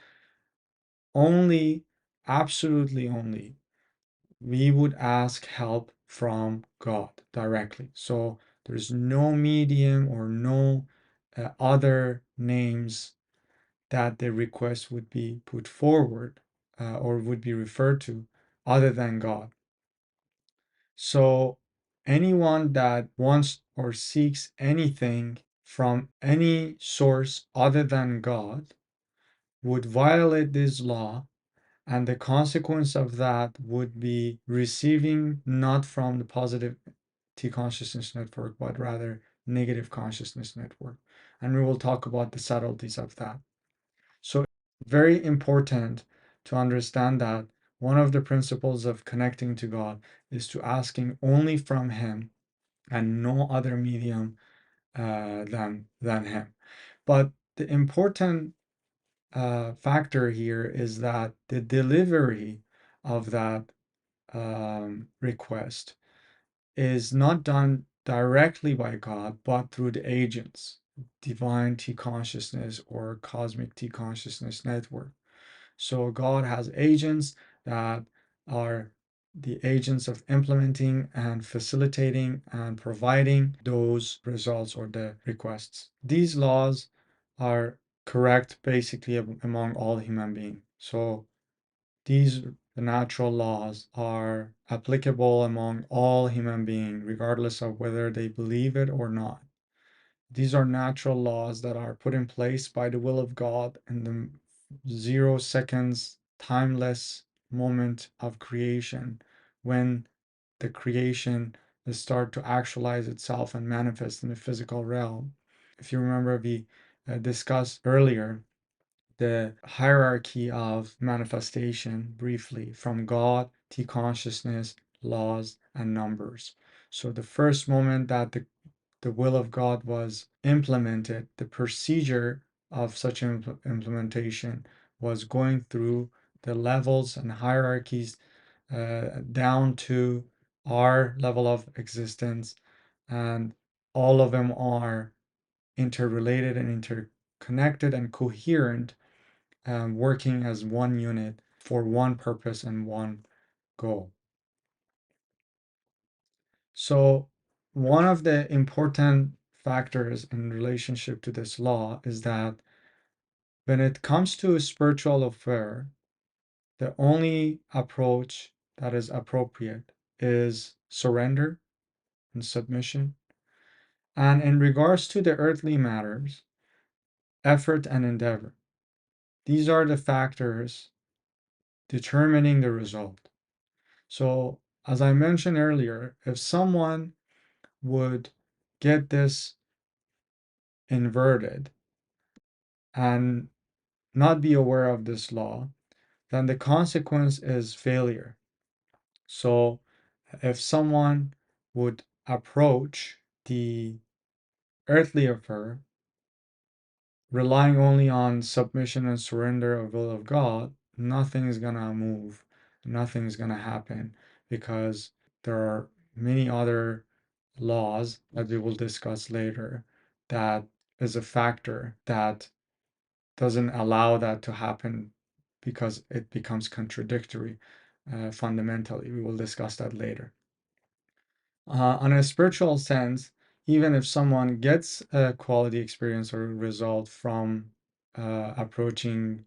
only, absolutely only, we would ask help from God directly. So there's no medium or no other names that the request would be put forward or would be referred to other than God. So anyone that wants or seeks anything from any source other than God would violate this law, and the consequence of that would be receiving not from the positive T consciousness network, but rather negative consciousness network. And we will talk about the subtleties of that. So, very important to understand that one of the principles of connecting to God is to asking only from Him and no other medium than Him. But the important factor here is that the delivery of that request is not done directly by God, but through the agents, divine T consciousness or cosmic T consciousness network. So God has agents that are the agents of implementing and facilitating and providing those results or the requests. These laws are correct basically among all human beings. So these the natural laws are applicable among all human beings, regardless of whether they believe it or not. These are natural laws that are put in place by the will of God in the 0 seconds, timeless moment of creation, when the creation will start to actualize itself and manifest in the physical realm. If you remember, we discussed earlier the hierarchy of manifestation briefly from God, T consciousness, laws, and numbers. So the first moment that the will of God was implemented, the procedure of such implementation was going through the levels and hierarchies down to our level of existence, and all of them are interrelated and interconnected and coherent, working as one unit for one purpose and one goal. So, one of the important factors in relationship to this law is that when it comes to a spiritual affair, the only approach that is appropriate is surrender and submission. And in regards to the earthly matters, effort and endeavor. These are the factors determining the result. So, as I mentioned earlier, if someone would get this inverted and not be aware of this law, then the consequence is failure. So, if someone would approach the earthly affair relying only on submission and surrender of will of God, nothing is gonna move, nothing is gonna happen, because there are many other laws that we will discuss later that is a factor that doesn't allow that to happen, because it becomes contradictory. fundamentally. We will discuss that later. On a spiritual sense, even if someone gets a quality experience or result from approaching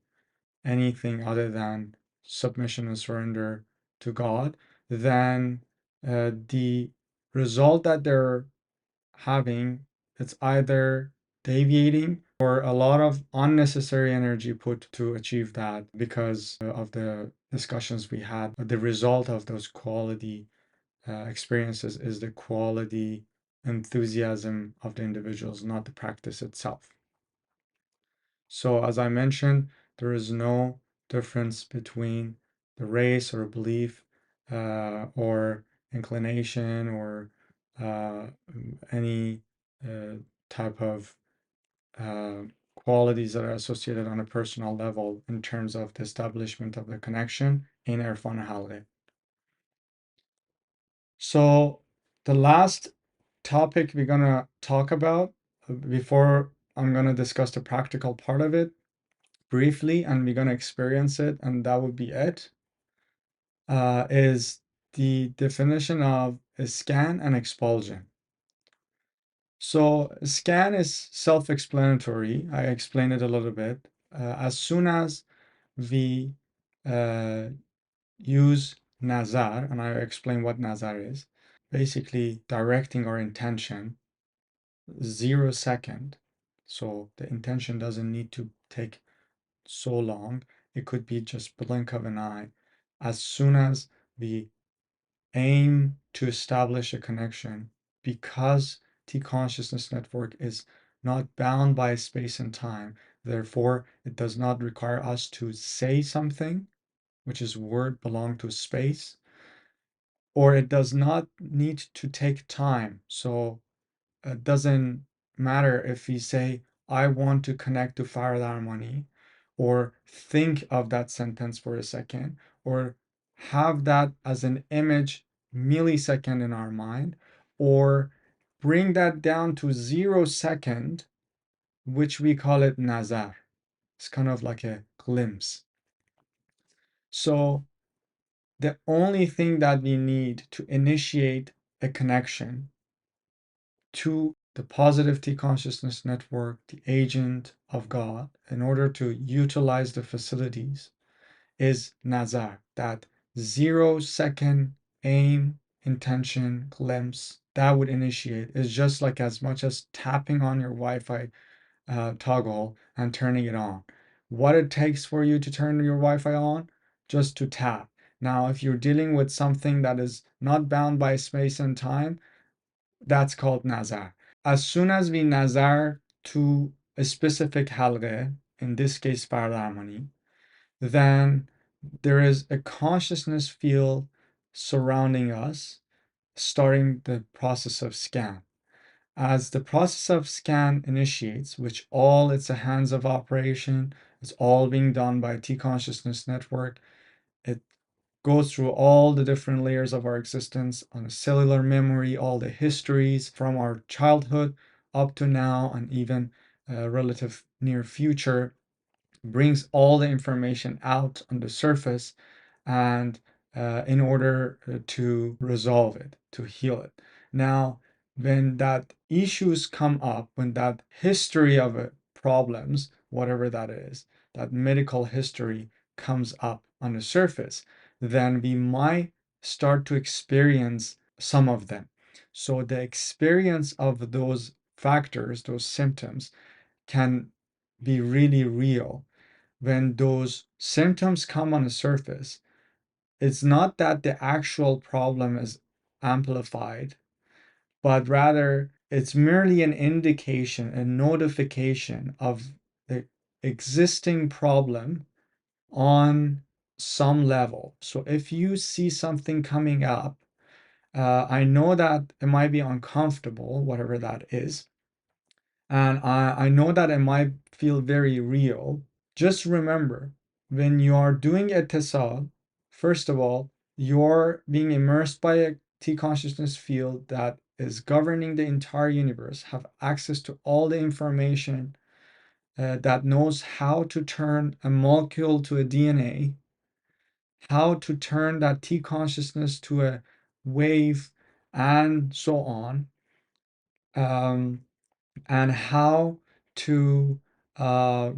anything other than submission and surrender to God, then the result that they're having, it's either deviating or a lot of unnecessary energy put to achieve that because of the discussions we had. The result of those quality experiences is the quality enthusiasm of the individuals, not the practice itself. So, as I mentioned, there is no difference between the race or belief or inclination or any type of qualities that are associated on a personal level in terms of the establishment of the connection in Erfan Halghe. So the last topic we're gonna talk about before I'm gonna discuss the practical part of it briefly, and we're gonna experience it, and that would be it, is the definition of a scan and expulsion. So scan is self-explanatory. I explained it a little bit. As soon as we use nazar, and I explain what nazar is, basically directing our intention 0 second. So the intention doesn't need to take so long. It could be just blink of an eye. As soon as we aim to establish a connection, because T consciousness network is not bound by space and time, therefore it does not require us to say something, which is word belong to space, or it does not need to take time. So it doesn't matter if we say, I want to connect to Faradarmani, or think of that sentence for a second, or have that as an image millisecond in our mind, or bring that down to 0 second, which we call it nazar. It's kind of like a glimpse. So the only thing that we need to initiate a connection to the positive T consciousness network, the agent of God, in order to utilize the facilities, is nazar, that 0 second aim, intention, glimpse that would initiate. Is just like as much as tapping on your Wi-Fi toggle and turning it on. What it takes for you to turn your Wi-Fi on? Just to tap. Now, if you're dealing with something that is not bound by space and time, that's called nazar. As soon as we nazar to a specific halqeh, in this case Faradarmani, then there is a consciousness field surrounding us, starting the process of scan. As the process of scan initiates, which all it's a hands of operation, it's all being done by T consciousness network. It goes through all the different layers of our existence on a cellular memory, all the histories from our childhood up to now, and even relative near future, brings all the information out on the surface, and in order to resolve it, to heal it. Now, when that issues come up, when that history of problems, whatever that is, that medical history comes up on the surface, then we might start to experience some of them. So the experience of those factors, those symptoms, can be really real. When those symptoms come on the surface, it's not that the actual problem is amplified, but rather it's merely an indication, a notification of the existing problem on some level. So if you see something coming up, I know that it might be uncomfortable, whatever that is, and I know that it might feel very real. Just remember, when you are doing etisal, first of all, you're being immersed by a T consciousness field that is governing the entire universe, have access to all the information, that knows how to turn a molecule to a DNA, how to turn that T consciousness to a wave, and so on, um, and how to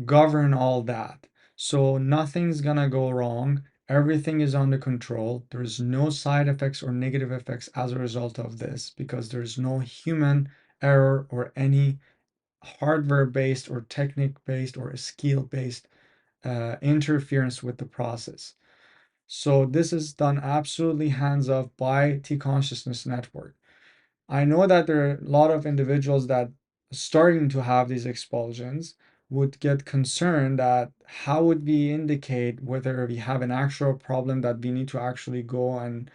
govern all that. So nothing's gonna go wrong. Everything is under control. There's no side effects or negative effects as a result of this because there's no human error or any hardware based or technique based or skill based interference with the process. So this is done absolutely hands off by T Consciousness Network. I know that there are a lot of individuals that starting to have these expulsions would get concerned that how would we indicate whether we have an actual problem that we need to actually go and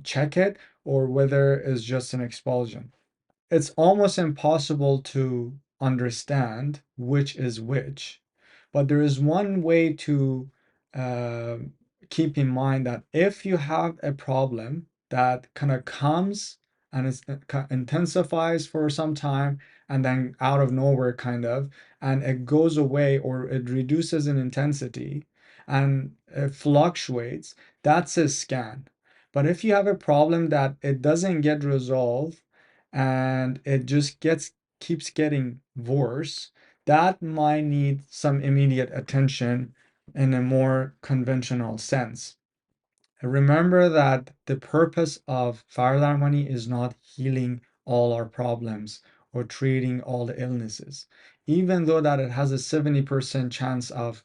check it, or whether it's just an expulsion. It's almost impossible to understand which is which. But there is one way to uh, keep in mind that if you have a problem that kind of comes and intensifies for some time and then out of nowhere kind of, and it goes away or it reduces in intensity and it fluctuates, that's a scan. But if you have a problem that it doesn't get resolved and it just keeps getting worse, that might need some immediate attention in a more conventional sense. Remember that the purpose of Faradarmani is not healing all our problems or treating all the illnesses. Even though that it has a 70% chance of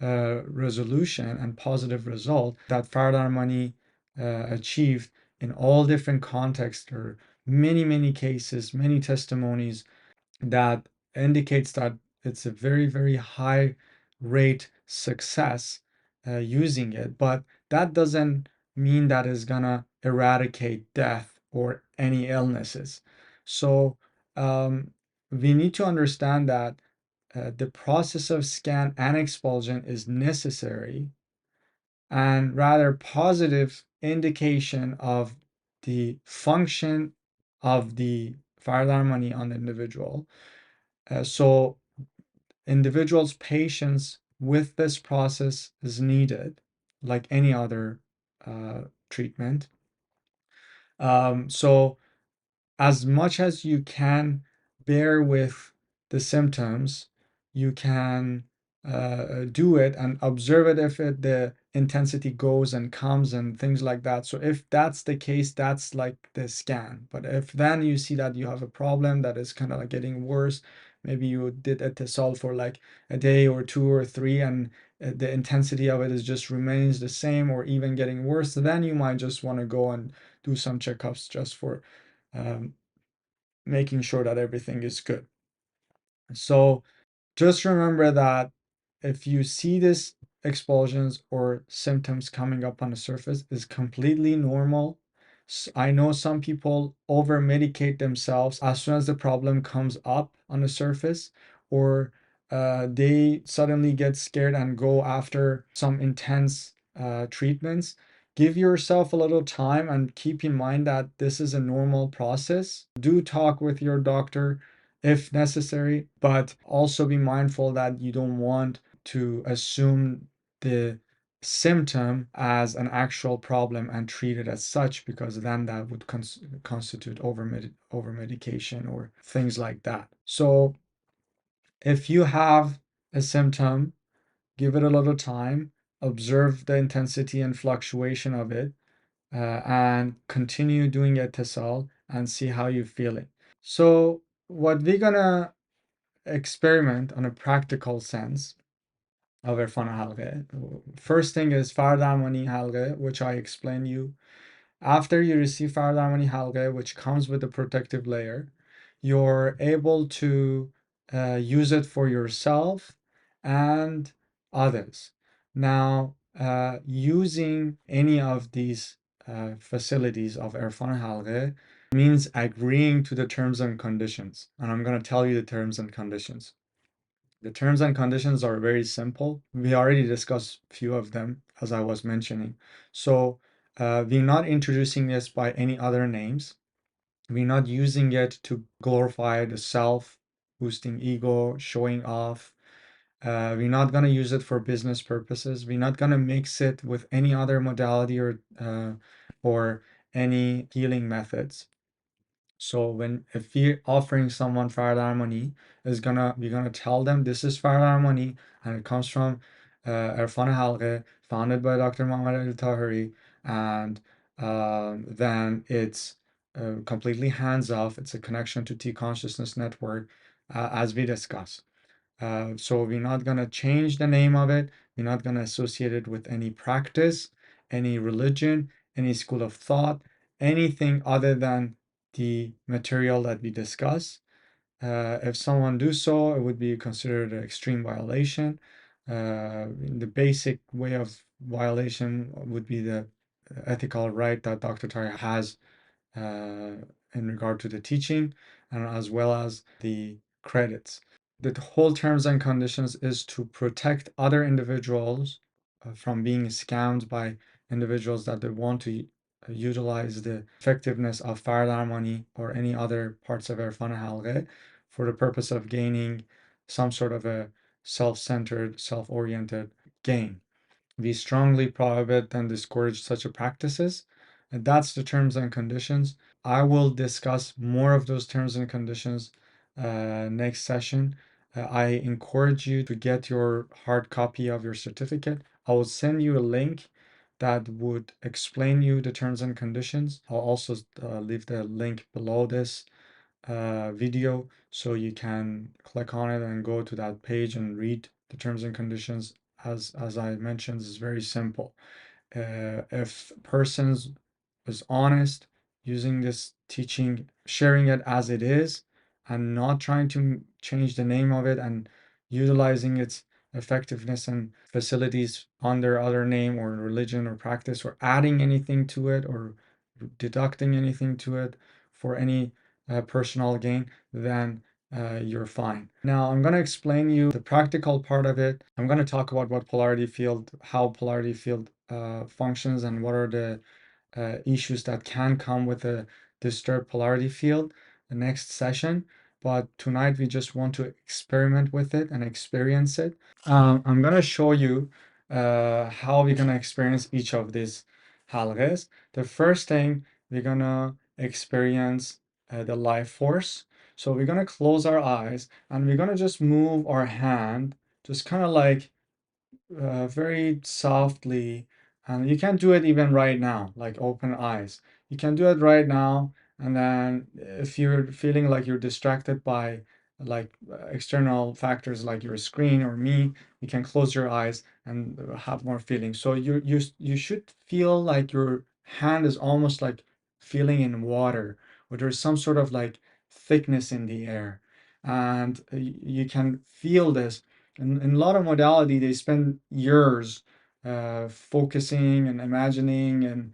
resolution and positive result that Faradarmani achieved in all different contexts, or many cases, many testimonies that indicates that it's a very high rate success using it. But that doesn't mean that it's gonna eradicate death or any illnesses. So we need to understand that the process of scan and expulsion is necessary and rather positive indication of the function of the Faradarmani on the individual. So individuals' patience with this process is needed, like any other treatment. So as much as you can bear with the symptoms, you can do it and observe it if the intensity goes and comes and things like that. So if that's the case, that's like the scan. But if then you see that you have a problem that is kind of like getting worse, maybe you did etisol for like a day or two or three, and the intensity of it is just remains the same or even getting worse, then you might just want to go and do some checkups just for um, making sure that everything is good. So just remember that if you see this expulsions or symptoms coming up on the surface is completely normal. I know some people over medicate themselves as soon as the problem comes up on the surface, or they suddenly get scared and go after some intense treatments. Give yourself a little time and keep in mind that this is a normal process. Do talk with your doctor if necessary, but also be mindful that you don't want to assume the symptom as an actual problem and treat it as such, because then that would constitute over medication or things like that. So if you have a symptom, give it a little time, observe the intensity and fluctuation of it, and continue doing etisol and see how you feel it. So what we're gonna experiment on a practical sense of Erfan Halghe. First thing is Faradarmani Halghe, which I explained you. After you receive Faradarmani Halghe, which comes with a protective layer, you're able to use it for yourself and others. Now, using any of these facilities of Erfan Halghe means agreeing to the terms and conditions. And I'm going to tell you the terms and conditions. The terms and conditions are very simple. We already discussed a few of them, as I was mentioning. So we're not introducing this by any other names. We're not using it to glorify the self, boosting ego, showing off. We're not going to use it for business purposes. We're not going to mix it with any other modality or any healing methods. So if we're offering someone Faradarmani, we're gonna tell them this is Faradarmani and it comes from Erfan Halgheh, founded by Dr. Muhammad al Taheri, and then it's completely hands off. It's a connection to T consciousness network, as we discussed. So we're not going to change the name of it. We're not going to associate it with any practice, any religion, any school of thought, anything other than the material that we discuss. If someone do so, it would be considered an extreme violation. The basic way of violation would be the ethical right that Dr. Tari has uh, in regard to the teaching, and as well as the credits. The whole terms and conditions is to protect other individuals from being scammed by individuals that they want to utilize the effectiveness of Faradarmani or any other parts of Erfan Halghe for the purpose of gaining some sort of a self-centered, self-oriented gain. We strongly prohibit and discourage such practices. And that's the terms and conditions. I will discuss more of those terms and conditions next session. I encourage you to get your hard copy of your certificate. I will send you a link that would explain you the terms and conditions. I'll also leave the link below this video so you can click on it and go to that page and read the terms and conditions. As I mentioned, it's very simple. If persons is honest, using this teaching, sharing it as it is, and not trying to change the name of it and utilizing its effectiveness and facilities under other name or religion or practice, or adding anything to it or deducting anything to it for any personal gain, then you're fine. Now I'm going to explain you the practical part of it. I'm going to talk about what polarity field, how polarity field functions, and what are the issues that can come with a disturbed polarity field the next session. But tonight we just want to experiment with it and experience it. I'm going to show you how we're going to experience each of these halghas. The first thing, we're going to experience the life force. So we're going to close our eyes and we're going to just move our hand, just kind of like very softly, and you can do it even right now, like open eyes. You can do it right now, and then if you're feeling like you're distracted by like external factors like your screen or me, you can close your eyes and have more feeling. So you should feel like your hand is almost like feeling in water, or there's some sort of like thickness in the air, and you can feel this in a lot of modality. They spend years focusing and imagining and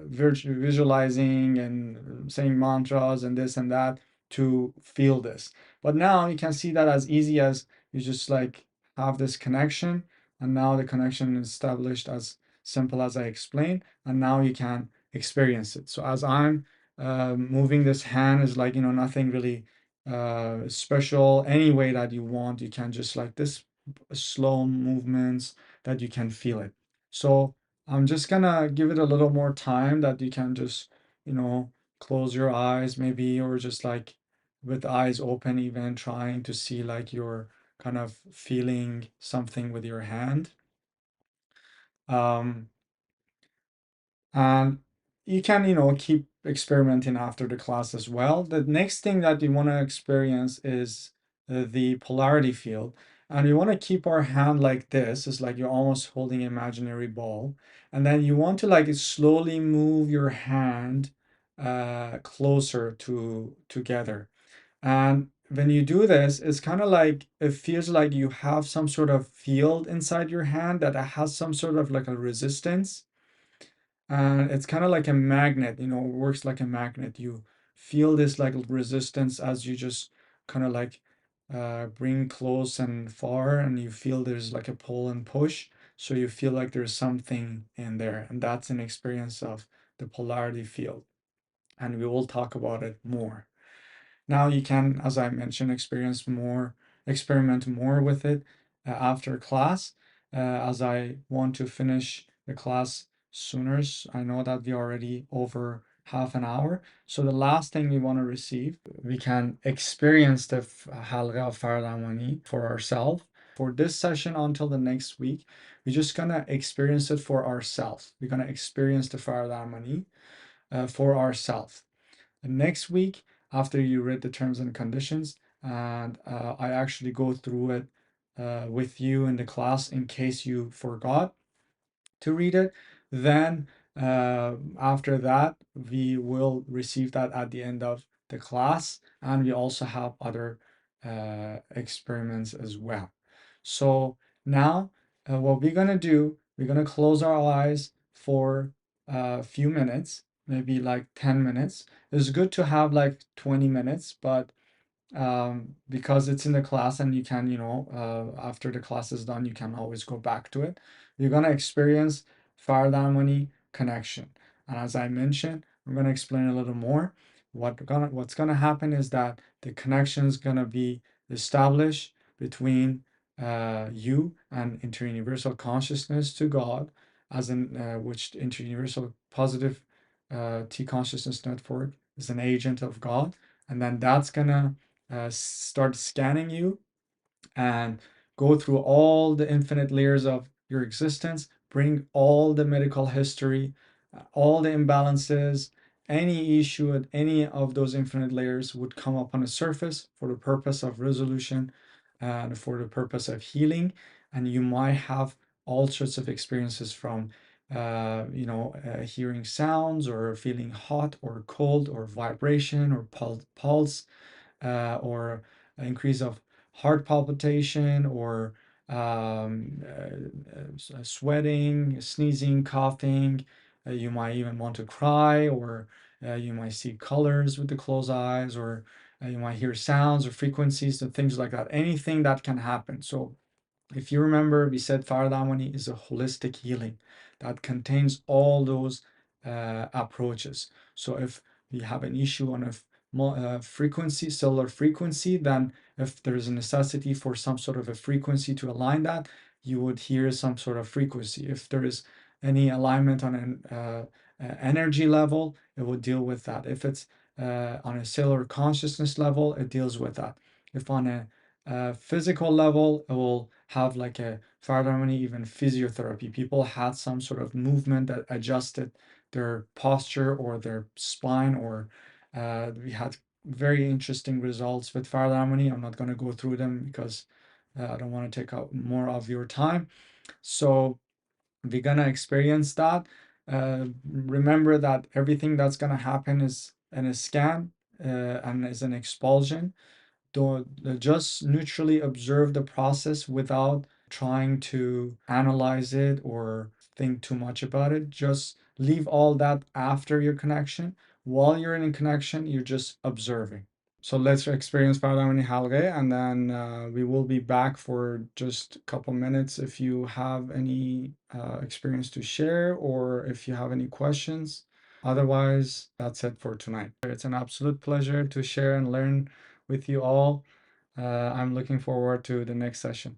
visualizing and saying mantras and this and that to feel this. But now you can see that as easy as you just like have this connection, and now the connection is established as simple as I explained, and now you can experience it. So as I'm moving this hand is like, nothing really special. Any way that you want, you can just like this slow movements that you can feel it. So I'm just gonna give it a little more time that you can just, close your eyes maybe, or just like with eyes open, even trying to see like you're kind of feeling something with your hand. Um, and you can, keep experimenting after the class as well. The next thing that you want to experience is the polarity field. And you want to keep our hand like this. It's like you're almost holding an imaginary ball. And then you want to like slowly move your hand closer together. And when you do this, it's kind of like it feels like you have some sort of field inside your hand that has some sort of like a resistance, and it's kind of like a magnet, works like a magnet. You feel this like resistance as you just kind of like bring close and far, and you feel there's like a pull and push. So you feel like there's something in there, and that's an experience of the polarity field. And we will talk about it more. Now you can, as I mentioned, experience more experiment more with it after class, as I want to finish the class sooner. I know that we are already over half an hour. So the last thing we want to receive, we can experience the Halqeh of Faradarmani for ourselves. For this session until the next week, we're just gonna experience it for ourselves. We're gonna experience the Faradarmani for ourselves. Next week, after you read the terms and conditions, and I actually go through it with you in the class in case you forgot to read it, then after that, we will receive that at the end of the class, and we also have other experiments as well. So now, what we're gonna do, we're gonna close our eyes for a few minutes, maybe like 10 minutes. It's good to have like 20 minutes, but because it's in the class and you can, after the class is done, you can always go back to it. You're going to experience Faradarmani connection. And as I mentioned, I'm going to explain a little more. What's going to happen is that the connection is going to be established between you and interuniversal consciousness to God, as in which interuniversal positive T consciousness network is an agent of God. And then that's going to start scanning you and go through all the infinite layers of your existence, bring all the medical history, all the imbalances, any issue at any of those infinite layers would come up on the surface for the purpose of resolution and for the purpose of healing. And you might have all sorts of experiences from hearing sounds or feeling hot or cold or vibration or pulse or increase of heart palpitation or sweating, sneezing, coughing. You might even want to cry, or you might see colors with the closed eyes, or you might hear sounds or frequencies and things like that. Anything that can happen. So if you remember, we said Faradarmani is a holistic healing that contains all those approaches. So if we have an issue on a frequency, cellular frequency, then if there is a necessity for some sort of a frequency to align that, you would hear some sort of frequency. If there is any alignment on an energy level, it will deal with that. If it's on a cellular consciousness level, it deals with that. If on a physical level, it will have like a Faradarmani, even physiotherapy. People had some sort of movement that adjusted their posture or their spine, or we had very interesting results with Faradarmani. I'm not going to go through them because I don't want to take up more of your time. So we're going to experience that. Remember that everything that's going to happen is in a scan and is an expulsion. Don't just neutrally observe the process without trying to analyze it or think too much about it. Just leave all that after your connection. While you're in a connection, you're just observing. So let's experience Faradarmani Halgheh, and then we will be back for just a couple minutes if you have any experience to share or if you have any questions. Otherwise, that's it for tonight. It's an absolute pleasure to share and learn with you all. I'm looking forward to the next session.